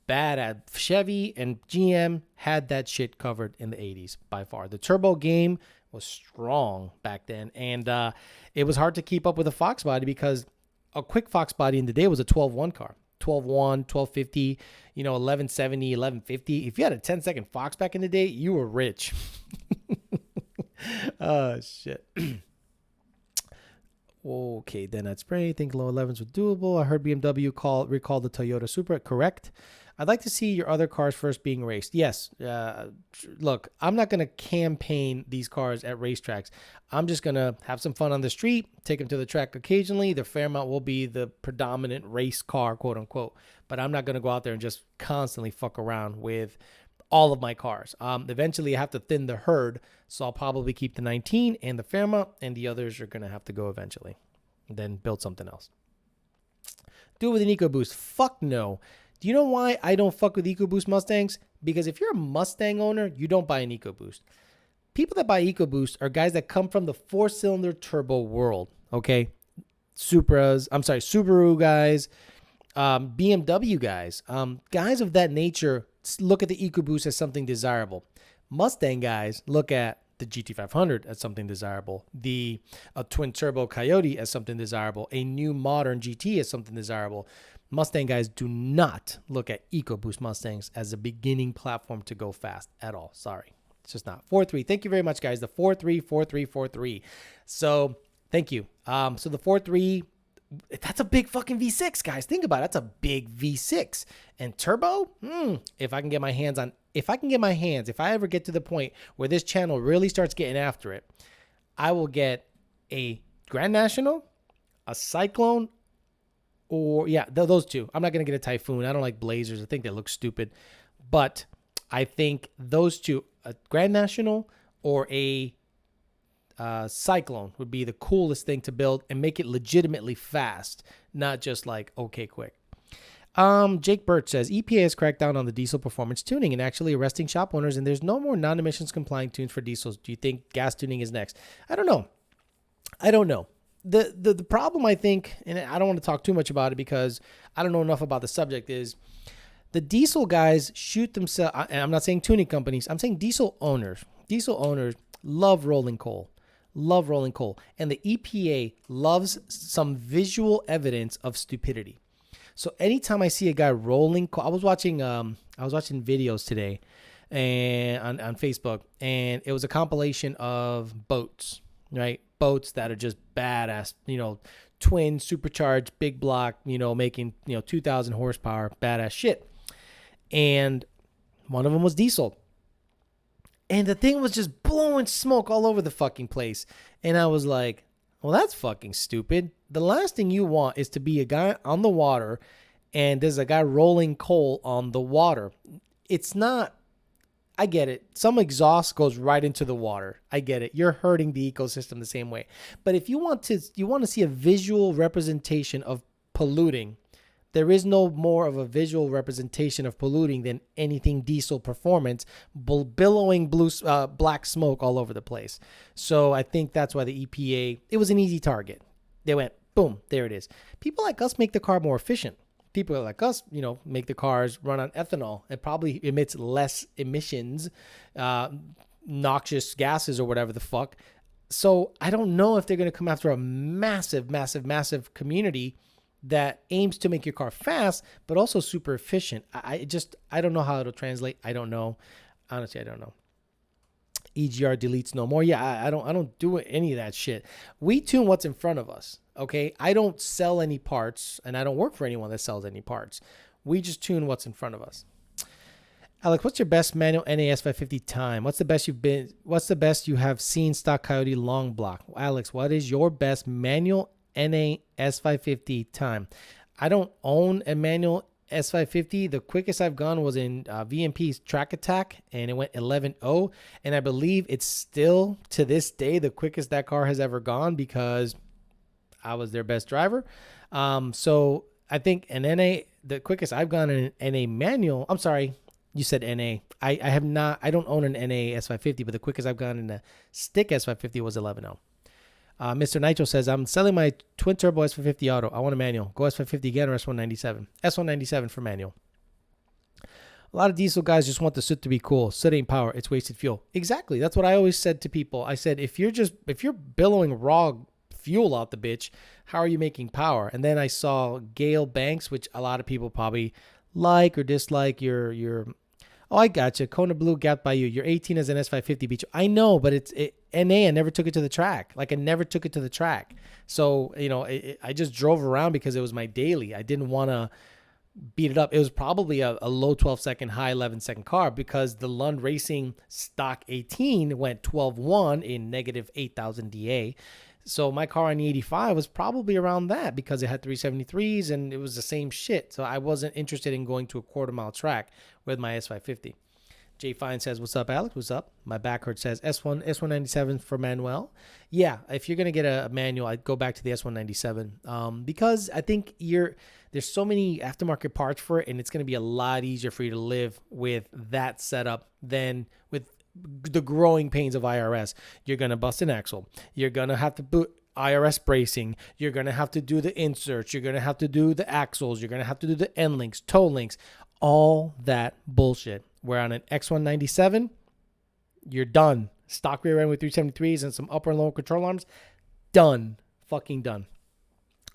Bad at Chevy and GM had that shit covered in the 80s by far. The turbo game was strong back then. And it was hard to keep up with a Fox body because a quick Fox body in the day was a 12.1 car. 12.1, 1250, 1170, 1150. If you had a 10-second Fox back in the day, you were rich. Oh, shit. Okay, then I'd spray. Think low 11s were doable. I heard BMW recall the Toyota Supra. Correct. I'd like to see your other cars first being raced. Yes. Look, I'm not going to campaign these cars at racetracks. I'm just going to have some fun on the street, take them to the track occasionally. The Fairmont will be the predominant race car, quote unquote. But I'm not going to go out there and just constantly fuck around with all of my cars. Eventually, I have to thin the herd, so I'll probably keep the 19 and the Fairmont, and the others are going to have to go eventually. Then build something else. Do it with an EcoBoost. Fuck no. Do you know why I don't fuck with EcoBoost Mustangs? Because if you're a Mustang owner, you don't buy an EcoBoost. People that buy EcoBoost are guys that come from the 4-cylinder turbo world, okay? Subaru guys, BMW guys, guys of that nature look at the EcoBoost as something desirable. Mustang guys look at the GT500 as something desirable, a twin turbo Coyote as something desirable, a new modern GT as something desirable. Mustang guys do not look at EcoBoost Mustangs as a beginning platform to go fast at all. Sorry. It's just not. 4.3. Thank you very much, guys. The 4.3, 4.3, 4.3. So thank you. So the 4.3, that's a big fucking V6, guys. Think about it. That's a big V6. And turbo? If I ever get to the point where this channel really starts getting after it, I will get a Grand National, a Cyclone, or those two. I'm not going to get a Typhoon. I don't like Blazers. I think they look stupid. But I think those two, a Grand National or a Cyclone, would be the coolest thing to build and make it legitimately fast, not just like okay quick. Jake Birch says EPA has cracked down on the diesel performance tuning and actually arresting shop owners, and there's no more non-emissions complying tunes for diesels. Do you think gas tuning is next? I don't know. The problem, I think, and I don't want to talk too much about it because I don't know enough about the subject, is the diesel guys shoot themselves, and I'm not saying tuning companies, I'm saying diesel owners. Diesel owners love rolling coal. And the EPA loves some visual evidence of stupidity. So anytime I see a guy rolling coal, I was watching videos today and on Facebook, and it was a compilation of boats, right? Boats that are just badass, twin supercharged, big block, making, 2,000 horsepower, badass shit. And one of them was diesel. And the thing was just blowing smoke all over the fucking place. And I was like, well, that's fucking stupid. The last thing you want is to be a guy on the water and there's a guy rolling coal on the water. It's not, I get it. Some exhaust goes right into the water. I get it. You're hurting the ecosystem the same way. But if you want to see a visual representation of polluting, there is no more of a visual representation of polluting than anything diesel performance, billowing black smoke all over the place. So I think that's why the EPA, it was an easy target. They went, boom, there it is. People like us make the car more efficient. People like us, make the cars run on ethanol. It probably emits less emissions, noxious gases or whatever the fuck. So I don't know if they're going to come after a massive, massive, massive community that aims to make your car fast, but also super efficient. I don't know how it'll translate. I don't know. Honestly, I don't know. EGR deletes no more. Yeah, I don't do any of that shit. We tune what's in front of us. Okay. I don't sell any parts and I don't work for anyone that sells any parts. We just tune what's in front of us. Alex, what's your best manual NAS 550 time? What's the best you have seen stock Coyote long block? Alex, what is your best manual NA S550 time? I don't own a manual S550. The quickest I've gone was in VMP's Track Attack, and it went 11.0. And I believe it's still, to this day, the quickest that car has ever gone because I was their best driver. So I think an NA, the quickest I've gone in an NA manual, I'm sorry, you said NA. I have not, I don't own an NA S550, but the quickest I've gone in a stick S550 was 11.0. Mr. Nitro says, I'm selling my twin turbo S550 auto. I want a manual. Go S550 again or S197. S197 for manual. A lot of diesel guys just want the soot to be cool. Soot ain't power. It's wasted fuel. Exactly. That's what I always said to people. I said, if you're billowing raw fuel out the bitch, how are you making power? And then I saw Gale Banks, which a lot of people probably like or dislike your oh, I gotcha. Kona Blue got by you. Your 18 is an S550 beach. I know, but it's NA. I never took it to the track. I never took it to the track. So, I just drove around because it was my daily. I didn't want to beat it up. It was probably a low 12-second, high 11-second car because the Lund Racing stock 18 went 12.1 in negative 8,000 DA. So my car on the 85 was probably around that because it had 373s and it was the same shit. So I wasn't interested in going to a quarter-mile track with my S550. Jay Fine says, what's up, Alex? What's up? My back hurt says S197 for Manuel. Yeah, if you're going to get a manual, I'd go back to the S197 because I think there's so many aftermarket parts for it, and it's going to be a lot easier for you to live with that setup than with the growing pains of IRS. You're going to bust an axle. You're going to have to put IRS bracing. You're going to have to do the inserts. You're going to have to do the axles. You're going to have to do the end links, toe links, all that bullshit. Where on an X197, you're done. Stock rear end with 373s and some upper and lower control arms. Done. Fucking done.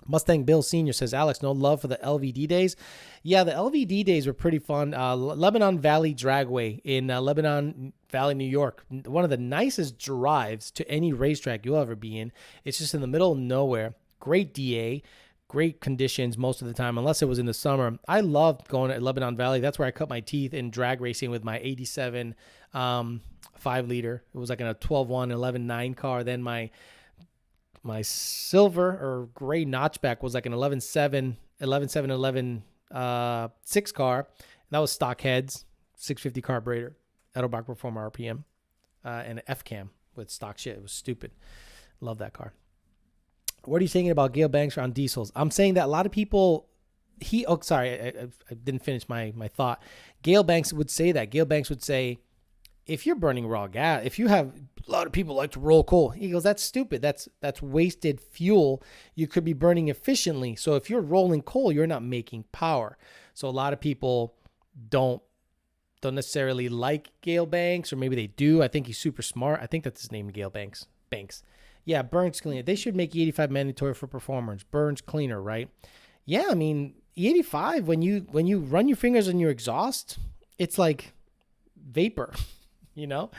Mustang Bill Sr. says, Alex, no love for the LVD days. Yeah, the LVD days were pretty fun. Lebanon Valley Dragway in Lebanon Valley, New York. One of the nicest drives to any racetrack you'll ever be in. It's just in the middle of nowhere. Great DA. Great conditions most of the time, unless it was in the summer. I loved going to Lebanon Valley. That's where I cut my teeth in drag racing with my 87 5-liter. It was like in a 12.1, 11.9 car. Then my silver or gray notchback was like an 11.7, 6 car. And that was stock heads, 650 carburetor, Edelbach Performer RPM, and an F-cam with stock shit. It was stupid. Love that car. What are you saying about Gale Banks on diesels? I'm saying that a lot of people, I didn't finish my thought. Gale Banks would say that. Gale Banks would say, if you're burning raw gas, if you have, a lot of people like to roll coal. He goes, that's stupid. That's wasted fuel. You could be burning efficiently. So if you're rolling coal, you're not making power. So a lot of people don't necessarily like Gale Banks, or maybe they do. I think he's super smart. I think that's his name, Gale Banks. Yeah, burns cleaner. They should make E85 mandatory for performers. Burns cleaner, right? Yeah, I mean, E85, when you run your fingers on your exhaust, it's like vapor, you know?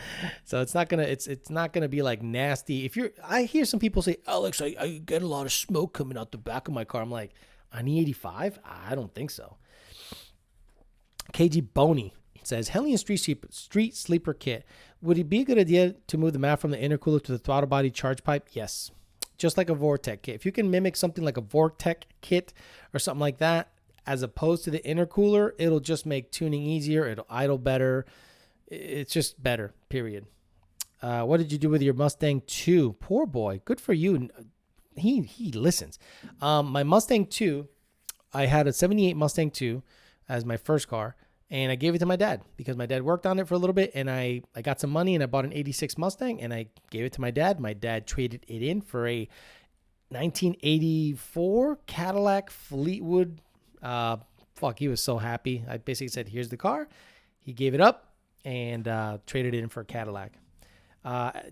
So it's not gonna be like nasty. I hear some people say, Alex, I get a lot of smoke coming out the back of my car. I'm like, on E85? I don't think so. KG Boney says, Hellion Street Sleeper Kit. Would it be a good idea to move the mat from the intercooler to the throttle body charge pipe? Yes. Just like a Vortec kit. If you can mimic something like a Vortec kit or something like that, as opposed to the intercooler, it'll just make tuning easier. It'll idle better. It's just better, period. What did you do with your Mustang 2? Poor boy. Good for you. He listens. My Mustang 2, I had a 78 Mustang 2 as my first car. And I gave it to my dad because my dad worked on it for a little bit, and I got some money and I bought an 86 Mustang and I gave it to my dad. My dad traded it in for a 1984 Cadillac Fleetwood. He was so happy. I basically said, here's the car. He gave it up and traded it in for a Cadillac.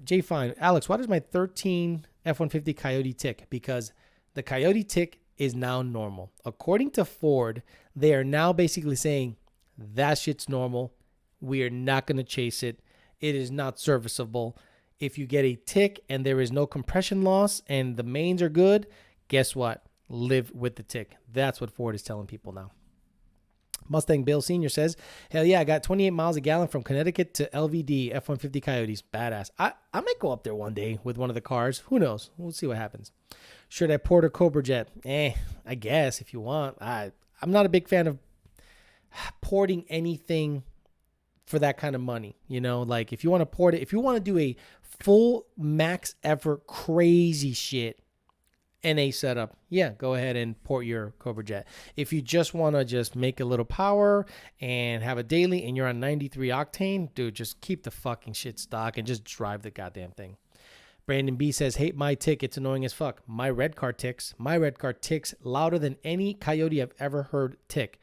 Jay Fine, Alex, why does my 13 F-150 Coyote tick? Because the Coyote tick is now normal. According to Ford, they are now basically saying, that shit's normal. We are not going to chase it. It is not serviceable. If you get a tick and there is no compression loss and the mains are good, guess what? Live with the tick. That's what Ford is telling people now. Mustang Bill Sr. says, hell yeah, I got 28 miles a gallon from Connecticut to LVD F-150 Coyotes. Badass. I might go up there one day with one of the cars. Who knows? We'll see what happens. Should I port a Cobra Jet? I guess if you want. I'm not a big fan of porting anything for that kind of money, you know, like if you want to port it, if you want to do a full max effort crazy shit NA setup, yeah, go ahead and port your Cobra Jet. If you just want to just make a little power and have a daily and you're on 93 octane, dude, just keep the fucking shit stock and just drive the goddamn thing. Brandon B says, hate my tick. It's annoying as fuck. My red car ticks. My red car ticks louder than any Coyote I've ever heard tick.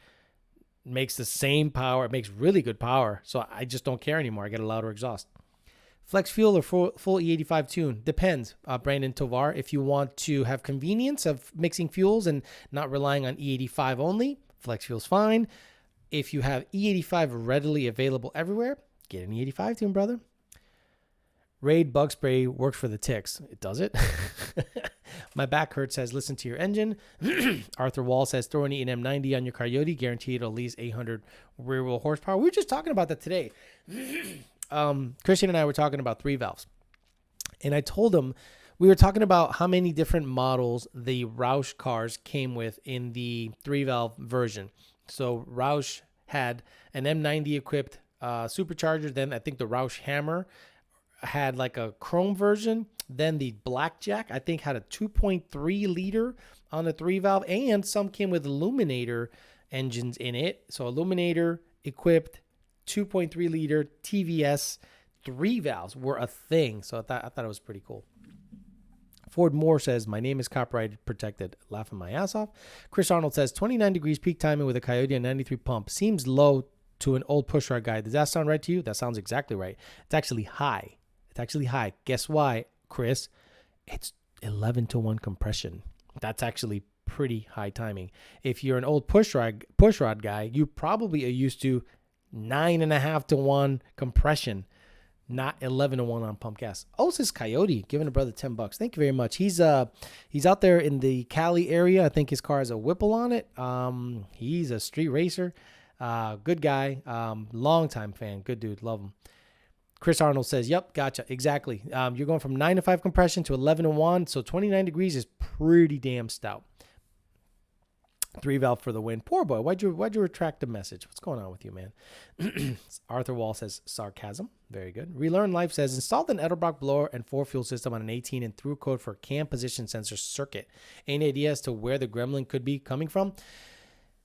Makes the same power. It makes really good power. So I just don't care anymore. I get a louder exhaust. Flex fuel or full E85 tune? Depends, Brandon Tovar. If you want to have convenience of mixing fuels and not relying on E85 only, flex fuel's fine. If you have E85 readily available everywhere, get an E85 tune, brother. Raid bug spray works for the ticks. It does it. My back hurts says, listen to your engine. Arthur Wall says, throw an E&M90 on your Coyote. Guaranteed at least 800 rear wheel horsepower. We were just talking about that today. Christian and I were talking about 3 valves. And I told him, we were talking about how many different models the Roush cars came with in the 3 valve version. So Roush had an M90 equipped supercharger. Then I think the Roush Hammer had like a chrome version. Then the Blackjack, I think, had a 2.3 liter on the 3-valve, and some came with Illuminator engines in it. So Illuminator equipped 2.3 liter TVS 3 valves were a thing. So I thought it was pretty cool. Ford Moore says, my name is copyrighted protected. Laughing my ass off. Chris Arnold says, 29 degrees peak timing with a Coyote and 93 pump. Seems low to an old pushrod guy. Does that sound right to you? That sounds exactly right. It's actually high. Guess why, Chris? It's 11-to-1 compression. That's actually pretty high timing. If you're an old pushrod guy, you probably are used to 9.5-to-1 compression, not 11-to-1 on pump gas. Osis Coyote giving a brother $10. Thank you very much. He's out there in the Cali area. I think his car has a Whipple on it. He's a street racer. Good guy. Long-time fan. Good dude. Love him. Chris Arnold says, yep, gotcha. Exactly. You're going from 9-to-5 compression to 11-to-1. So 29 degrees is pretty damn stout. 3-valve for the win. Poor boy. Why'd you retract the message? What's going on with you, man? Arthur Wall says, sarcasm. Very good. Relearn Life says, installed an Edelbrock blower and 4-fuel system on an 18 and threw code for cam position sensor circuit. Any idea as to where the gremlin could be coming from?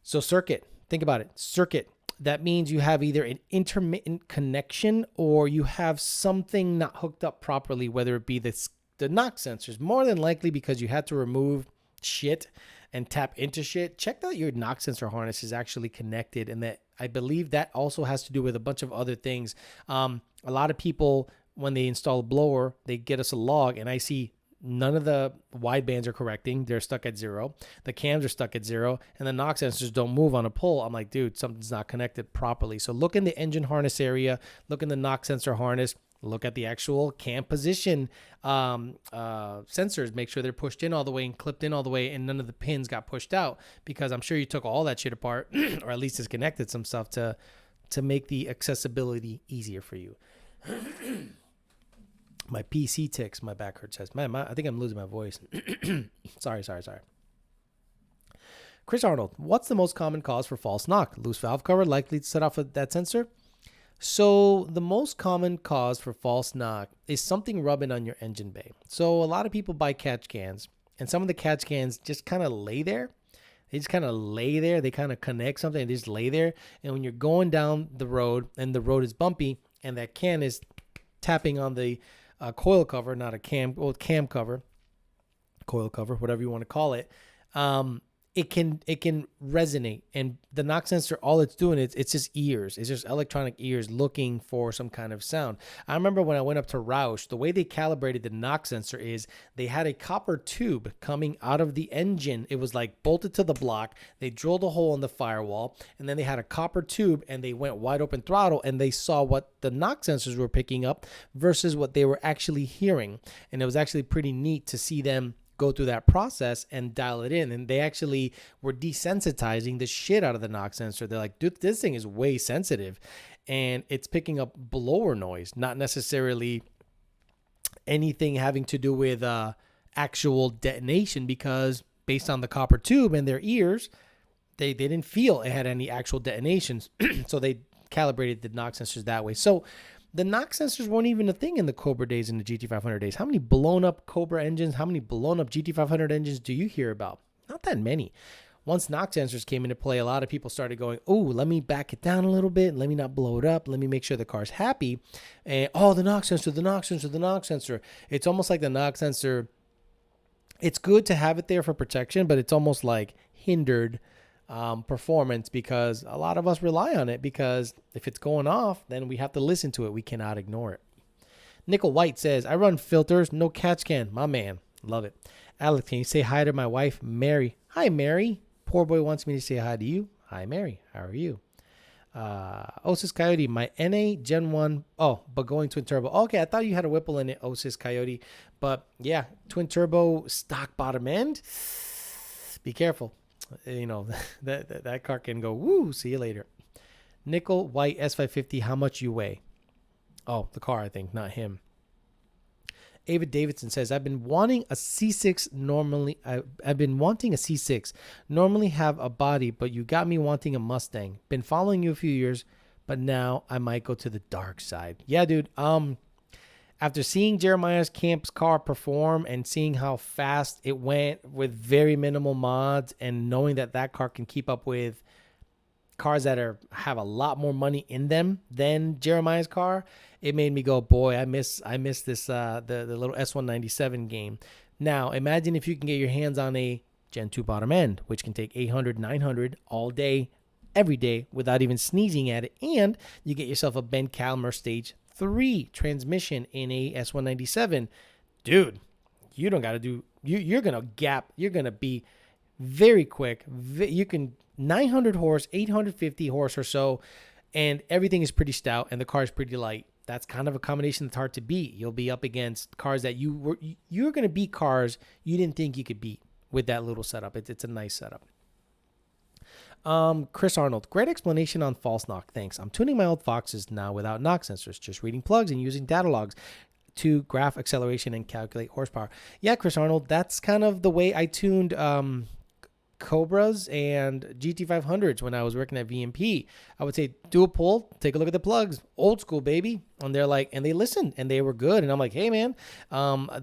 So circuit. Think about it. Circuit. That means you have either an intermittent connection or you have something not hooked up properly, whether it be the knock sensors. More than likely because you had to remove shit and tap into shit. Check that your knock sensor harness is actually connected, and that I believe that also has to do with a bunch of other things. A lot of people, when they install a blower, they get us a log, and I see none of the wide bands are correcting. They're stuck at 0. The cams are stuck at 0, and the knock sensors don't move on a pull. I'm like, dude, something's not connected properly. So look in the engine harness area, look in the knock sensor harness, look at the actual cam position sensors. Make sure they're pushed in all the way and clipped in all the way, and none of the pins got pushed out, because I'm sure you took all that shit apart or at least disconnected some stuff to make the accessibility easier for you. My PC ticks. My back hurts. Man, I think I'm losing my voice. Sorry. Chris Arnold, what's the most common cause for false knock? Loose valve cover likely to set off that sensor? So the most common cause for false knock is something rubbing on your engine bay. So a lot of people buy catch cans, and some of the catch cans just kind of lay there. They just kind of lay there. They kind of connect something and they just lay there. And when you're going down the road and the road is bumpy and that can is tapping on the coil cover, not a cam cover, coil cover, whatever you want to call it, it can resonate. And the knock sensor, all it's doing is it's just ears. It's just electronic ears looking for some kind of sound. I remember when I went up to Roush, the way they calibrated the knock sensor is they had a copper tube coming out of the engine. It was like bolted to the block. They drilled a hole in the firewall, and then they had a copper tube, and they went wide open throttle, and they saw what the knock sensors were picking up versus what they were actually hearing. And it was actually pretty neat to see them go through that process and dial it in. And they actually were desensitizing the shit out of the knock sensor. They're like, dude, this thing is way sensitive, and it's picking up blower noise, not necessarily anything having to do with actual detonation, because based on the copper tube and their ears, they didn't feel it had any actual detonations. So they calibrated the knock sensors that way. So the knock sensors weren't even a thing in the Cobra days and the GT500 days. How many blown up Cobra engines, how many blown up GT500 engines do you hear about? Not that many. Once knock sensors came into play, a lot of people started going, oh, let me back it down a little bit. Let me not blow it up. Let me make sure the car's happy. And, the knock sensor. It's almost like the knock sensor, it's good to have it there for protection, but it's almost like hindered performance, because a lot of us rely on it, because if it's going off, then we have to listen to it. We cannot ignore it. Nickel White says, I run filters, no catch can. My man. Love it. Alex, can you say hi to my wife, Mary? Hi, Mary. Poor boy wants me to say hi to you. Hi, Mary. How are you? Osis Coyote, my NA Gen 1. Oh, but going twin turbo. Okay, I thought you had a Whipple in it, Osis Coyote. But yeah, twin turbo stock bottom end. Be careful. You know, that car can go, woo, see you later. Nickel White S550, how much you weigh? Oh, the car, I think, not him. Ava Davidson says, I've been wanting a C6 normally. I've been wanting a C6. Normally have a body, but you got me wanting a Mustang. Been following you a few years. but now I might go to the dark side. Yeah, dude. After seeing Jeremiah's Camp's car perform and seeing how fast it went with very minimal mods, and knowing that that car can keep up with cars that have a lot more money in them than Jeremiah's car, it made me go, boy, I miss this the little S197 game. Now imagine if you can get your hands on a Gen 2 bottom end, which can take 800, 900 all day, every day without even sneezing at it, and you get yourself a Ben Calmer Stage 3 transmission in a S197, dude, you don't got to do, you're going to be very quick. You can 900 horse, 850 horse or so, and everything is pretty stout and the car is pretty light. That's kind of a combination that's hard to beat. You'll be up against cars that you're going to beat cars you didn't think you could beat with that little setup. It's a nice setup. Chris Arnold, great explanation on false knock. Thanks. I'm tuning my old Foxes now without knock sensors, just reading plugs and using data logs to graph acceleration and calculate horsepower. Yeah, Chris Arnold, that's kind of the way I tuned Cobras and GT500s when I was working at VMP. I would say, do a pull, take a look at the plugs, old school, baby. And they're like, and they listened and they were good. And I'm like, hey man,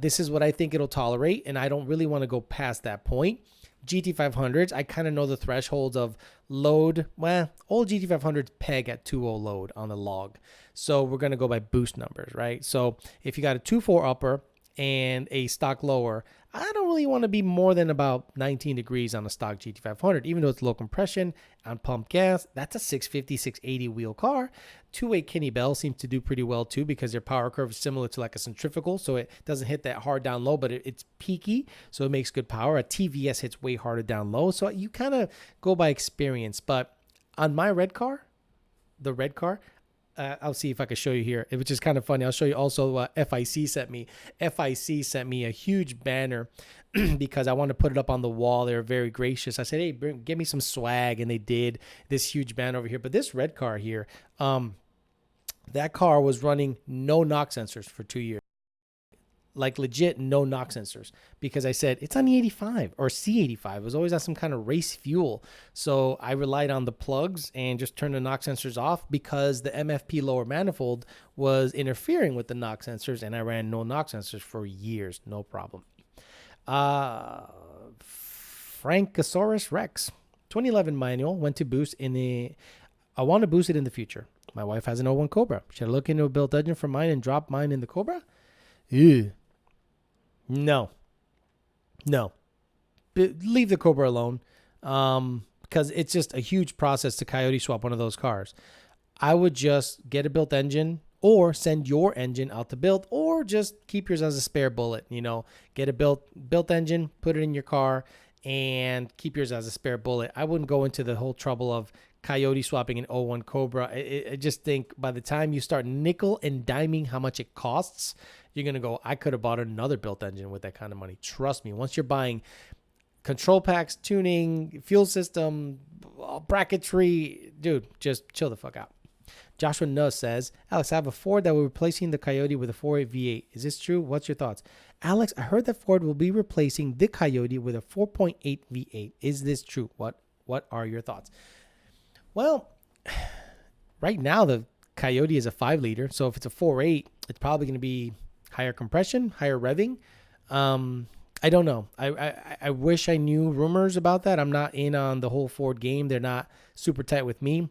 this is what I think it'll tolerate. And I don't really want to go past that point. GT500s, I kind of know the thresholds of load. Well, old GT500s peg at 2.0 load on the log. So we're going to go by boost numbers, right? So if you got a 2.4 upper and a stock lower, I don't really want to be more than about 19 degrees on a stock GT500, even though it's low compression on pump gas. That's a 650, 680 wheel car. Two-way Kenny Bell seems to do pretty well too, because their power curve is similar to like a centrifugal, so it doesn't hit that hard down low, but it's peaky, so it makes good power. A TVS hits way harder down low, so you kind of go by experience. But on my red car, the red car, I'll see if I can show you here, which is kind of funny. I'll show you also what FIC sent me. FIC sent me a huge banner because I wanted to put it up on the wall. They were very gracious. I said, hey, give me some swag. And they did this huge banner over here. But this red car here, that car was running no knock sensors for 2 years. Like legit no knock sensors, because I said it's on the 85 or C85. It was always on some kind of race fuel. So I relied on the plugs and just turned the knock sensors off because the MFP lower manifold was interfering with the knock sensors, and I ran no knock sensors for years. No problem. Frankosaurus Rex, 2011 manual, went to boost in the, I want to boost it in the future. My wife has an 01 Cobra. Should I look into a built engine for mine and drop mine in the Cobra? Ew. No. Leave the Cobra alone, because it's just a huge process to Coyote swap one of those cars. I would just get a built engine, or send your engine out to build, or just keep yours as a spare bullet. Get a built engine, put it in your car, and keep yours as a spare bullet. I wouldn't go into the whole trouble of Coyote swapping an 01 Cobra. I just think by the time you start nickel and diming how much it costs, you're going to go, I could have bought another built engine with that kind of money. Trust me, once you're buying control packs, tuning, fuel system, bracketry, dude, just chill the fuck out. Joshua Nuss says, Alex, I have a Ford that will be replacing the Coyote with a 4.8 V8. Is this true? What's your thoughts? Alex, I heard that Ford will be replacing the Coyote with a 4.8 V8. Is this true? What are your thoughts? Well, right now the Coyote is a 5-liter, so if it's a 4.8, it's probably going to be higher compression, higher revving. I don't know. I wish I knew rumors about that. I'm not in on the whole Ford game. They're not super tight with me,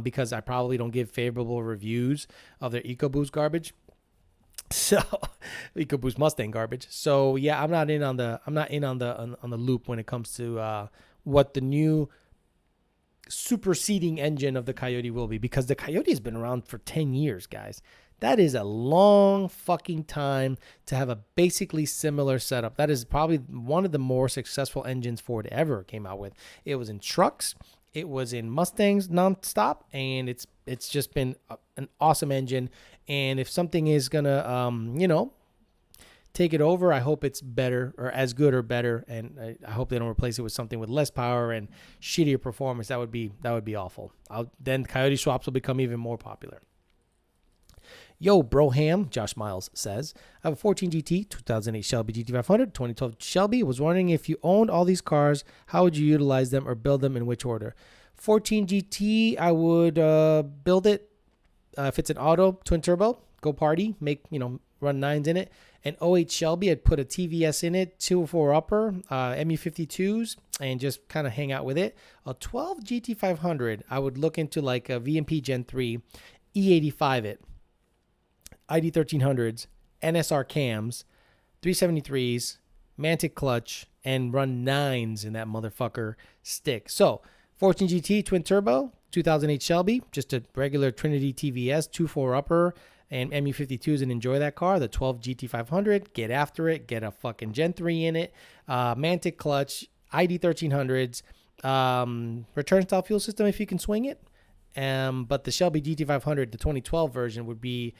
because I probably don't give favorable reviews of their EcoBoost garbage. So EcoBoost Mustang garbage. So yeah, I'm not in on the loop when it comes to what the new superseding engine of the Coyote will be, because the Coyote has been around for 10 years, guys. That is a long fucking time to have a basically similar setup. That is probably one of the more successful engines Ford ever came out with. It was in trucks, it was in Mustangs nonstop, and it's just been an awesome engine. And if something is gonna take it over, I hope it's better, or as good or better, and I hope they don't replace it with something with less power and shittier performance. That would be awful. Then Coyote swaps will become even more popular. Yo, Broham, Josh Miles says, I have a 14 GT, 2008 Shelby GT500, 2012 Shelby. Was wondering if you owned all these cars, how would you utilize them or build them, in which order? 14 GT, I would build it if it's an auto twin turbo, go party, make, run 9s in it. An '08 Shelby, I'd put a TVS in it, 204 upper, MU52s, and just kind of hang out with it. A 12 GT500, I would look into like a VMP Gen 3, E85 it, ID 1300s, NSR cams, 373s, Mantic clutch, and run 9s in that motherfucker stick. So 14 GT twin turbo, 2008 Shelby, just a regular Trinity TVS, 2.4 upper, and MU52s, and enjoy that car. The 12 GT500, get after it, get a fucking Gen 3 in it, Mantic clutch, ID 1300s, return style fuel system if you can swing it. But the Shelby GT500, the 2012 version, would be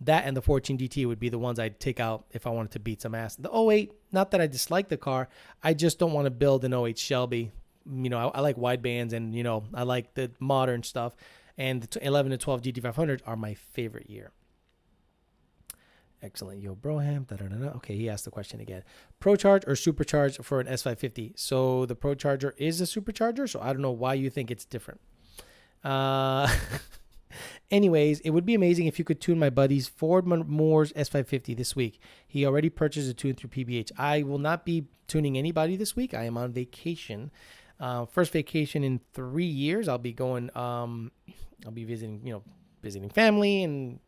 that, and the 14 GT would be the ones I'd take out if I wanted to beat some ass. The '08, not that I dislike the car, I just don't want to build an '08 Shelby. I like wide bands, and I like the modern stuff. And the 11 to 12 GT500 are my favorite year. Excellent. Yo, Broham. Okay, he asked the question again. ProCharge or Supercharge for an S550? So the ProCharger is a Supercharger, so I don't know why you think it's different. Anyways, it would be amazing if you could tune my buddy's Ford Moore's S550 this week. He already purchased a tune through PBH. I will not be tuning anybody this week. I am on vacation. First vacation in 3 years. I'll be going, I'll be visiting family and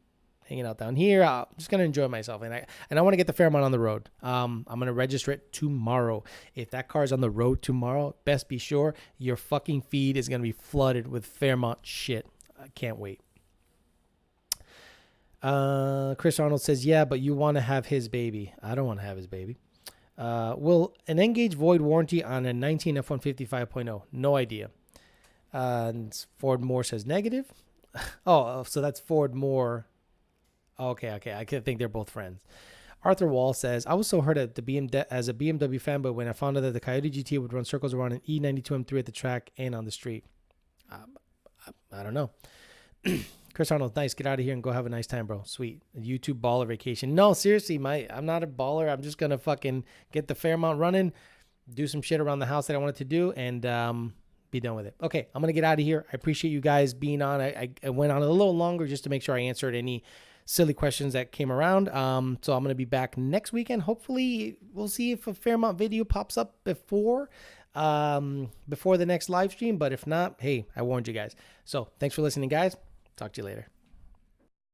hanging out down here. I'm just going to enjoy myself. And I want to get the Fairmont on the road. I'm going to register it tomorrow. If that car is on the road tomorrow, best be sure your fucking feed is going to be flooded with Fairmont shit. I can't wait. Chris Arnold says, yeah, but you want to have his baby. I don't want to have his baby. Will an N-Gage void warranty on a 19 F-150 5.0? No idea. And Ford Moore says negative. Oh, so that's Ford Moore. Okay. I think they're both friends. Arthur Wall says, I was so hurt at as a BMW fanboy when I found out that the Coyote GT would run circles around an E92 M3 at the track and on the street. I don't know. Chris Arnold, nice. Get out of here and go have a nice time, bro. Sweet. A YouTube baller vacation. No, seriously, I'm not a baller. I'm just going to fucking get the Fairmont running, do some shit around the house that I wanted to do, and be done with it. Okay, I'm going to get out of here. I appreciate you guys being on. I went on a little longer just to make sure I answered any silly questions that came around. So I'm going to be back next weekend. Hopefully, we'll see if a Fairmont video pops up before the next live stream. But if not, hey, I warned you guys. So thanks for listening, guys. Talk to you later.